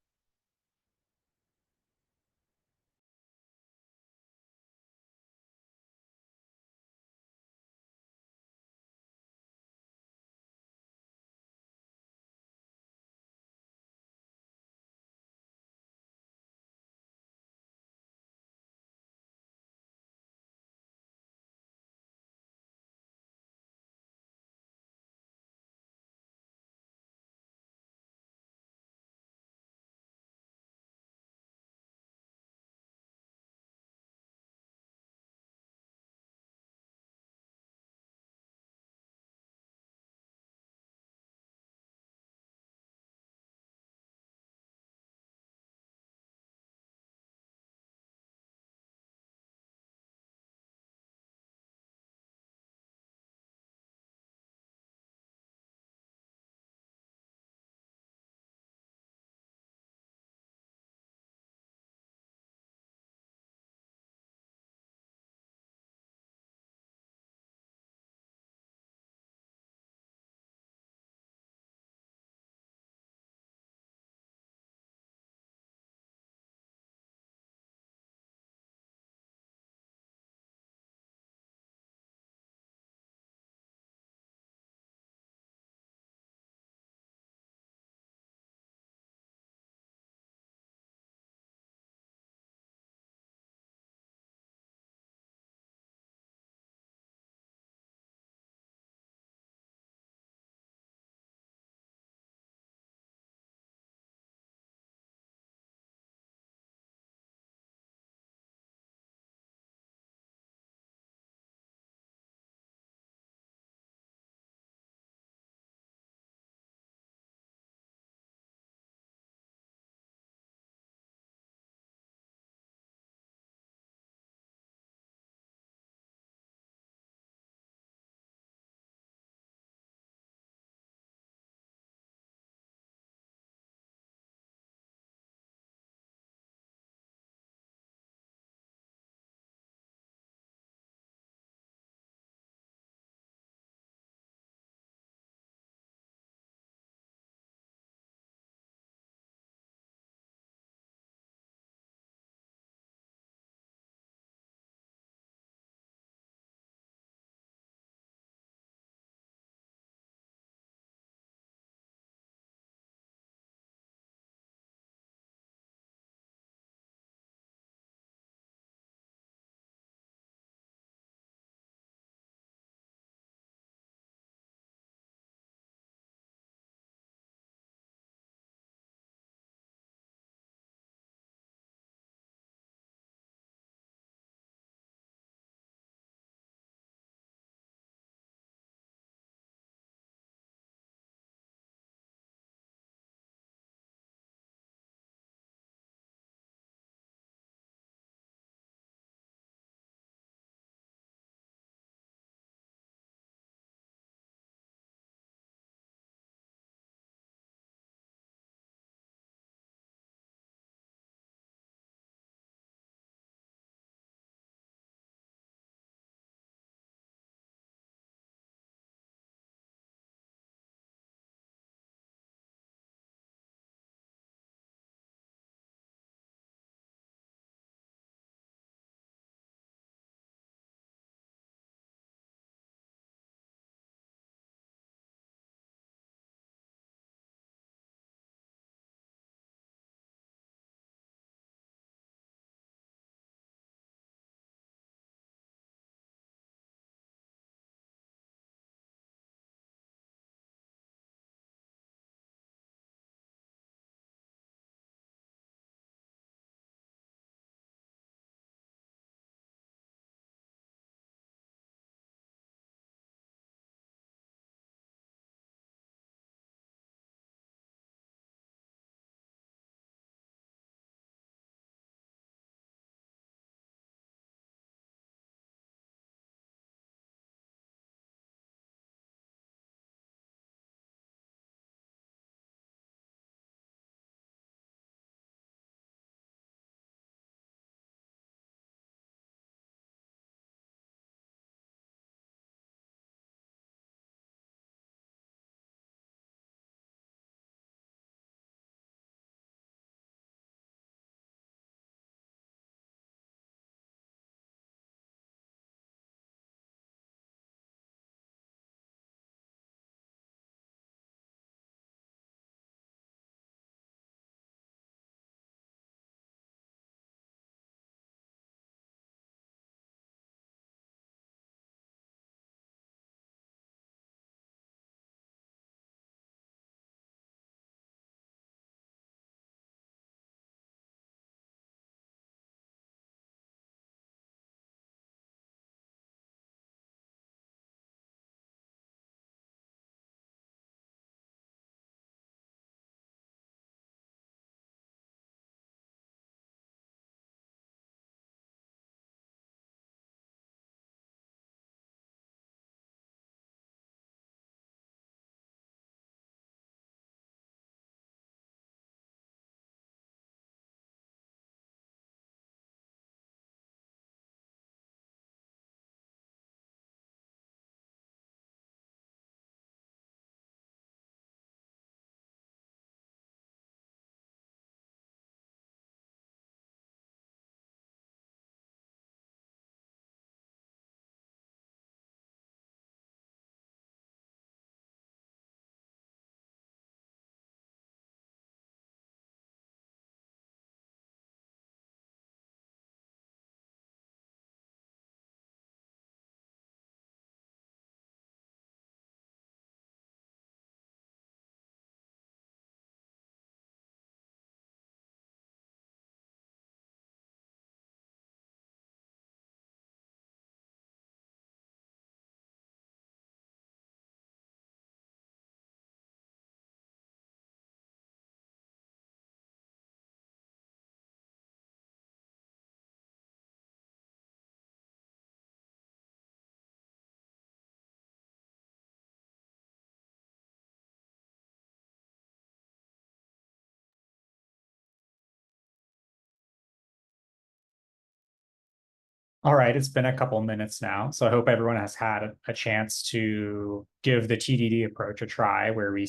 F: All right, it's been a couple minutes now, so I hope everyone has had a chance to give the TDD approach a try, where we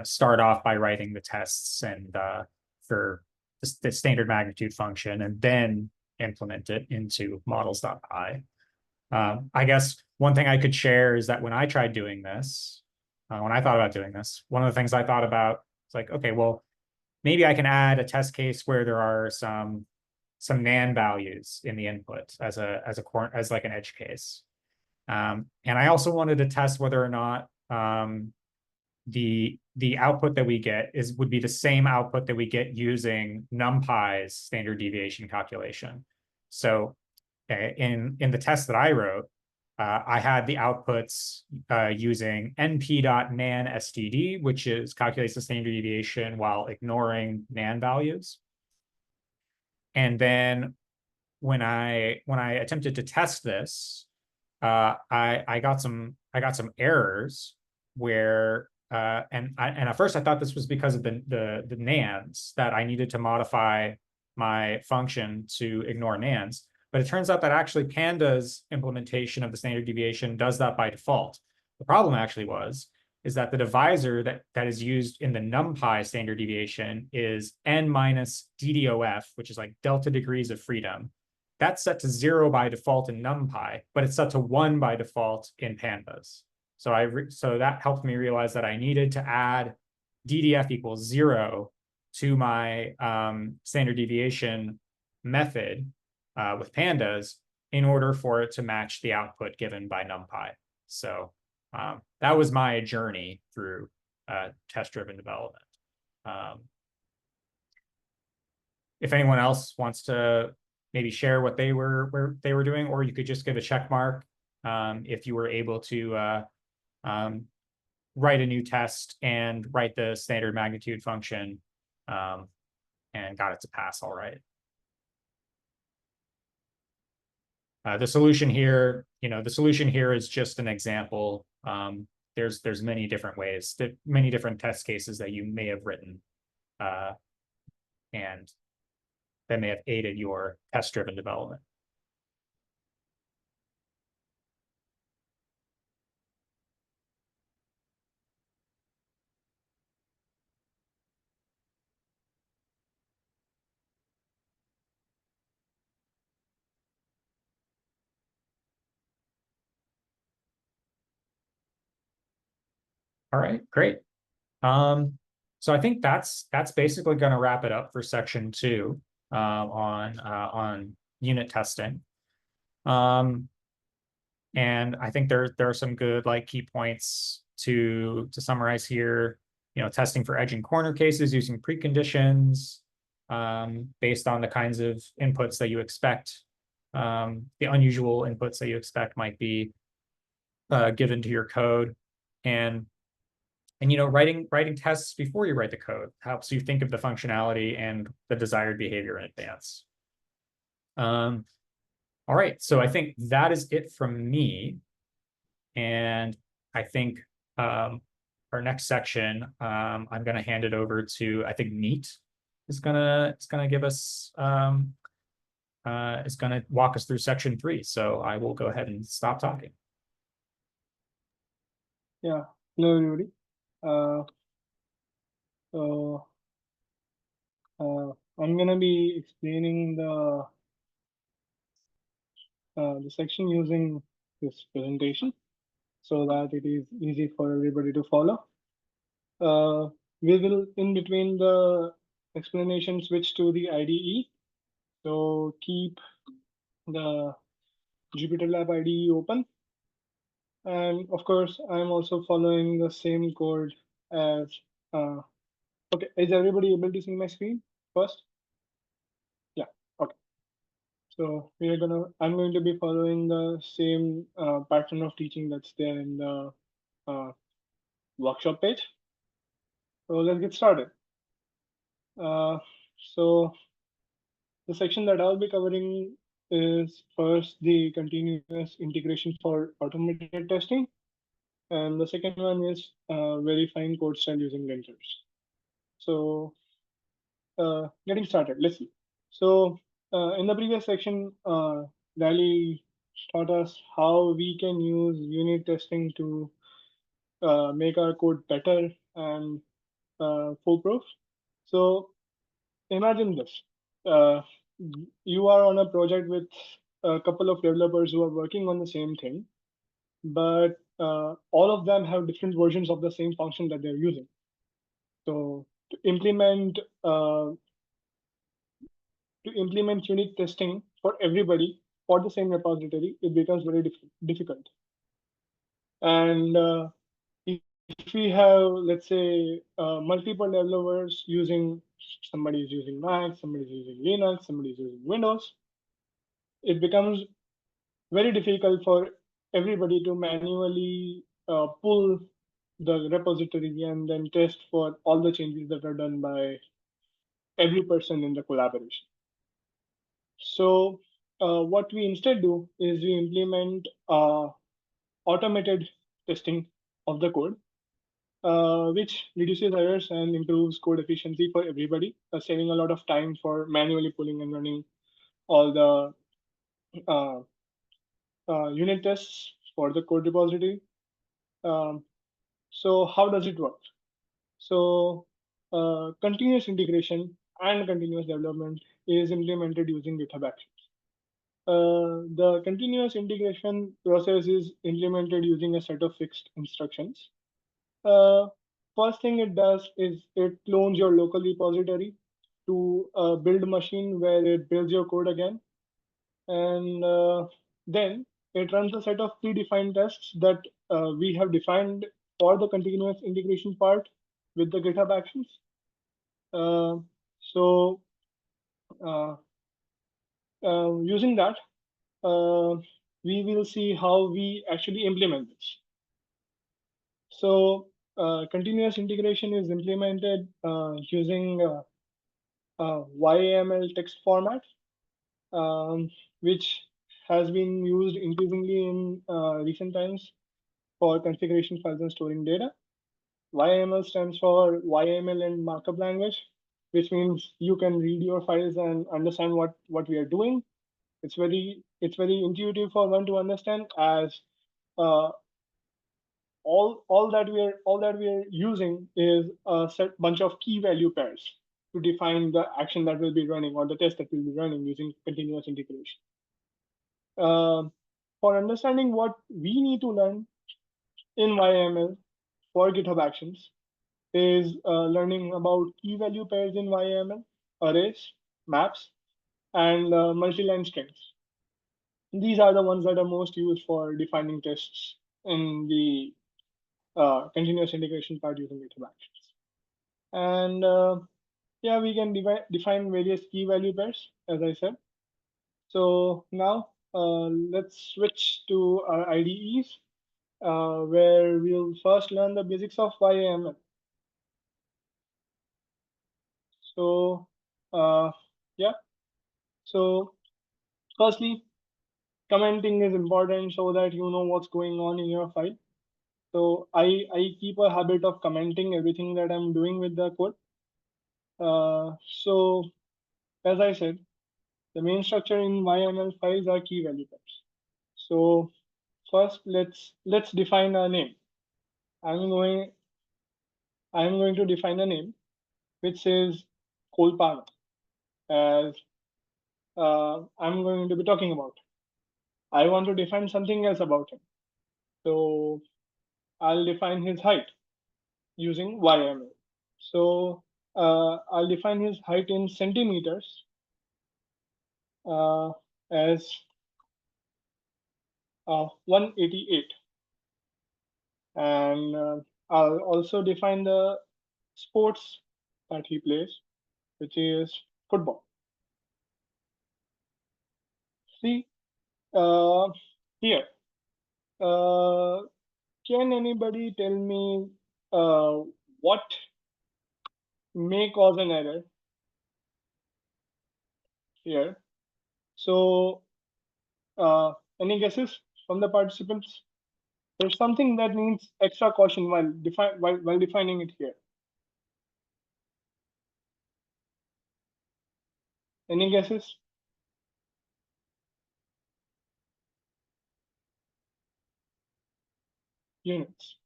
F: start off by writing the tests and for the standard magnitude function, and then implement it into models.py. I guess one thing I could share is that when I tried doing this, when I thought about doing this, one of the things I thought about is like, okay, well, maybe I can add a test case where there are some NaN values in the input as like an edge case. And I also wanted to test whether or not the output that we get would be the same output that we get using NumPy's standard deviation calculation. So in the test that I wrote, I had the outputs using np.nan std, which calculates the standard deviation while ignoring NaN values. And then when I attempted to test this, I got some errors where and at first I thought this was because of the NaNs, that I needed to modify my function to ignore NaNs. But it turns out that actually Panda's implementation of the standard deviation does that by default. The problem actually is that the divisor that is used in the NumPy standard deviation is n minus DDOF, which is like delta degrees of freedom. That's set to 0 by default in NumPy, but it's set to 1 by default in Pandas. So that helped me realize that I needed to add DDF equals 0 to my standard deviation method with Pandas in order for it to match the output given by NumPy. So that was my journey through test-driven development. If anyone else wants to maybe share what they were doing, or you could just give a check mark if you were able to write a new test and write the standard magnitude function and got it to pass all right. The solution here is just an example. There's many different ways, many different test cases that you may have written, and that may have aided your test-driven development. All right, great. So I think that's basically going to wrap it up for section 2 on unit testing. And I think there are some good key points to summarize here. Testing for edge and corner cases using preconditions based on the kinds of inputs that you expect. The unusual inputs that you expect might be given to your code, and writing tests before you write the code helps you think of the functionality and the desired behavior in advance. All right, so I think that is it from me. And I think our next section, I'm going to hand it over to, I think Neat is gonna give us, is going to walk us through section 3. So I will go ahead and stop talking.
C: Yeah, hello everybody. So I'm gonna be explaining the section using this presentation so that it is easy for everybody to follow. We will, in between the explanation, switch to the IDE. So keep the JupyterLab IDE open. And of course, I'm also following the same code as, okay, is everybody able to see my screen first? Yeah, okay. So I'm going to be following the same pattern of teaching that's there in the workshop page. So let's get started. So the section that I'll be covering is first the continuous integration for automated testing. And the second one is verifying code style using linters. So getting started, let's see. So in the previous section, Riley taught us how we can use unit testing to make our code better and foolproof. So imagine this. Uh, you are on a project with a couple of developers who are working on the same thing, but all of them have different versions of the same function that they're using. So to implement unit testing for everybody for the same repository, it becomes very difficult. And if we have, let's say, multiple developers using, somebody is using Mac, somebody is using Linux, somebody is using Windows, it becomes very difficult for everybody to manually pull the repository and then test for all the changes that are done by every person in the collaboration. So what we instead do is we implement automated testing of the code, which reduces errors and improves code efficiency for everybody, saving a lot of time for manually pulling and running all the uh, unit tests for the code repository. So how does it work? So continuous integration and continuous development is implemented using GitHub Actions. The continuous integration process is implemented using a set of fixed instructions. First thing it does is it clones your local repository to a build machine where it builds your code again. And then it runs a set of predefined tests that we have defined for the continuous integration part with the GitHub Actions. So using that, we will see how we actually implement this. So continuous integration is implemented using YAML text format, which has been used increasingly in recent times for configuration files and storing data. YAML stands for YAML and markup language, which means you can read your files and understand what we are doing. It's very intuitive for one to understand, as all that we are using is a set bunch of key value pairs to define the action that will be running or the test that will be running using continuous integration. For understanding what we need to learn in YAML for GitHub Actions is learning about key value pairs in YAML, arrays, maps, and multi-line strings. These are the ones that are most used for defining tests in the continuous integration part using GitHub Actions. And yeah, we can define various key value pairs, as I said. So now let's switch to our IDEs, where we'll first learn the basics of YAML. So yeah, so firstly, commenting is important so that you know what's going on in your file. So I keep a habit of commenting everything that I'm doing with the code. So as I said, the main structure in YAML files are key value pairs. So first, let's define a name. I'm going to define a name which says Kolpana, as I'm going to be talking about. I want to define something else about him. So I'll define his height using YAML. So I'll define his height in centimeters as 188. And I'll also define the sports that he plays, which is football. See, here, can anybody tell me what may cause an error here? So any guesses from the participants? There's something that needs extra caution while defining it here. Any guesses? units.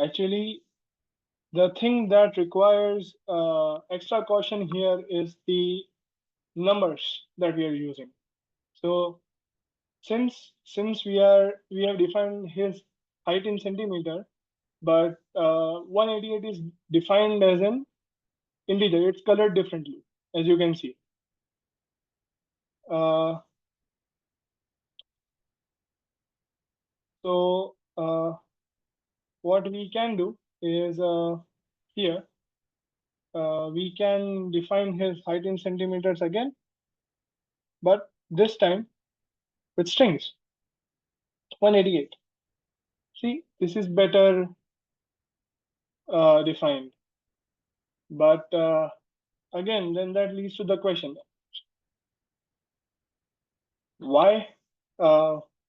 C: Actually, the thing that requires extra caution here is the numbers that we are using. So since we have defined his height in centimeter, but 188 is defined as an integer. It's colored differently, as you can see. So what we can do is here we can define his height in centimeters again, but this time with strings. 188. See, this is better defined. But again, then that leads to the question: why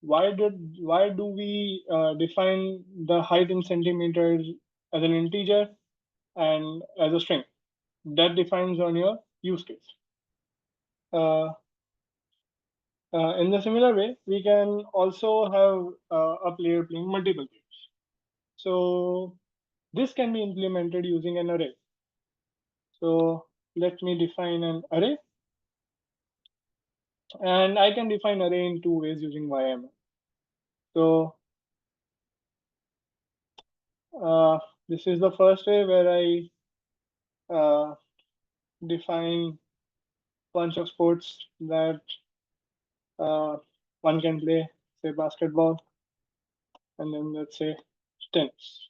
C: do we define the height in centimeters as an integer and as a string? That defines on your use case. In the similar way, we can also have a player playing multiple games. So this can be implemented using an array. So let me define an array. And I can define array in two ways using YAML. So this is the first way where I define bunch of sports that one can play, say basketball, and then let's say tennis.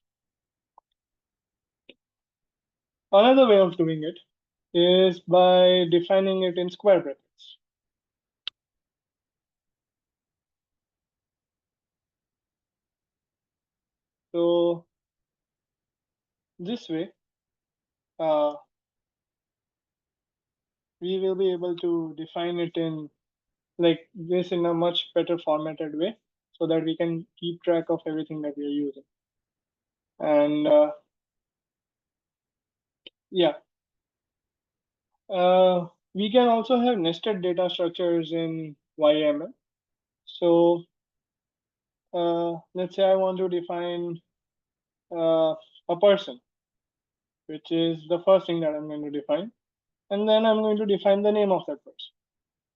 C: Another way of doing it is by defining it in square brackets. So this way, we will be able to define it in like this in a much better formatted way, so that we can keep track of everything that we are using. And yeah, we can also have nested data structures in YAML. So let's say I want to define a person, which is the first thing that I'm going to define. And then I'm going to define the name of that person.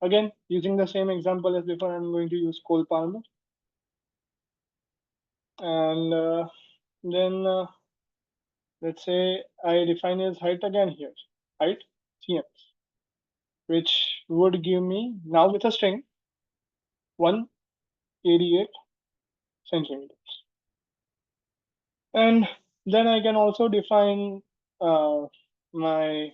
C: Again, using the same example as before, I'm going to use Cole Palmer. And then let's say I define his height again here, height cms, which would give me, now with a string, 188 centimeters. And then I can also define my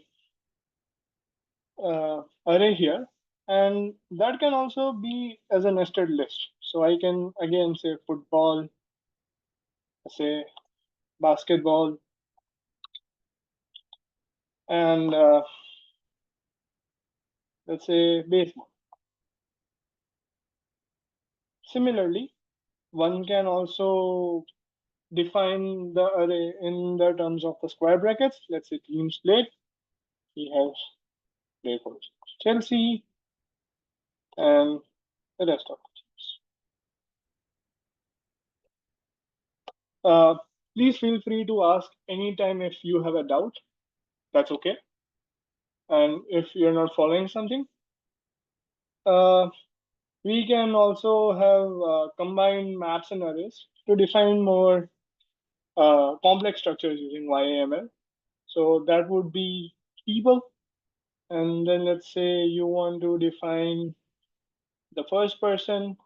C: array here, and that can also be as a nested list. So I can again say football, say basketball, and let's say baseball. Similarly, one can also define the array in the terms of the square brackets. Let's say teams played. He has played for Chelsea and the rest of the teams. Please feel free to ask anytime if you have a doubt. That's okay. And if you're not following something, we can also have combined maps and arrays to define more complex structures using YAML. So that would be people. And then let's say you want to define the first person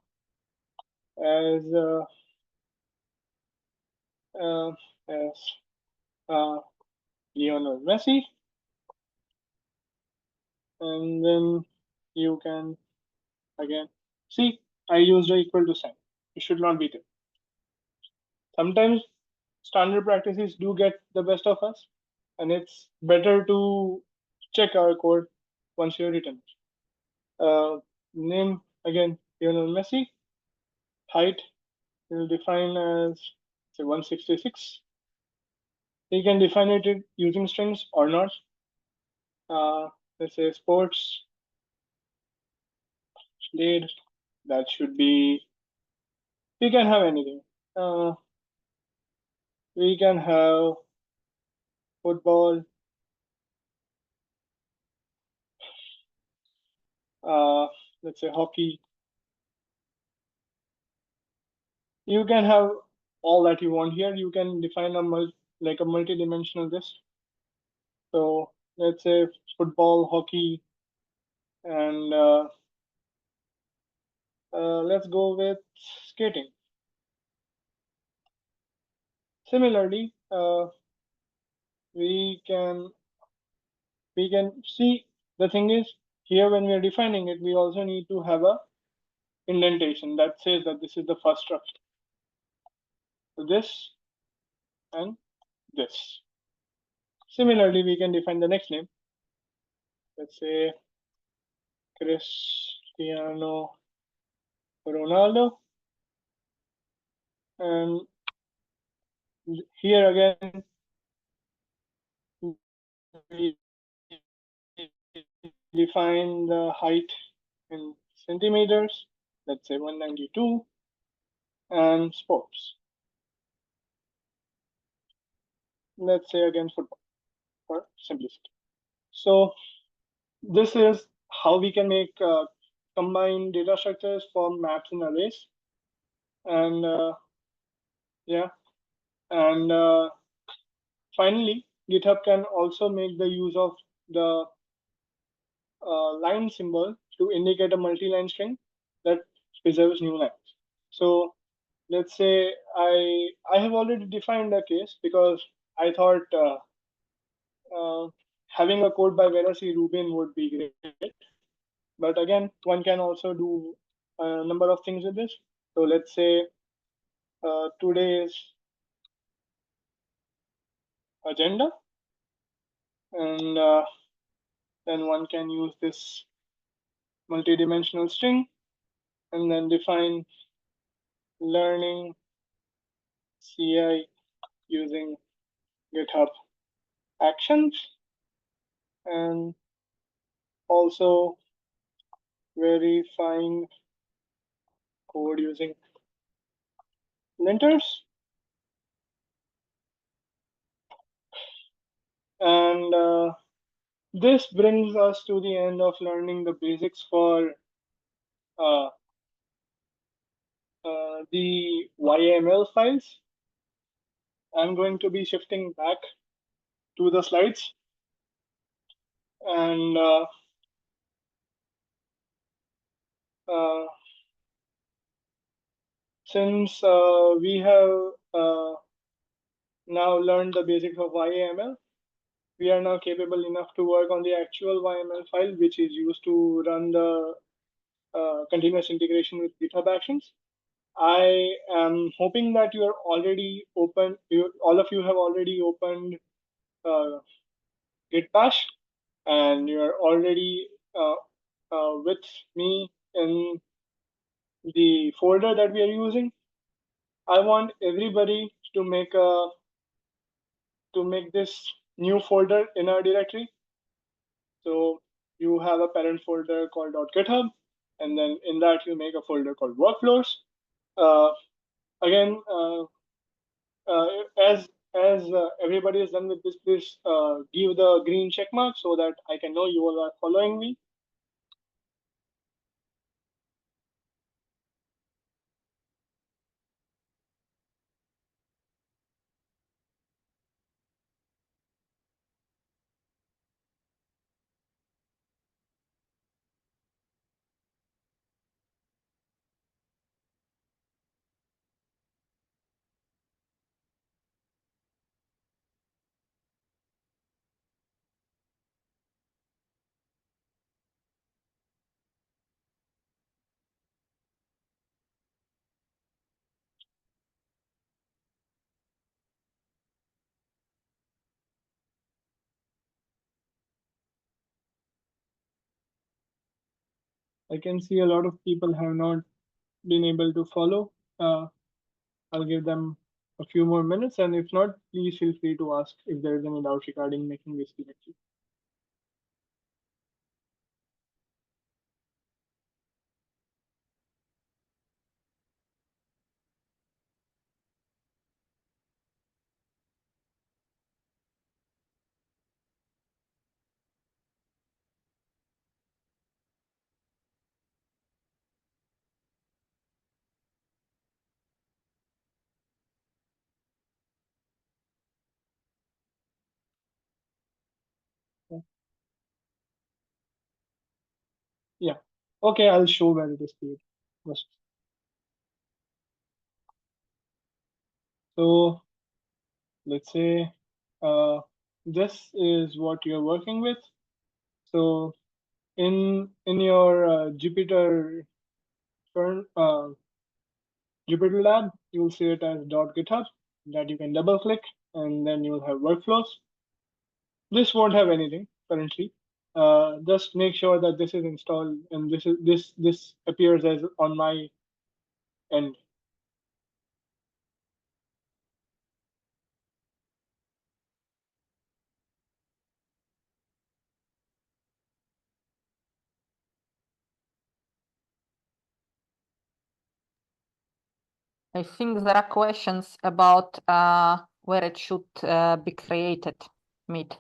C: as Lionel Messi, and then you can again see I used a equal to sign. It should not be there. Sometimes standard practices do get the best of us, and it's better to check our code once you're written. Name again Lionel Messi. Height will define as say 166. You can define it using strings or not. Let's say sports played. That should be. You can have anything. we can have football, let's say hockey. You can have all that you want here. You can define a multi-dimensional list. So let's say football, hockey, and let's go with skating. Similarly, we can see, the thing is here when we are defining it, we also need to have a indentation that says that this is the first structure. So this and this. Similarly, we can define the next name. Let's say Cristiano Ronaldo. And here again, we define the height in centimeters, let's say 192, and sports. Let's say again football for simplicity. So this is how we can make combined data structures for maps and arrays. And yeah, and finally, GitHub can also make the use of the line symbol to indicate a multi-line string that preserves new lines. So let's say I have already defined a case because I thought having a code by Vera C. Rubin would be great. But again, one can also do a number of things with this. So let's say today's agenda, and then one can use this multi-dimensional string and then define learning CI using GitHub Actions, and also verifying code using linters. And this brings us to the end of learning the basics for uh, the YAML files. I'm going to be shifting back to the slides. And since we have now learned the basics of YAML, we are now capable enough to work on the actual YAML file, which is used to run the continuous integration with GitHub Actions. I am hoping that you are already open. All of you have already opened Git Bash, and you are already with me in the folder that we are using. I want everybody to make this new folder in our directory. So you have a parent folder called .github, and then in that you make a folder called workflows. Again, as everybody is done with this, please give the green check mark so that I can know you all are following me. I can see a lot of people have not been able to follow. I'll give them a few more minutes, and if not, please feel free to ask if there is any doubt regarding making this directory. Okay, I'll show where it is created. Just so let's say this is what you're working with. So in your Jupyter Jupyter lab, you'll see it as .github that you can double click, and then you'll have workflows. This won't have anything currently. Just make sure that this is installed, and this appears as on my end.
A: I think there are questions about where it should be created, Meet.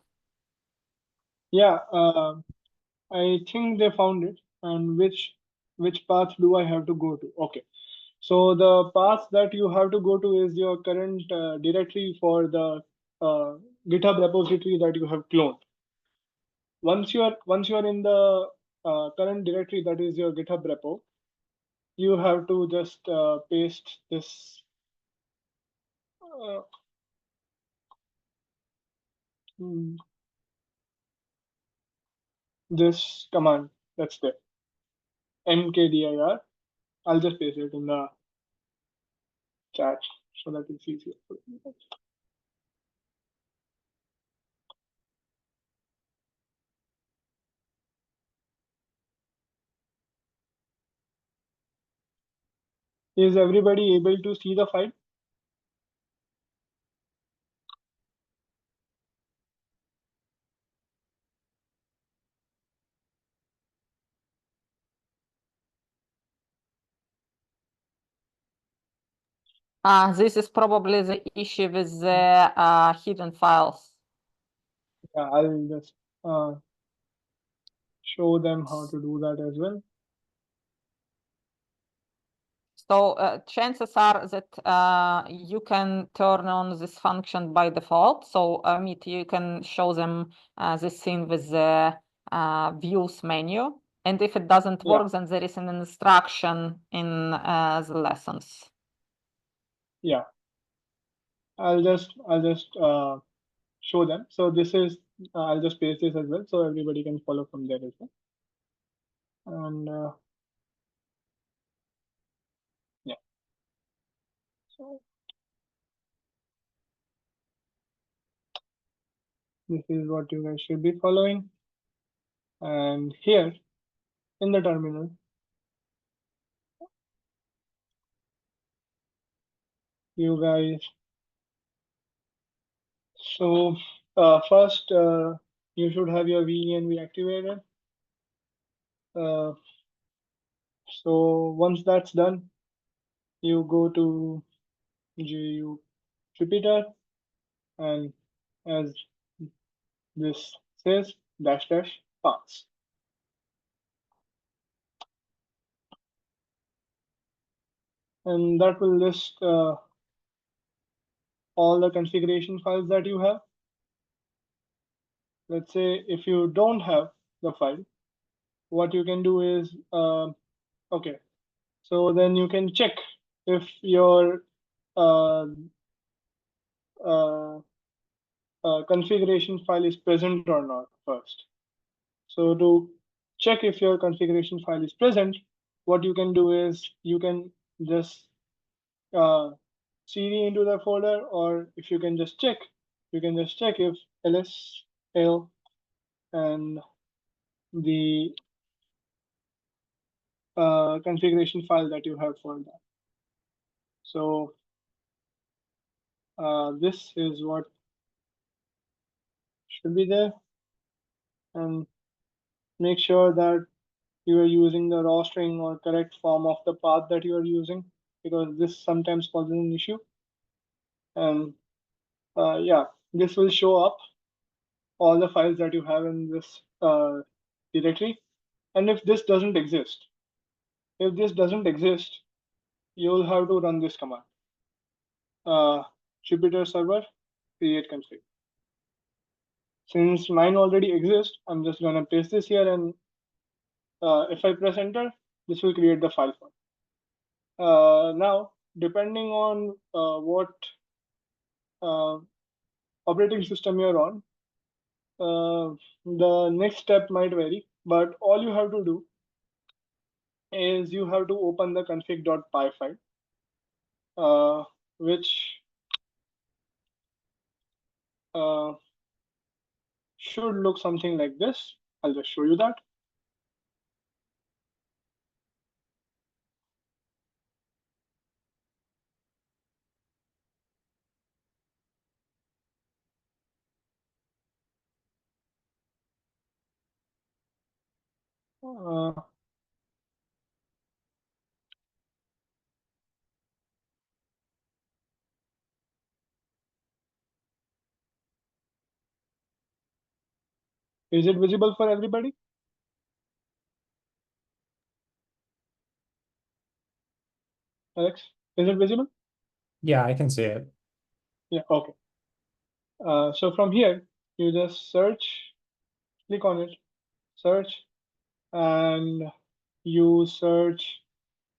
C: Yeah, I think they found it. And which path do I have to go to? Okay. So the path that you have to go to is your current directory for the GitHub repository that you have cloned. Once you are in the current directory that is your GitHub repo, you have to just paste this mm, this command that's there, mkdir. I'll just paste it in the chat so that it's easier for you. Is everybody able to see the file?
A: This is probably the issue with the hidden files.
C: Yeah, I'll just show them how to do that as well.
A: So chances are that you can turn on this function by default. So Meet, you can show them this thing with the views menu. And if it doesn't
C: Yeah.
A: work, then there is an instruction in the lessons.
C: Yeah, I'll just show them. So this is I'll just paste this as well, so everybody can follow from there as well. And yeah, so this is what you guys should be following. And here in the terminal, you guys. So first, you should have your VENV activated. So once that's done, you go to GU Jupyter, and as this says, -- paths. And that will list all the configuration files that you have. Let's say if you don't have the file, what you can do is, okay, so then you can check if your uh, uh, configuration file is present or not first. So to check if your configuration file is present, what you can do is you can just cd into the folder, or if you can just check, you can just check if lsl and the configuration file that you have for that. So this is what should be there, and make sure that you are using the raw string or correct form of the path that you are using, because this sometimes causes an issue. And yeah, this will show up all the files that you have in this directory. And if this doesn't exist, you'll have to run this command. Jupyter server create config. Since mine already exists, I'm just gonna paste this here and If I press enter, this will create the file for me. Now, depending on what operating system you're on, the next step might vary, but all you have to do is you have to open the config.py file, which should look something like this. I'll just show you that. Uh, is it visible for everybody? Alex, is it visible?
F: Yeah, I can see it.
C: Yeah, okay. So from here, you just search, click on it, search, and you search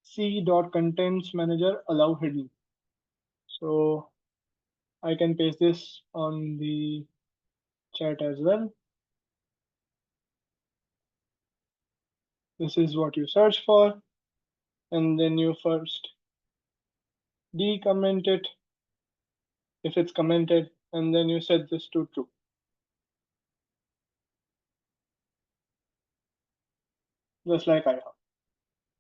C: c.contents manager allow hidden. So I can paste this on the chat as well. This is what you search for, and then you first decomment it if it's commented, and then you set this to true. Just like I have.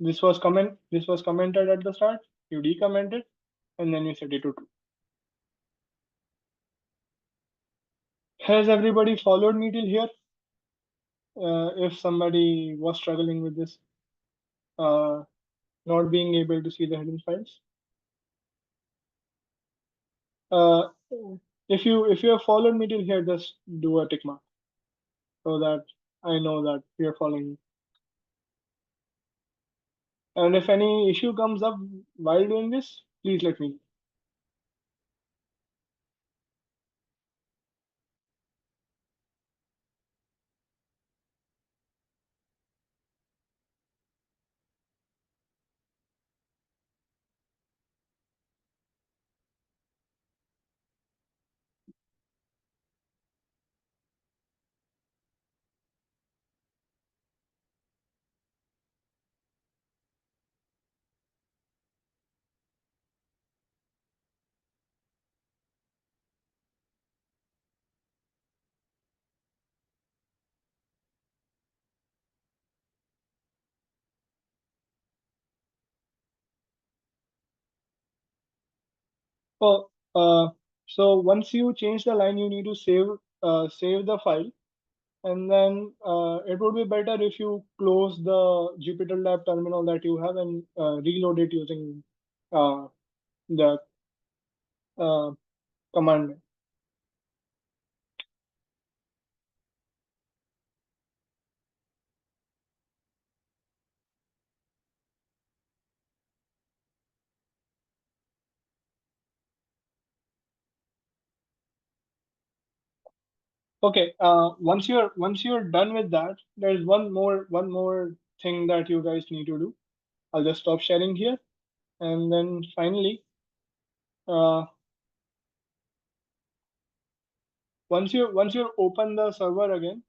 C: This was commented at the start, you decomment it, and then you set it to true. Has everybody followed me till here? If somebody was struggling with this, not being able to see the hidden files. If you have followed me till here, just do a tick mark so that I know that you're following me. And if any issue comes up while doing this, please let me know. Oh, so once you change the line, you need to save the file, and then it would be better if you close the Jupyter Lab terminal that you have and reload it using the command. Okay, once you're done with that, there's one more thing that you guys need to do. I'll just stop sharing here, and then finally, uh, once you open the server again,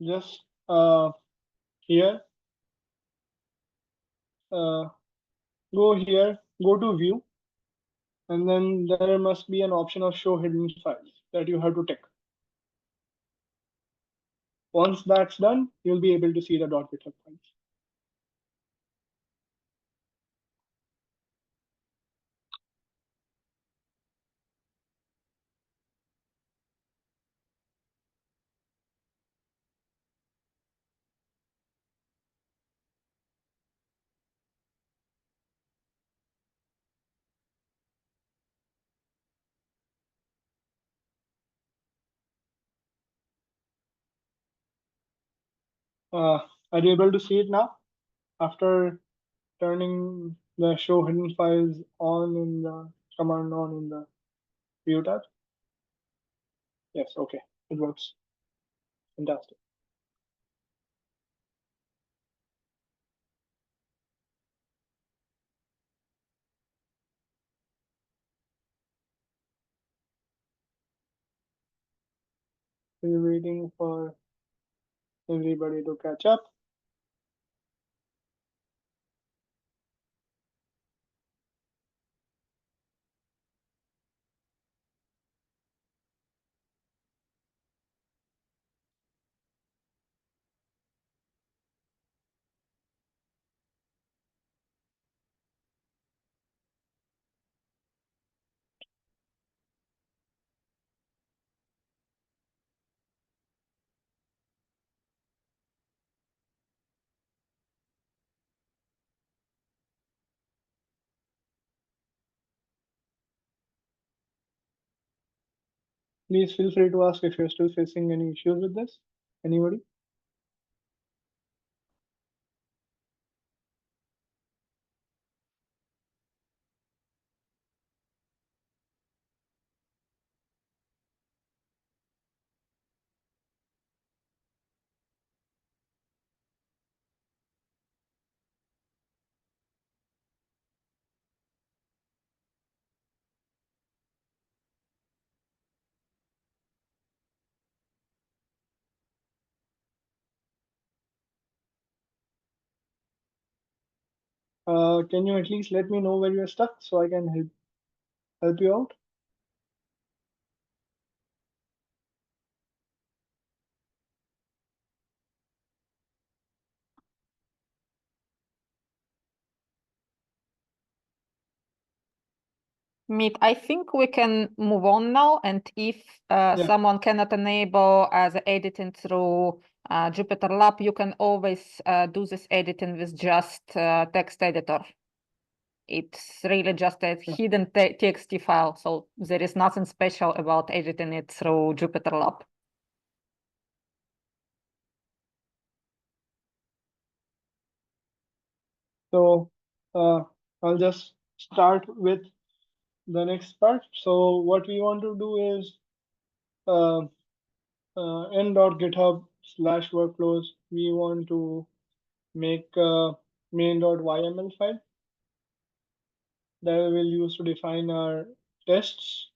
C: just here, uh, go here, go to view, and then there must be an option of show hidden files that you have to tick. Once that's done, you'll be able to see the .github files. Are you able to see it now after turning the show hidden files on in the command on in the view tab? Yes, okay, it works. Fantastic. We're waiting for everybody to catch up. Please feel free to ask if you're still facing any issues with this. Anybody? Can you at least let me know where you're stuck so I can help you out?
A: Meet, I think we can move on now. And if
C: Yeah.
A: someone cannot enable the editing through Jupyter Lab, you can always do this editing with just text editor. It's really just a hidden TXT file. So there is nothing special about editing it through Jupyter Lab.
C: So I'll just start with the next part. So what we want to do is end.github/workflows. We want to make a main.yml file that we will use to define our tests.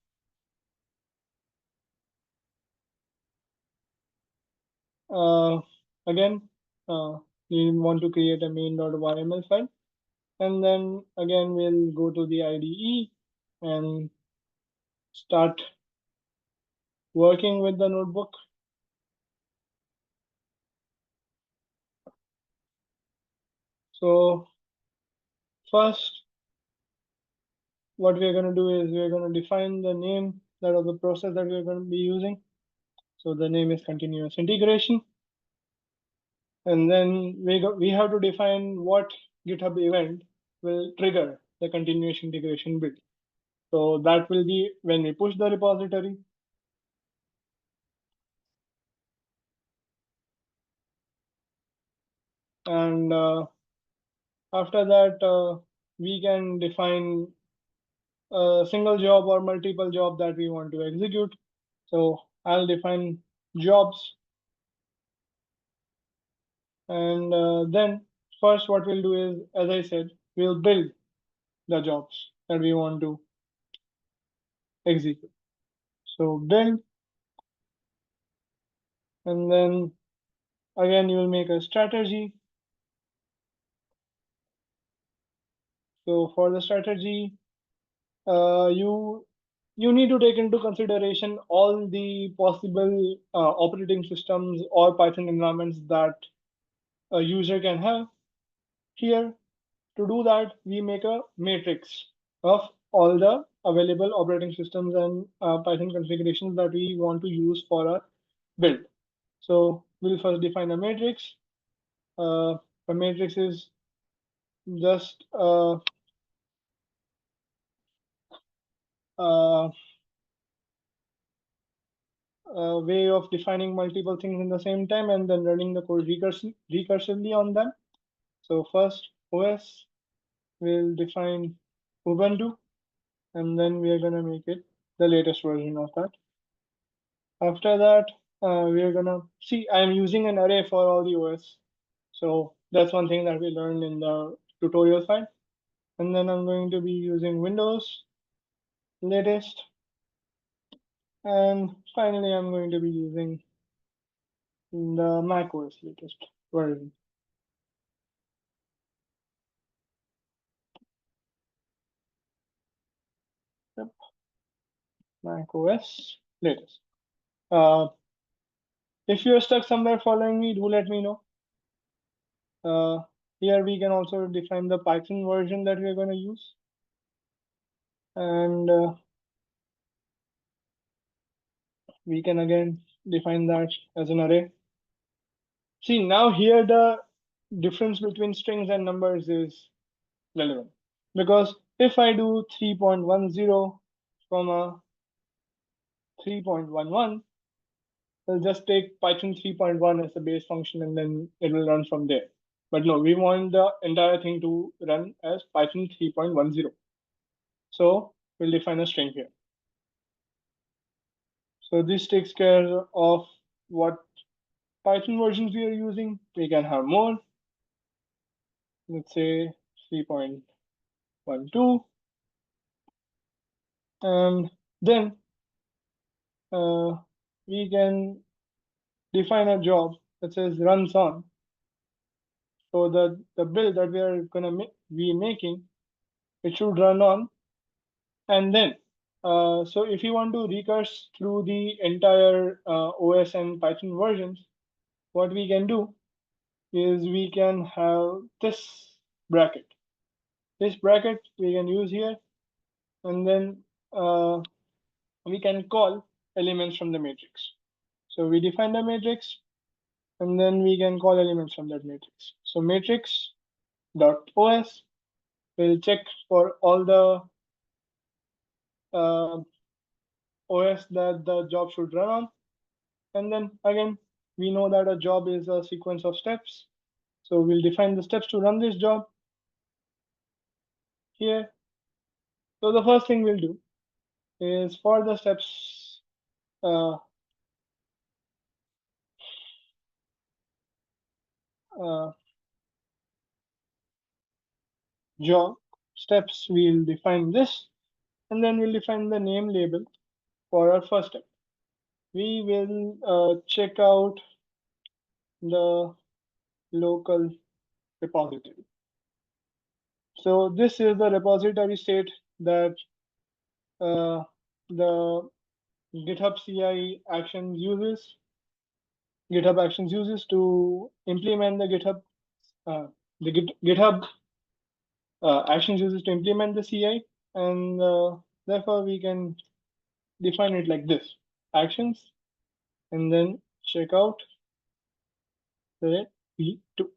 C: Again, we want to create a main.yml file. And then again, we'll go to the IDE and start working with the notebook. So first, what we're going to do is we're going to define the name that of the process that we're going to be using. So the name is continuous integration. And then we have to define what GitHub event will trigger the continuous integration build. So that will be when we push the repository. And after that, we can define a single job or multiple job that we want to execute. So I'll define jobs. And then first what we'll do is, as I said, we'll build the jobs that we want to execute. So build, and then again, you will make a strategy. So for the strategy, you need to take into consideration all the possible operating systems or Python environments that a user can have. Here, to do that, we make a matrix of all the available operating systems and Python configurations that we want to use for our build. So we'll first define a matrix. A matrix is just a way of defining multiple things in the same time and then running the code recursively on them. So first OS will define Ubuntu, and then we are going to make it the latest version of that. After that, we are going to see I'm using an array for all the OS. So that's one thing that we learned in the tutorial file. And then I'm going to be using Windows latest. And finally, I'm going to be using the Mac OS latest version. Yep. Mac OS latest. If you're stuck somewhere following me, do let me know. Here we can also define the Python version that we're going to use. And we can again define that as an array. See, now here the difference between strings and numbers is relevant. Because if I do 3.10, 3.11, we'll just take Python 3.1 as the base function and then it will run from there. But no, we want the entire thing to run as Python 3.10. So we'll define a string here. So this takes care of what Python versions we are using. We can have more. Let's say 3.12. And then we can define a job that says runs on. So the build that we are gonna be making, it should run on. And then, so if you want to recurse through the entire OS and Python versions, what we can do is we can have this bracket. This bracket we can use here, and then we can call elements from the matrix. So we define the matrix, and then we can call elements from that matrix. So matrix.os will check for all the OS that the job should run on. And then again, we know that a job is a sequence of steps. So we'll define the steps to run this job here. So the first thing we'll do is for the steps job steps, we'll define this, and then we'll define the name label for our first step. We will check out the local repository. So this is the repository state that the GitHub CI actions uses. GitHub actions uses to implement the GitHub GitHub actions uses to implement the CI, and therefore we can define it like this: actions, and then check out the v2.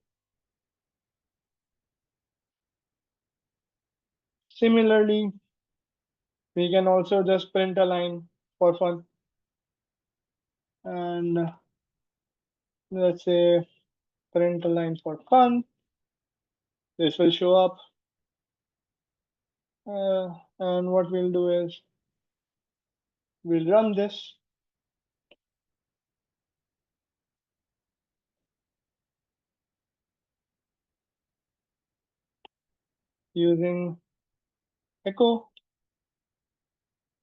C: Similarly, we can also just print a line for fun, and let's say print a line for fun. This will show up, and what we'll do is we'll run this. Using echo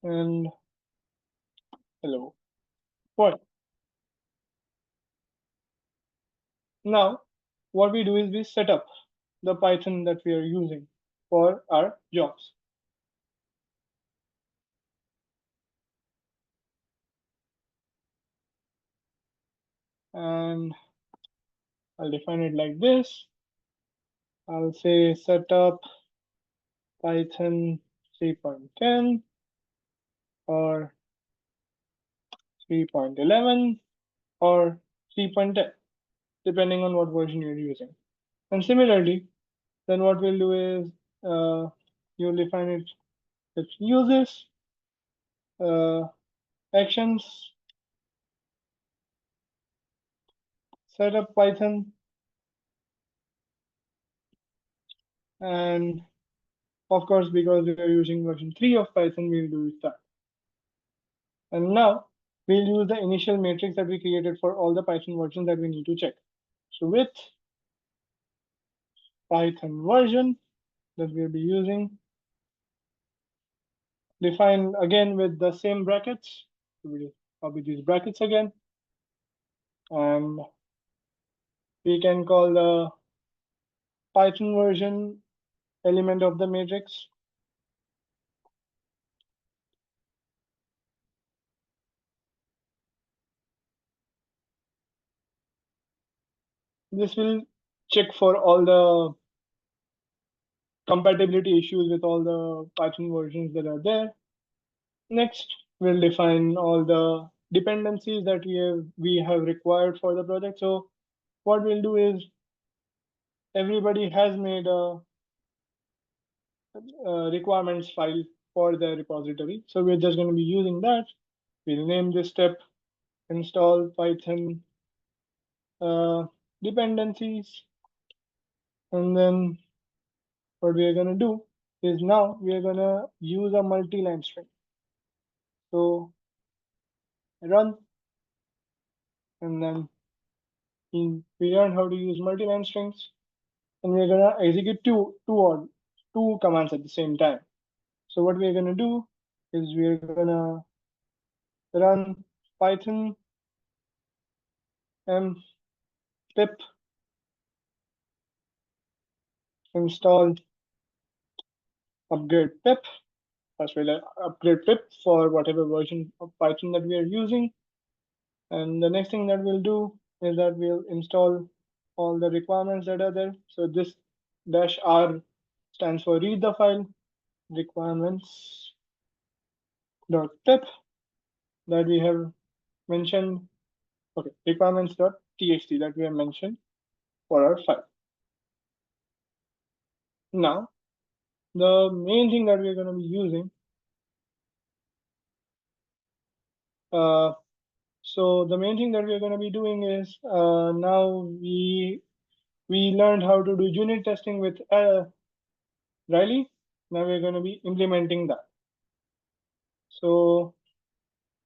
C: and hello world. Now, what we do is we set up the Python that we are using for our jobs. And I'll define it like this. I'll say setup Python 3.10 or 3.11 or 3.10, depending on what version you're using. And similarly, then what we'll do is you'll define it with uses, actions, setup Python, and of course, because we are using version 3 of Python, we'll do that. And now we'll use the initial matrix that we created for all the Python versions that we need to check. So with Python version that we'll be using, define again with the same brackets. So we'll copy these brackets again. and we can call the Python version element of the matrix. This will check for all the compatibility issues with all the Python versions that are there. Next, we'll define all the dependencies that we have required for the project. So what we'll do is everybody has made a requirements file for their repository. So we're just going to be using that. We'll name this step install Python dependencies. And then what we are going to do is now we are going to use a multi-line string. So run, and then we learn how to use multi-line strings, and we're going to execute two commands at the same time. So what we're going to do is we're going to run Python pip install upgrade pip. First we'll upgrade pip for whatever version of Python that we are using. And the next thing that we'll do is that we'll install all the requirements that are there. So this -r stands for read the file requirements dot pip that we have mentioned. Okay, requirements dot txt that we have mentioned for our file. Now, the main thing that we're going to be using. So the main thing that we're going to be doing is now we learned how to do unit testing with Riley. Now we're going to be implementing that. So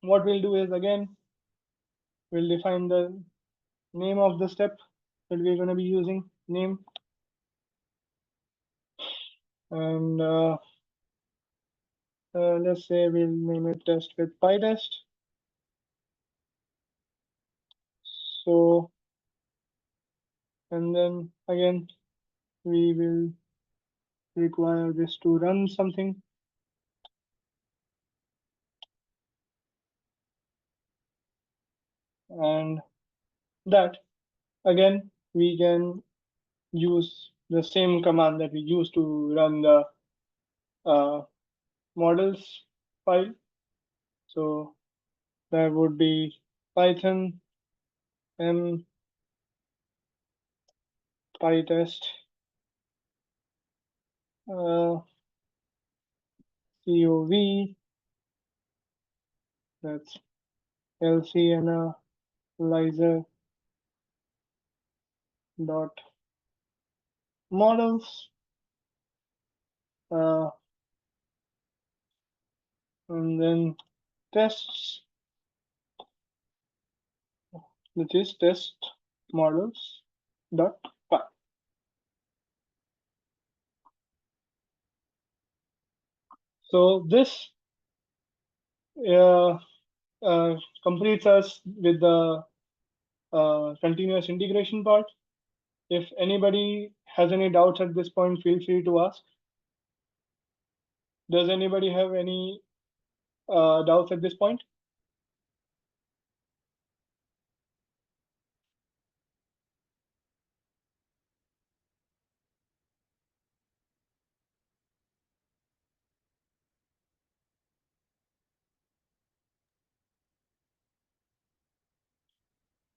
C: what we'll do is, again, we'll define the name of the step that we're going to be using, name. And let's say we'll name it test with PyTest. So, and then again, we will require this to run something. And that, again, we can use the same command that we use to run the models file. So that would be Python PyTest COV. That's LC analyzer dot models. And then tests, which is test models dot py. So this completes us with the continuous integration part. If anybody has any doubts at this point, feel free to ask. Does anybody have any doubts at this point?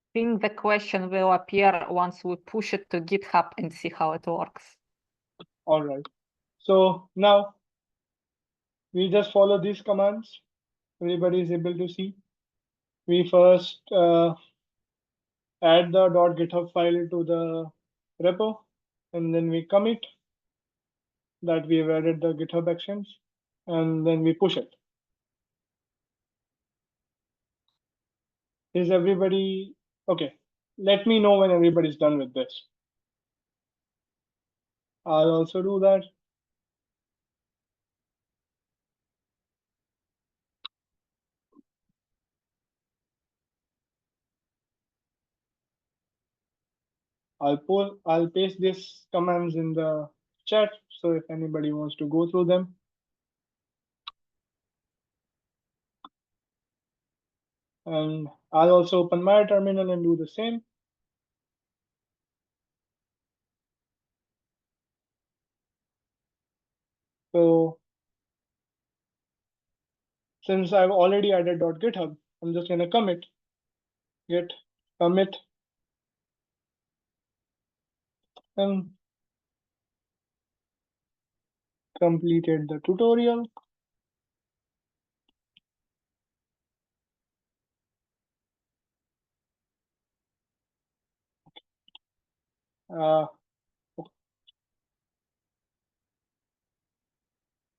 A: I think the question will appear once we push it to GitHub and see how it works.
C: All right. So now we just follow these commands. Everybody is able to see. We first add the .github file to the repo, and then we commit that we have added the GitHub actions, and then we push it. Is everybody okay? Let me know when everybody's done with this. I'll also do that. I'll paste these commands in the chat, so if anybody wants to go through them. And I'll also open my terminal and do the same. So since I've already added .github, I'm just gonna commit git commit and completed the tutorial.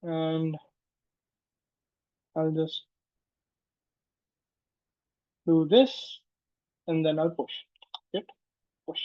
C: And I'll just do this and then I'll push git push.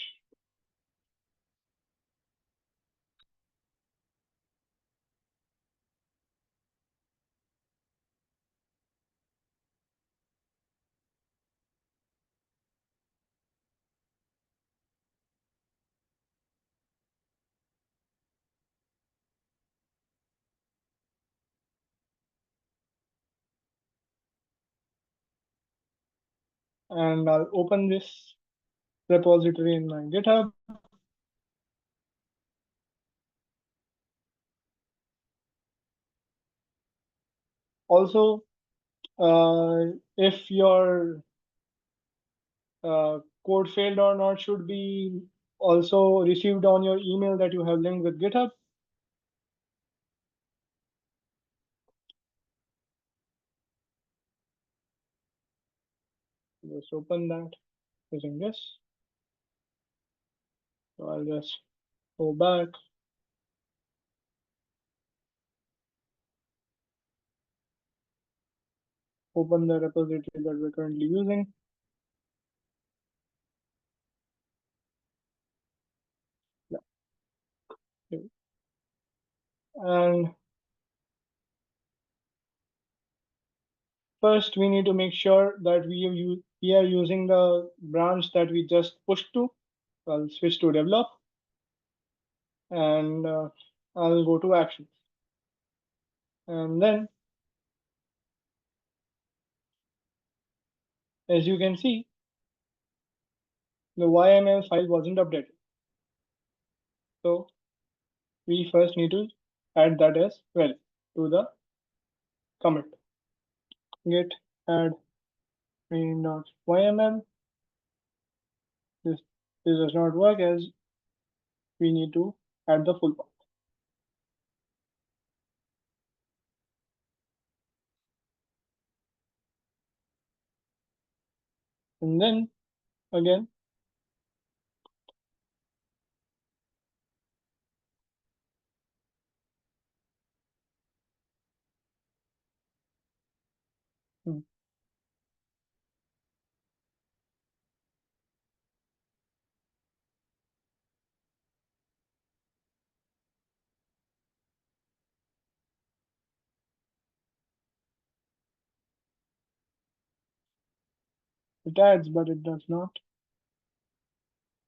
C: And I'll open this repository in my GitHub. Also, if your code failed or not should be also received on your email that you have linked with GitHub. Just open that using this. So I'll just go back. Open the repository that we're currently using. Yeah. And first, we need to make sure that we are using the branch that we just pushed to. I'll switch to develop, and I'll go to actions. And then, as you can see, the YML file wasn't updated. So we first need to add that as well to the commit. Git add main.yml. This does not work as we need to add the full path. And then again, it adds, but it does not.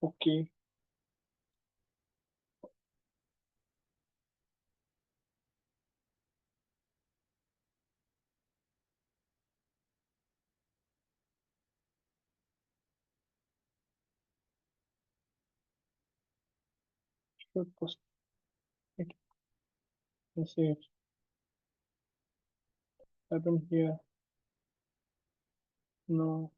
C: Okay. Should post it. Let's see if happened here. No.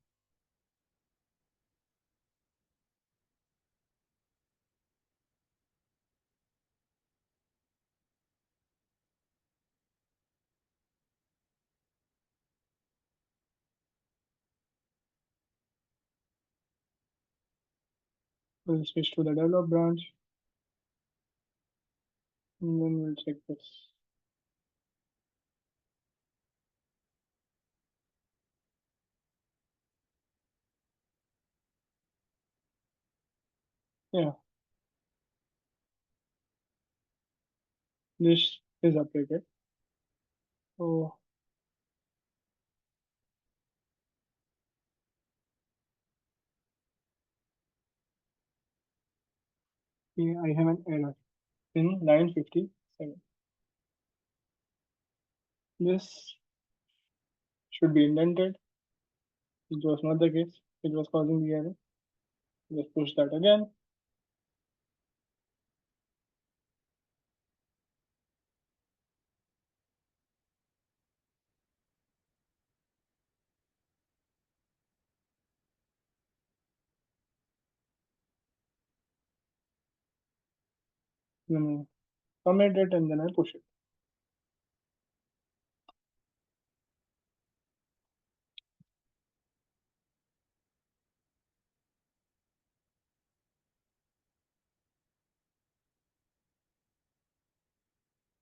C: We'll switch to the develop branch. And then we'll check this. Yeah. This is updated. So Yeah, I have an error in line 57. This should be indented. It was not the case. It was causing the error. Just push that again. Then I commit it and then I push it.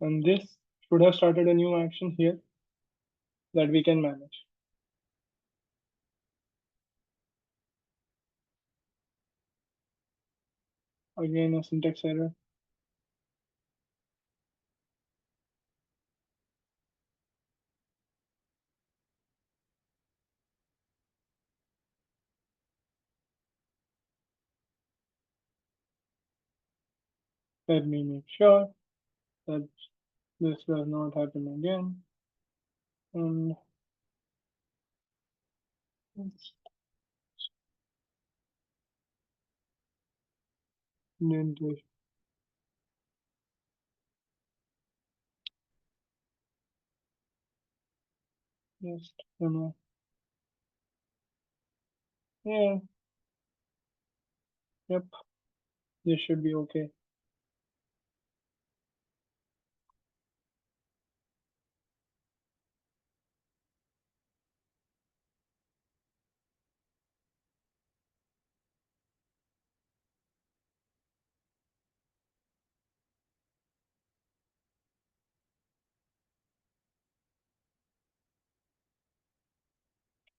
C: And this should have started a new action here that we can manage. Again, a syntax error. Let me make sure that this does not happen again. And indentation. Just yeah. Yep. This should be okay.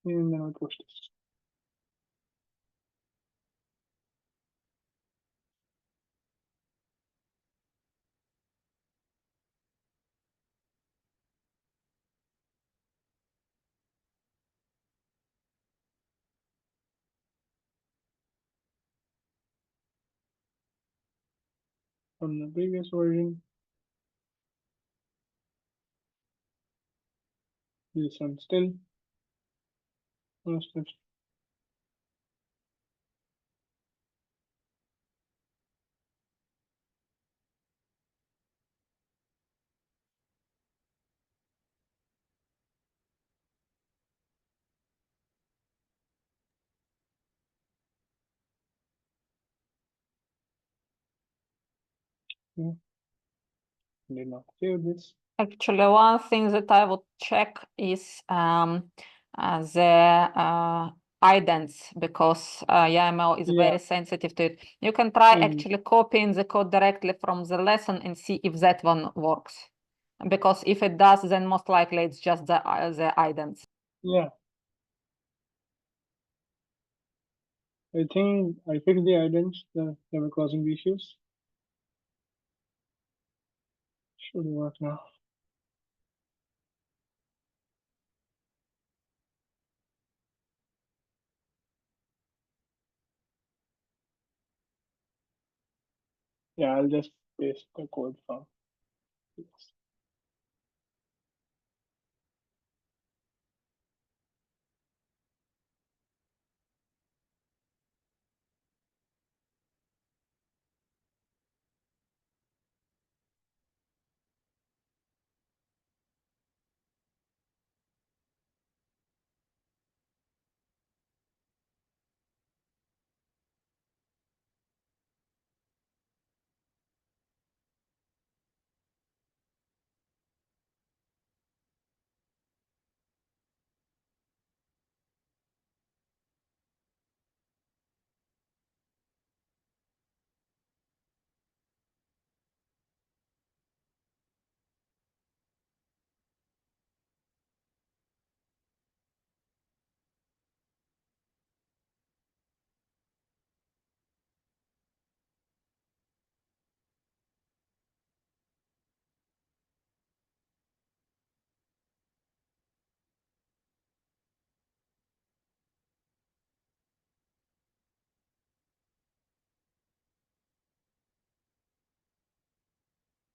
C: And then I'll push this. From the previous version. This one still. No steps. Did not save this.
A: Actually, one thing that I would check is the idents, because YAML is
C: Yeah.
A: very sensitive to it. You can try
C: Mm.
A: actually copying the code directly from the lesson and see if that one works. Because if it does, then most likely it's just the idents.
C: Yeah. I think I fixed the idents that were causing the issues. Should work now. Yeah, I'll just paste the code from this.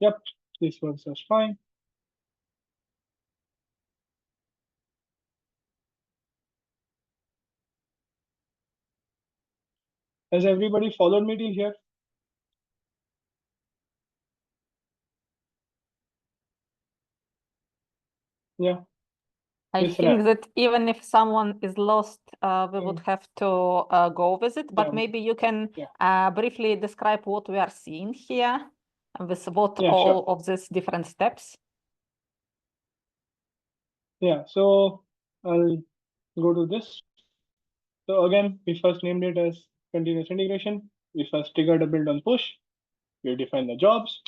C: Yep, this works just fine. Has everybody followed me till here? Yeah.
A: I
C: Yes,
A: think
C: Ryan.
A: that even if someone is lost, we would have to go with it, but
C: Yeah.
A: maybe you can briefly describe what we are seeing here with what
C: Yeah,
A: all
C: sure.
A: of these different steps.
C: Yeah, so I'll go to this. So again, we first named it as continuous integration. We first triggered a build on push. We define the jobs.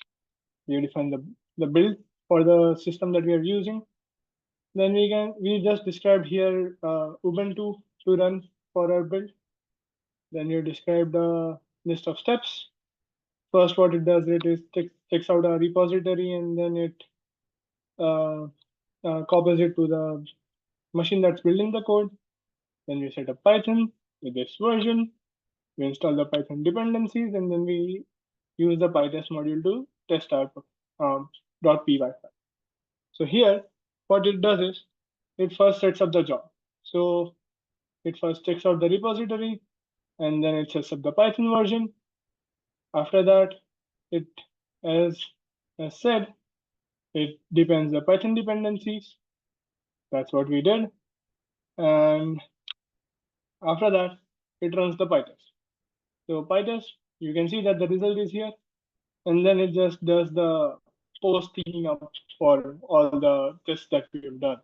C: We define the build for the system that we are using. Then we just described here Ubuntu to run for our build. Then you describe the list of steps. First, what it does, it is takes out a repository and then it copies it to the machine that's building the code. Then we set up Python with this version. We install the Python dependencies, and then we use the PyTest module to test our .py file. So here, what it does is, it first sets up the job. So it first checks out the repository, and then it sets up the Python version. After that, it, as said, it depends the Python dependencies. That's what we did. And after that, it runs the PyTest. So PyTest, you can see that the result is here. And then it just does the post cleaning up for all the tests that we have done.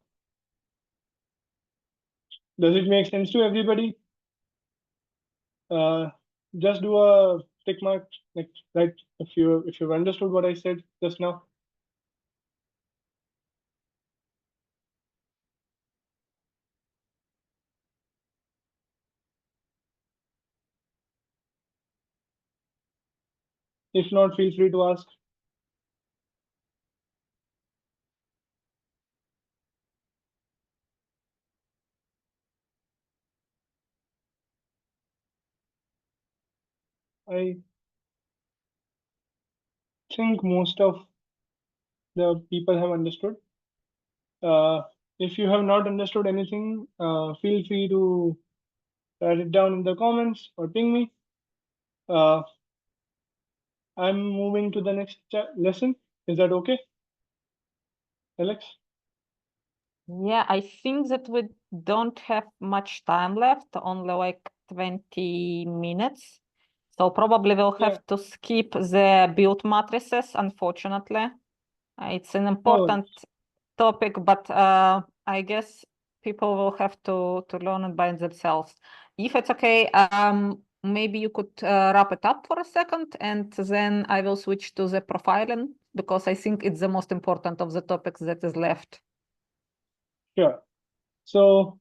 C: Does it make sense to everybody? Just do a tick mark, like, right, if you've understood what I said just now. If not, feel free to ask. I think most of the people have understood. If you have not understood anything, feel free to write it down in the comments or ping me. I'm moving to the next lesson. Is that okay, Alex?
A: Yeah, I think that we don't have much time left, only like 20 minutes. So probably we'll have to skip the build matrices, unfortunately. It's an important topic, but I guess people will have to learn it by themselves. If it's okay, maybe you could wrap it up for a second, and then I will switch to the profiling, because I think it's the most important of the topics that is left.
C: Sure. So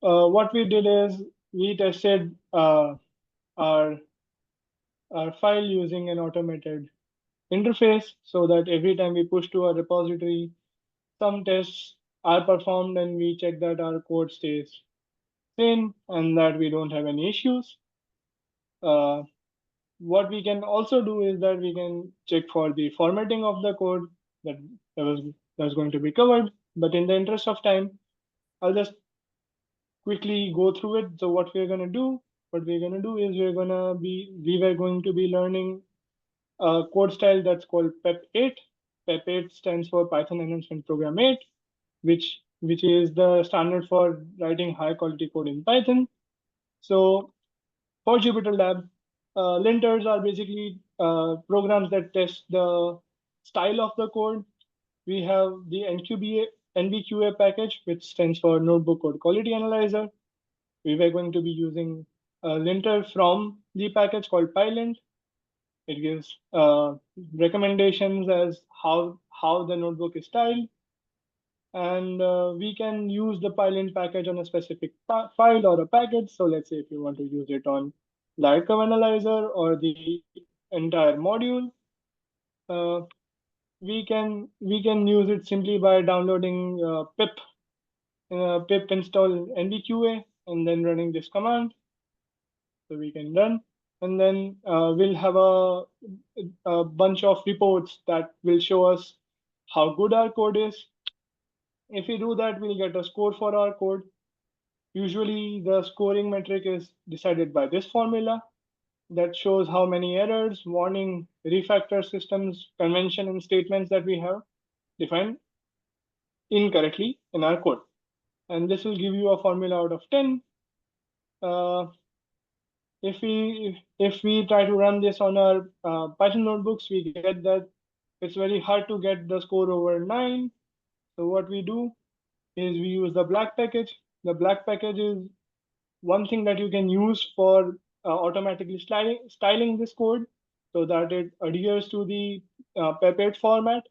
C: what we did is we tested our file using an automated interface, so that every time we push to a repository, some tests are performed and we check that our code stays sane and that we don't have any issues. What we can also do is that we can check for the formatting of the code that was going to be covered. But in the interest of time, I'll just quickly go through it. So what we're going to do is we were going to be learning a code style that's called PEP8. PEP8 stands for Python Enhancement Program 8, which is the standard for writing high quality code in Python. So for Jupyter Lab, linters are basically programs that test the style of the code. We have the NVQA package, which stands for Notebook Code Quality Analyzer. We were going to be using a linter from the package called PyLint. It gives recommendations as how the notebook is styled. And we can use the PyLint package on a specific file or a package. So let's say if you want to use it on Light Curve Analyzer or the entire module, we can use it simply by downloading pip install NVQA and then running this command. So we can run. and then we'll have a bunch of reports that will show us how good our code is. If we do that, we'll get a score for our code. Usually the scoring metric is decided by this formula that shows how many errors, warning, refactor systems, convention, and statements that we have defined incorrectly in our code. And this will give you a formula out of 10. If we try to run this on our Python notebooks, we get that it's very hard to get the score over 9. So what we do is we use the black package. The black package is one thing that you can use for automatically styling this code so that it adheres to the Pepette format.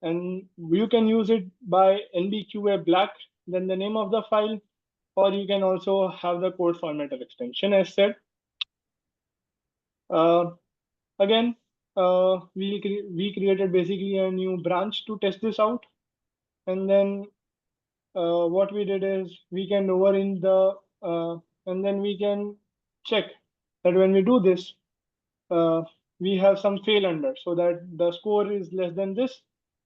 C: And you can use it by NBQA black, then the name of the file, or you can also have the code formatter extension as said. Again, we created basically a new branch to test this out. And then what we did is we can over in the, and then we can check that when we do this, we have some fail under so that the score is less than this,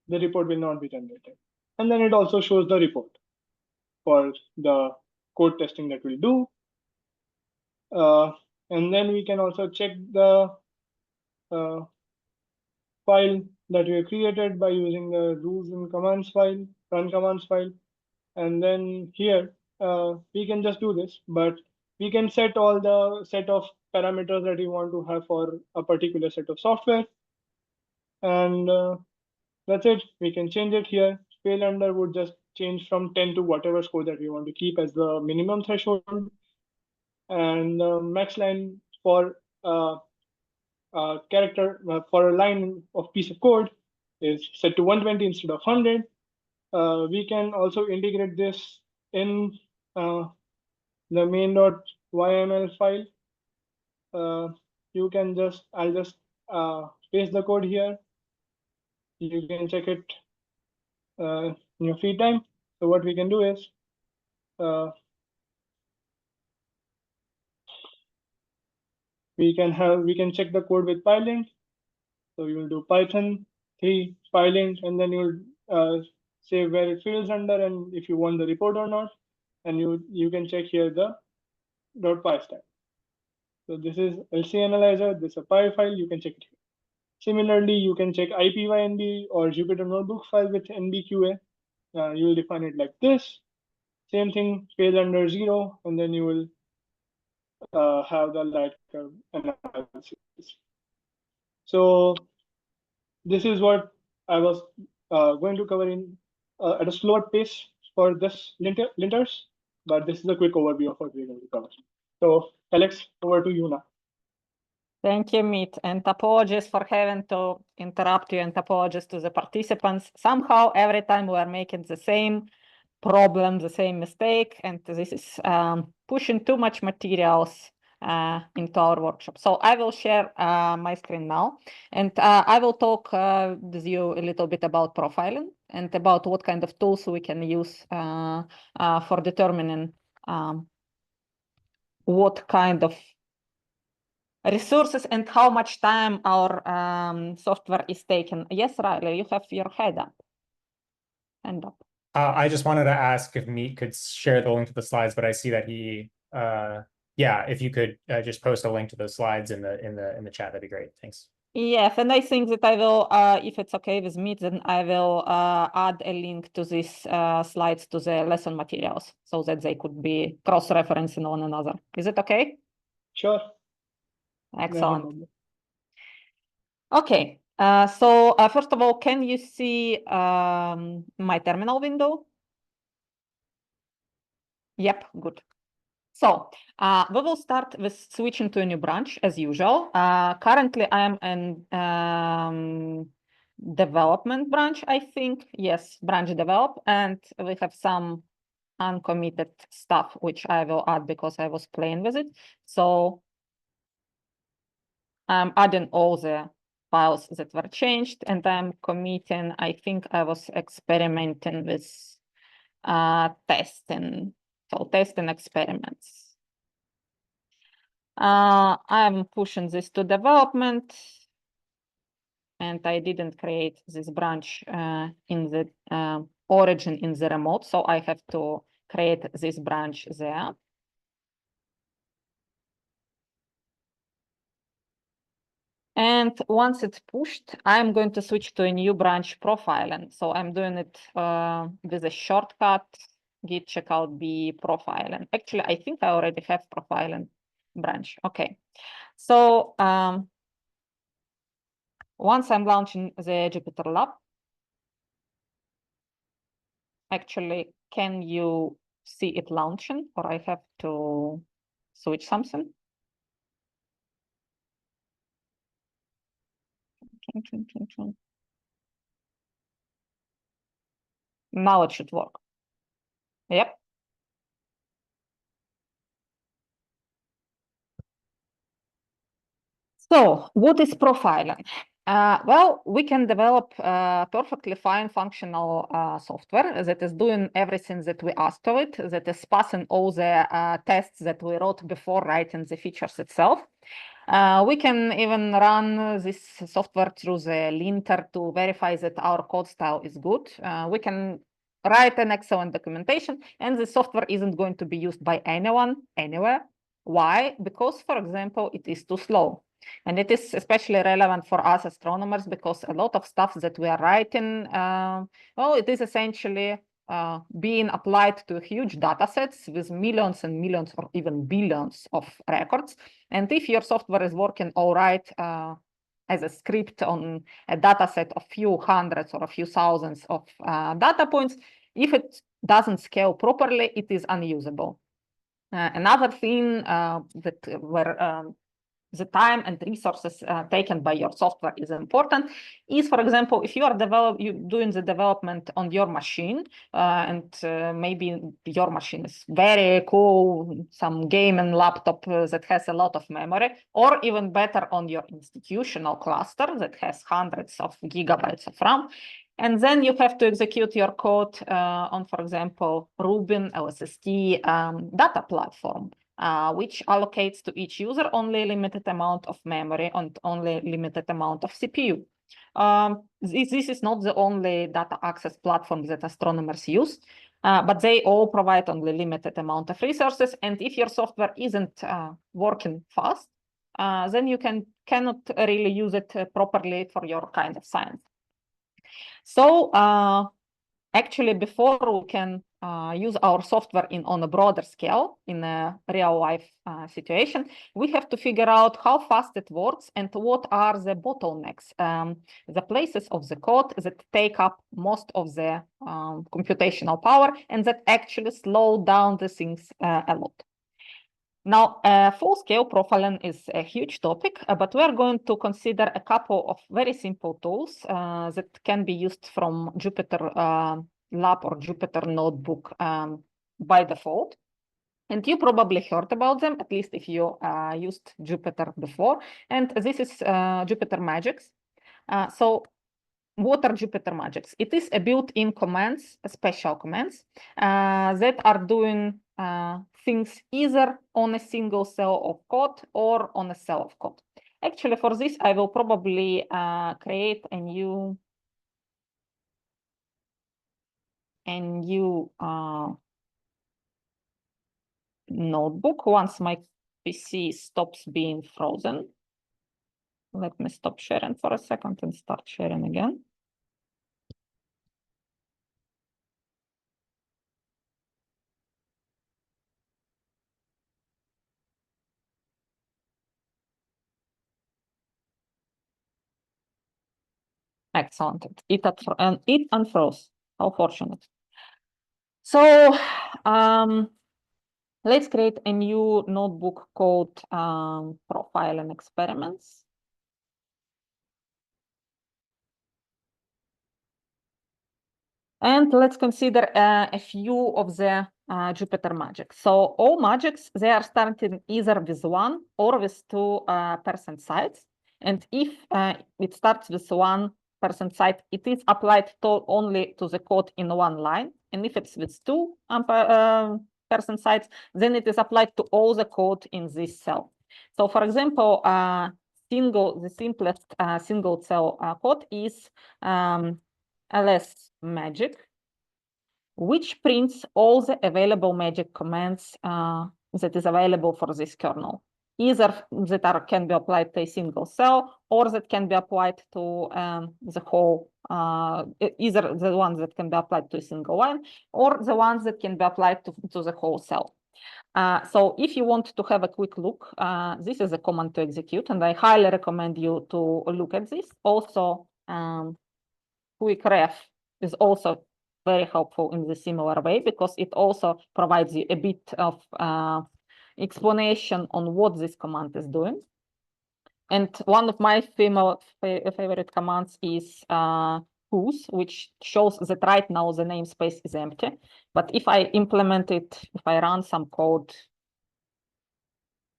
C: the report will not be generated. And then it also shows the report for the code testing that we'll do. And then we can also check the file that we have created by using the rules and commands file, run commands file. And then here, we can just do this, but we can set all the set of parameters that we want to have for a particular set of software. And that's it. We can change it here. Fail under would just change from 10 to whatever score that we want to keep as the minimum threshold. And max line for character for a line of piece of code is set to 120 instead of 100. We can also integrate this in the main.yml file. You can just, I'll just paste the code here. You can check it in your free time. So what we can do is we can check the code with PyLint. So you will do Python 3 PyLint, and then you'll say where it fails under and if you want the report or not. And you can check here the .py stack. So this is LC analyzer, this is a Py file, you can check it here. Similarly, you can check IPYNB or Jupyter Notebook file with NBQA. You will define it like this. Same thing, fail under 0, and then you will have the light curve analysis. So this is what I was going to cover in at a slower pace for this linters, but this is a quick overview of what we're going to cover. So Alex, over to you now.
A: Thank you, Meet, and apologies for having to interrupt you, and apologies to the participants. Somehow, every time we are making the same problem, the same mistake, and this is pushing too much materials into our workshop. So I will share my screen now, and I will talk with you a little bit about profiling and about what kind of tools we can use for determining what kind of resources and how much time our software is taking. Yes, Riley, you have your hand up.
F: I just wanted to ask if Meet could share the link to the slides, but I see that he, yeah, if you could just post a link to those slides in the chat, that'd be great. Thanks.
A: Yes, and I think that I will, if it's okay with me, then I will add a link to these slides to the lesson materials so that they could be cross-referencing one another. Is it okay?
C: Sure.
A: Excellent. Okay, so first of all, can you see my terminal window? Yep, good. So we will start with switching to a new branch as usual. Currently, I am in development branch, I think. Yes, branch develop, and we have some uncommitted stuff, which I will add because I was playing with it. So I'm adding all the files that were changed, and I'm committing, I think I was experimenting with testing, so testing experiments. I'm pushing this to development, and I didn't create this branch in the origin in the remote, so I have to create this branch there. And once it's pushed, I'm going to switch to a new branch profiling. So I'm doing it with a shortcut, git checkout b profiling. Actually, I think I already have profiling branch. Okay. So once I'm launching the Jupyter Lab, actually, can you see it launching, or I have to switch something? Now it should work. Yep. So what is profiling? Well, we can develop perfectly fine functional software that is doing everything that we asked of it, that is passing all the tests that we wrote before writing the features itself. We can even run this software through the linter to verify that our code style is good. We can write an excellent documentation, and the software isn't going to be used by anyone, anywhere. Why? Because, for example, it is too slow. And it is especially relevant for us astronomers because a lot of stuff that we are writing, well, it is essentially being applied to huge data sets with millions and millions or even billions of records. And if your software is working all right as a script on a data set of few hundreds or a few thousands of data points, if it doesn't scale properly, it is unusable. Another thing that where the time and resources taken by your software is important is, for example, if you are doing the development on your machine and maybe your machine is very cool, some gaming laptop that has a lot of memory, or even better on your institutional cluster that has hundreds of gigabytes of RAM. And then you have to execute your code on, for example, Rubin LSST data platform. Which allocates to each user only a limited amount of memory and only limited amount of CPU. This is not the only data access platform that astronomers use, but they all provide only limited amount of resources. And if your software isn't working fast, then you cannot really use it properly for your kind of science. So actually, before we can use our software on a broader scale in a real life situation, we have to figure out how fast it works and what are the bottlenecks, the places of the code that take up most of the computational power and that actually slow down the things a lot. Now, full-scale profiling is a huge topic, but we are going to consider a couple of very simple tools that can be used from Jupyter Lab or Jupyter Notebook by default. And you probably heard about them, at least if you used Jupyter before. And this is Jupyter Magics. So what are Jupyter Magics? It is a built-in commands, special commands that are doing things either on a single cell of code or on a cell of code. Actually, for this, I will probably create a new notebook once my PC stops being frozen. Let me stop sharing for a second and start sharing again. Excellent. It unfroze. How fortunate. So let's create a new notebook called Profile and Experiments. And let's consider a few of the Jupyter magics. So all magics, they are starting either with 1 or with 2 percent sites. And if it starts with 1 percent site, it is applied only to the code in one line. And if it's with 2 percent sites, then it is applied to all the code in this cell. So for example, the simplest single cell code is ls magic, which prints all the available magic commands that is available for this kernel, either that can be applied to a single cell or that can be applied to the whole, either the ones that can be applied to a single line or the ones that can be applied to the whole cell. So if you want to have a quick look, this is a command to execute, and I highly recommend you to look at this. Also, quick ref is also very helpful in the similar way, because it also provides you a bit of explanation on what this command is doing. And one of my favorite commands is whos, which shows that right now the namespace is empty. But if I implement it, if I run some code,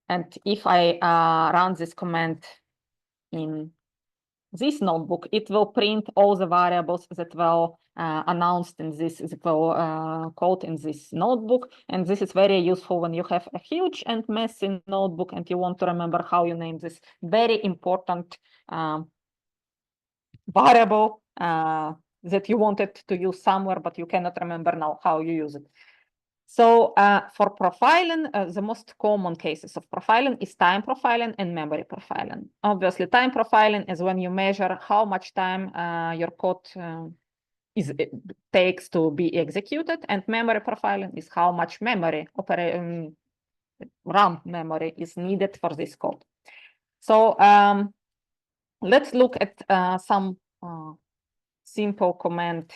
A: and if I run this command in this notebook, it will print all the variables that were announced in this code in this notebook. And this is very useful when you have a huge and messy notebook and you want to remember how you name this very important variable that you wanted to use somewhere, but you cannot remember now how you use it. So for profiling, the most common cases of profiling is time profiling and memory profiling. Obviously, time profiling is when you measure how much time your code takes to be executed, and memory profiling is how much memory, RAM memory is needed for this code. So let's look at some simple command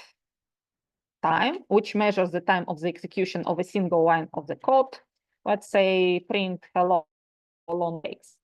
A: time, which measures the time of the execution of a single line of the code. Let's say print hello long takes.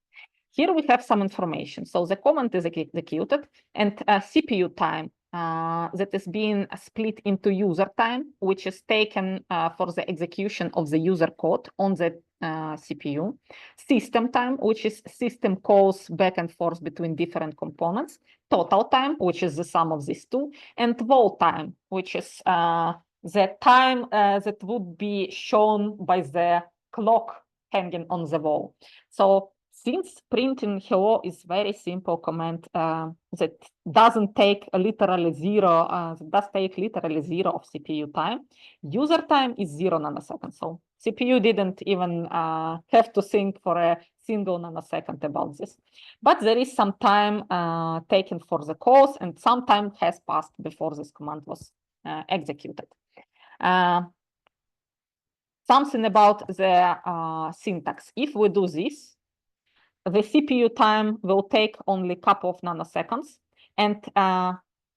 A: Here we have some information. So the command is executed, and CPU time that is being split into user time, which is taken for the execution of the user code on the CPU, system time, which is system calls back and forth between different components, total time, which is the sum of these two, and wall time, which is the time that would be shown by the clock hanging on the wall. So since printing hello is very simple command that doesn't take literally zero, does take literally zero of CPU time, user time is 0 nanoseconds. So CPU didn't even have to think for a single nanosecond about this. But there is some time taken for the calls, and some time has passed before this command was executed. Something about the syntax. If we do this, the CPU time will take only a couple of nanoseconds, and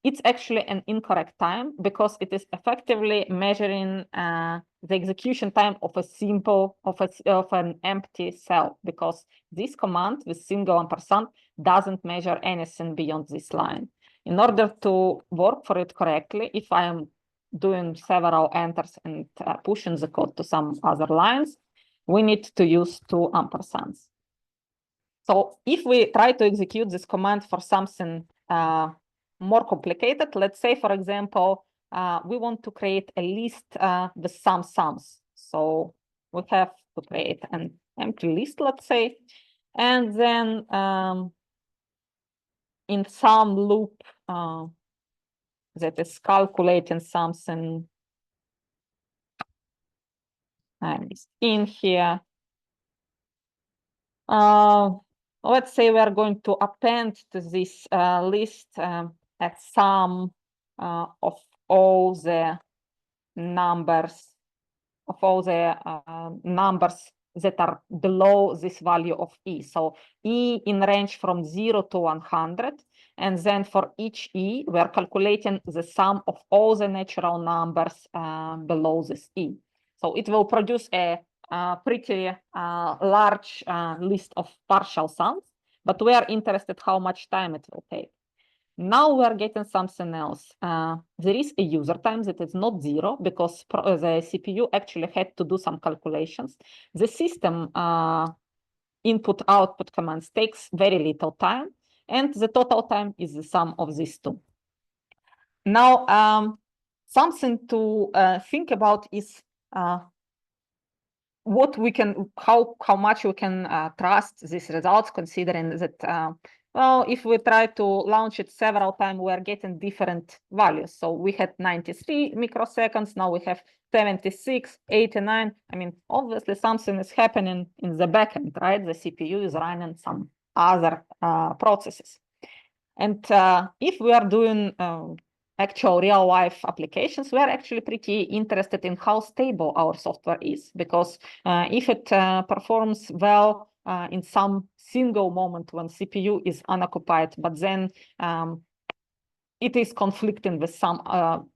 A: it's actually an incorrect time because it is effectively measuring the execution time of a simple of an empty cell, because this command with single ampersand doesn't measure anything beyond this line. In order to work for it correctly, if I am doing several enters and pushing the code to some other lines, we need to use 2 ampersands. So if we try to execute this command for something more complicated, let's say, for example, we want to create a list with some sums. So we have to create an empty list, let's say, and then in some loop that is calculating something in here. Let's say we are going to append to this list at sum of all the numbers that are below this value of E. So E in range from 0 to 100. And then for each E, we are calculating the sum of all the natural numbers below this E. So it will produce a pretty large list of partial sums, but we are interested how much time it will take. Now we are getting something else. There is a user time that is not 0 because the CPU actually had to do some calculations. The system input-output commands takes very little time, and the total time is the sum of these two. Now, something to think about is what we can, how much we can trust these results, considering that well, if we try to launch it several times, we are getting different values. So we had 93 microseconds, now we have 76, 89. I mean, obviously something is happening in the backend, right? The CPU is running some other processes. And if we are doing actual real life applications, we are actually pretty interested in how stable our software is, because if it performs well in some single moment when CPU is unoccupied, but then it is conflicting with some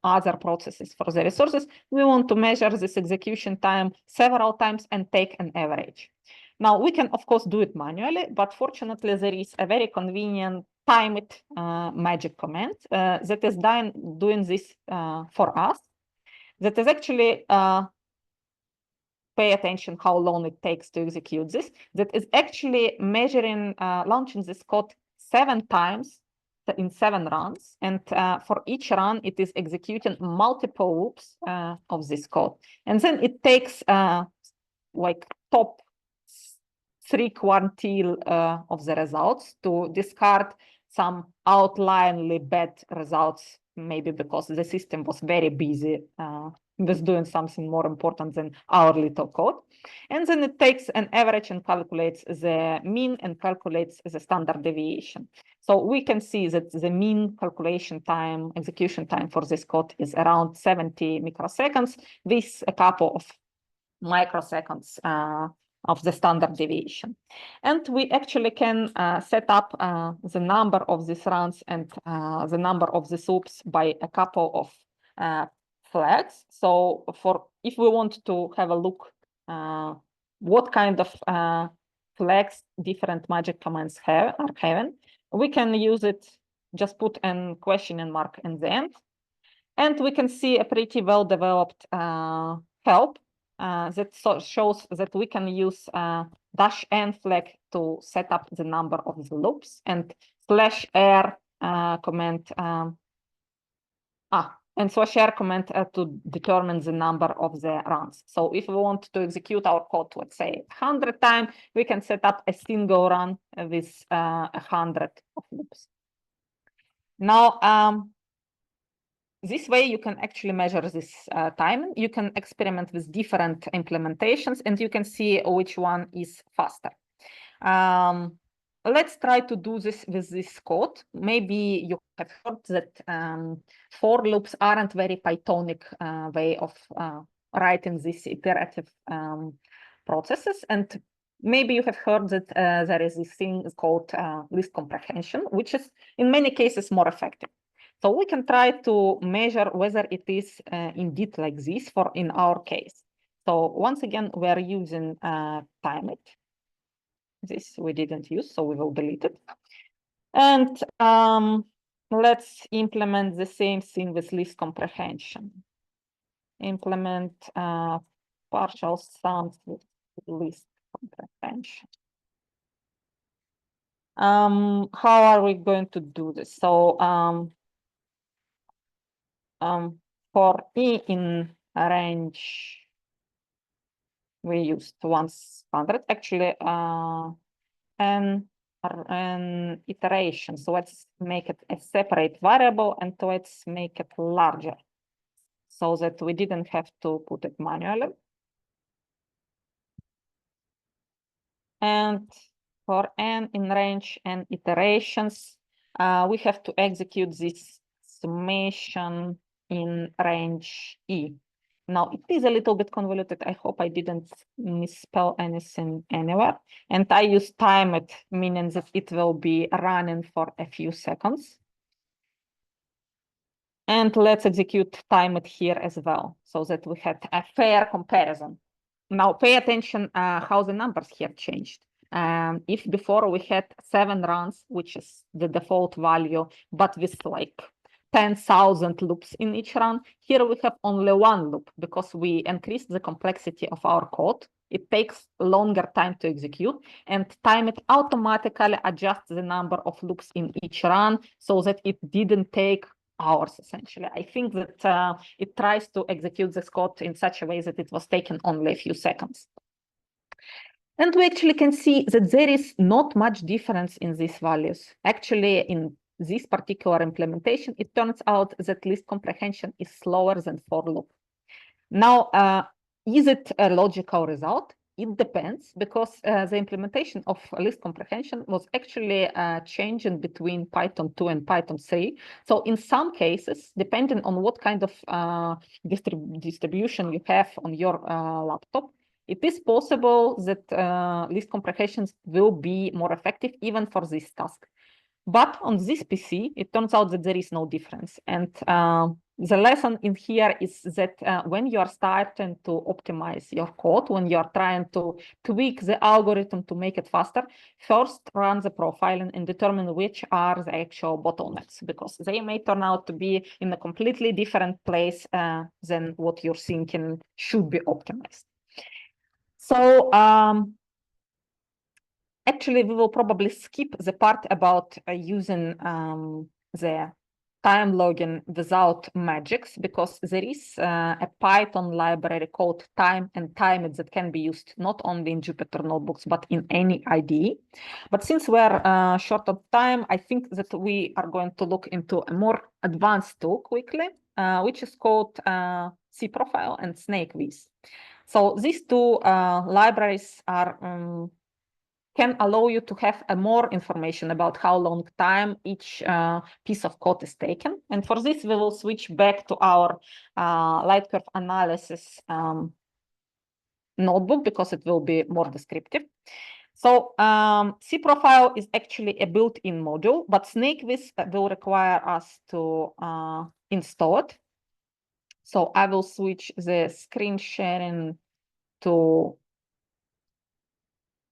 A: other processes for the resources, we want to measure this execution time several times and take an average. Now, we can, of course, do it manually, but fortunately, there is a very convenient timed magic command that is doing this for us. That is actually, pay attention how long it takes to execute this. That is actually measuring, launching this code 7 times in 7 runs. And for each run, it is executing multiple loops of this code. And then it takes like top 3/4 of the results to discard some outliernly bad results, maybe because the system was very busy with doing something more important than our little code. And then it takes an average and calculates the mean and calculates the standard deviation. So we can see that the mean calculation time, execution time for this code is around 70 microseconds, with a couple of microseconds of the standard deviation. And we actually can set up the number of these runs and the number of these loops by a couple of flags. So for if we want to have a look what kind of flags different magic commands are having, we can use it, just put a question mark in the end. And we can see a pretty well-developed help that shows that we can use -n flag to set up the number of the loops, and /r command and /r command to determine the number of the runs. So if we want to execute our code, let's say 100 times, we can set up a single run with 100 of loops. Now, this way, you can actually measure this time. You can experiment with different implementations, and you can see which one is faster. Let's try to do this with this code. Maybe you have heard that for loops aren't very Pythonic way of writing these iterative processes. And maybe you have heard that there is this thing called list comprehension, which is in many cases more effective. So we can try to measure whether it is indeed like this for in our case. So once again, we are using timeit. This we didn't use, so we will delete it. And let's implement the same thing with list comprehension. Implement partial sums with list comprehension. How are we going to do this? So for E in range, we used 100, actually, an iteration. So let's make it a separate variable, and let's make it larger so that we didn't have to put it manually. And for n in range and iterations, we have to execute this summation in range E. Now, it is a little bit convoluted. I hope I didn't misspell anything anywhere. And I use timeit, meaning that it will be running for a few seconds. And let's execute timeit here as well, so that we had a fair comparison. Now, pay attention how the numbers here changed. If before we had 7 runs, which is the default value, but with like 10,000 loops in each run, here we have only 1 loop because we increased the complexity of our code. It takes longer time to execute, and timeit automatically adjusts the number of loops in each run so that it didn't take hours, essentially. I think that it tries to execute this code in such a way that it was taken only a few seconds. And we actually can see that there is not much difference in these values. Actually, in this particular implementation, it turns out that list comprehension is slower than for loop. Now, is it a logical result? It depends, because the implementation of list comprehension was actually changing between Python 2 and Python 3. So in some cases, depending on what kind of distribution you have on your laptop, it is possible that list comprehensions will be more effective even for this task. But on this PC, it turns out that there is no difference. And the lesson in here is that when you are starting to optimize your code, when you are trying to tweak the algorithm to make it faster, first run the profiling and determine which are the actual bottlenecks, because they may turn out to be in a completely different place than what you're thinking should be optimized. So actually, we will probably skip the part about using the time logging without magics, because there is a Python library called time and time it that can be used not only in Jupyter Notebooks, but in any IDE. But since we're short of time, I think that we are going to look into a more advanced tool quickly, which is called cProfile and SnakeWiz. So these two libraries are can allow you to have more information about how long time each piece of code is taken. And for this, we will switch back to our light curve analysis notebook, because it will be more descriptive. So cProfile is actually a built-in module, but SnakeWiz will require us to install it. So I will switch the screen sharing to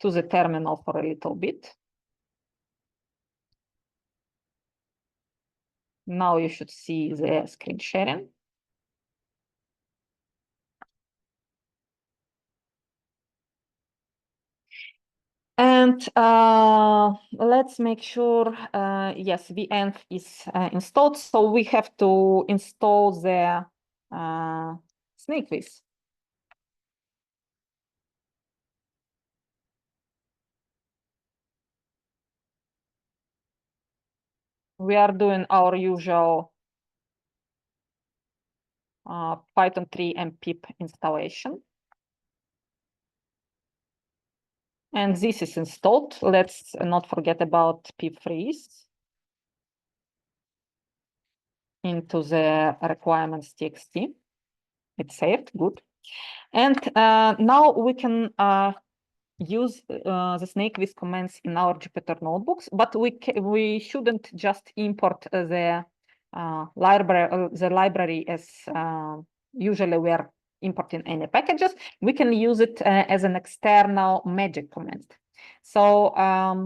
A: the terminal for a little bit. Now you should see the screen sharing. And let's make sure, yes, VNF is installed. So we have to install the SnakeWiz. We are doing our usual Python 3 and pip installation. And this is installed. Let's not forget about pip freeze into the requirements txt. It's saved, good. And now we can use the SnakeWiz commands in our Jupyter notebooks, but we shouldn't just import the library as usually we are importing any packages. We can use it as an external magic command. So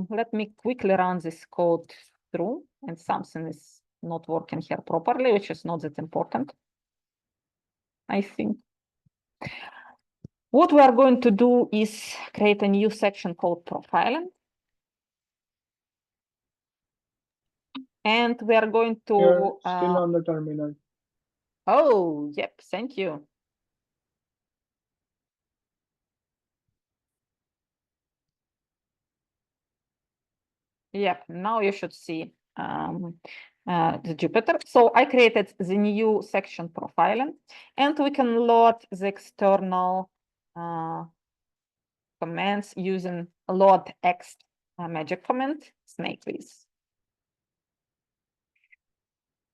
A: let me quickly run this code through, and something is not working here properly, which is not that important, I think. What we are going to do is create a new section called profiling. And we are going to...
C: You're still on the terminal.
A: Oh, yep, thank you. Yep, now you should see the Jupyter. So I created the new section profiling, and we can load the external commands using load x magic command, SnakeWiz.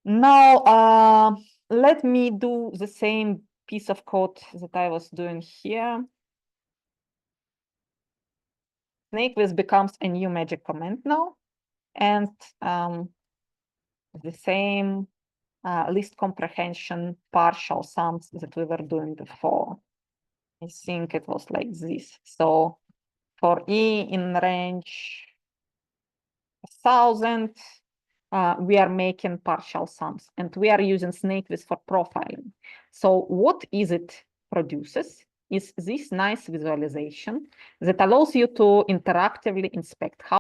A: Now, let me do the same piece of code that I was doing here. SnakeWiz becomes a new magic command now, and the same list comprehension partial sums that we were doing before. I think it was like this. So for E in range 1,000, we are making partial sums, and we are using SnakeWiz for profiling. So what is it produces is this nice visualization that allows you to interactively inspect how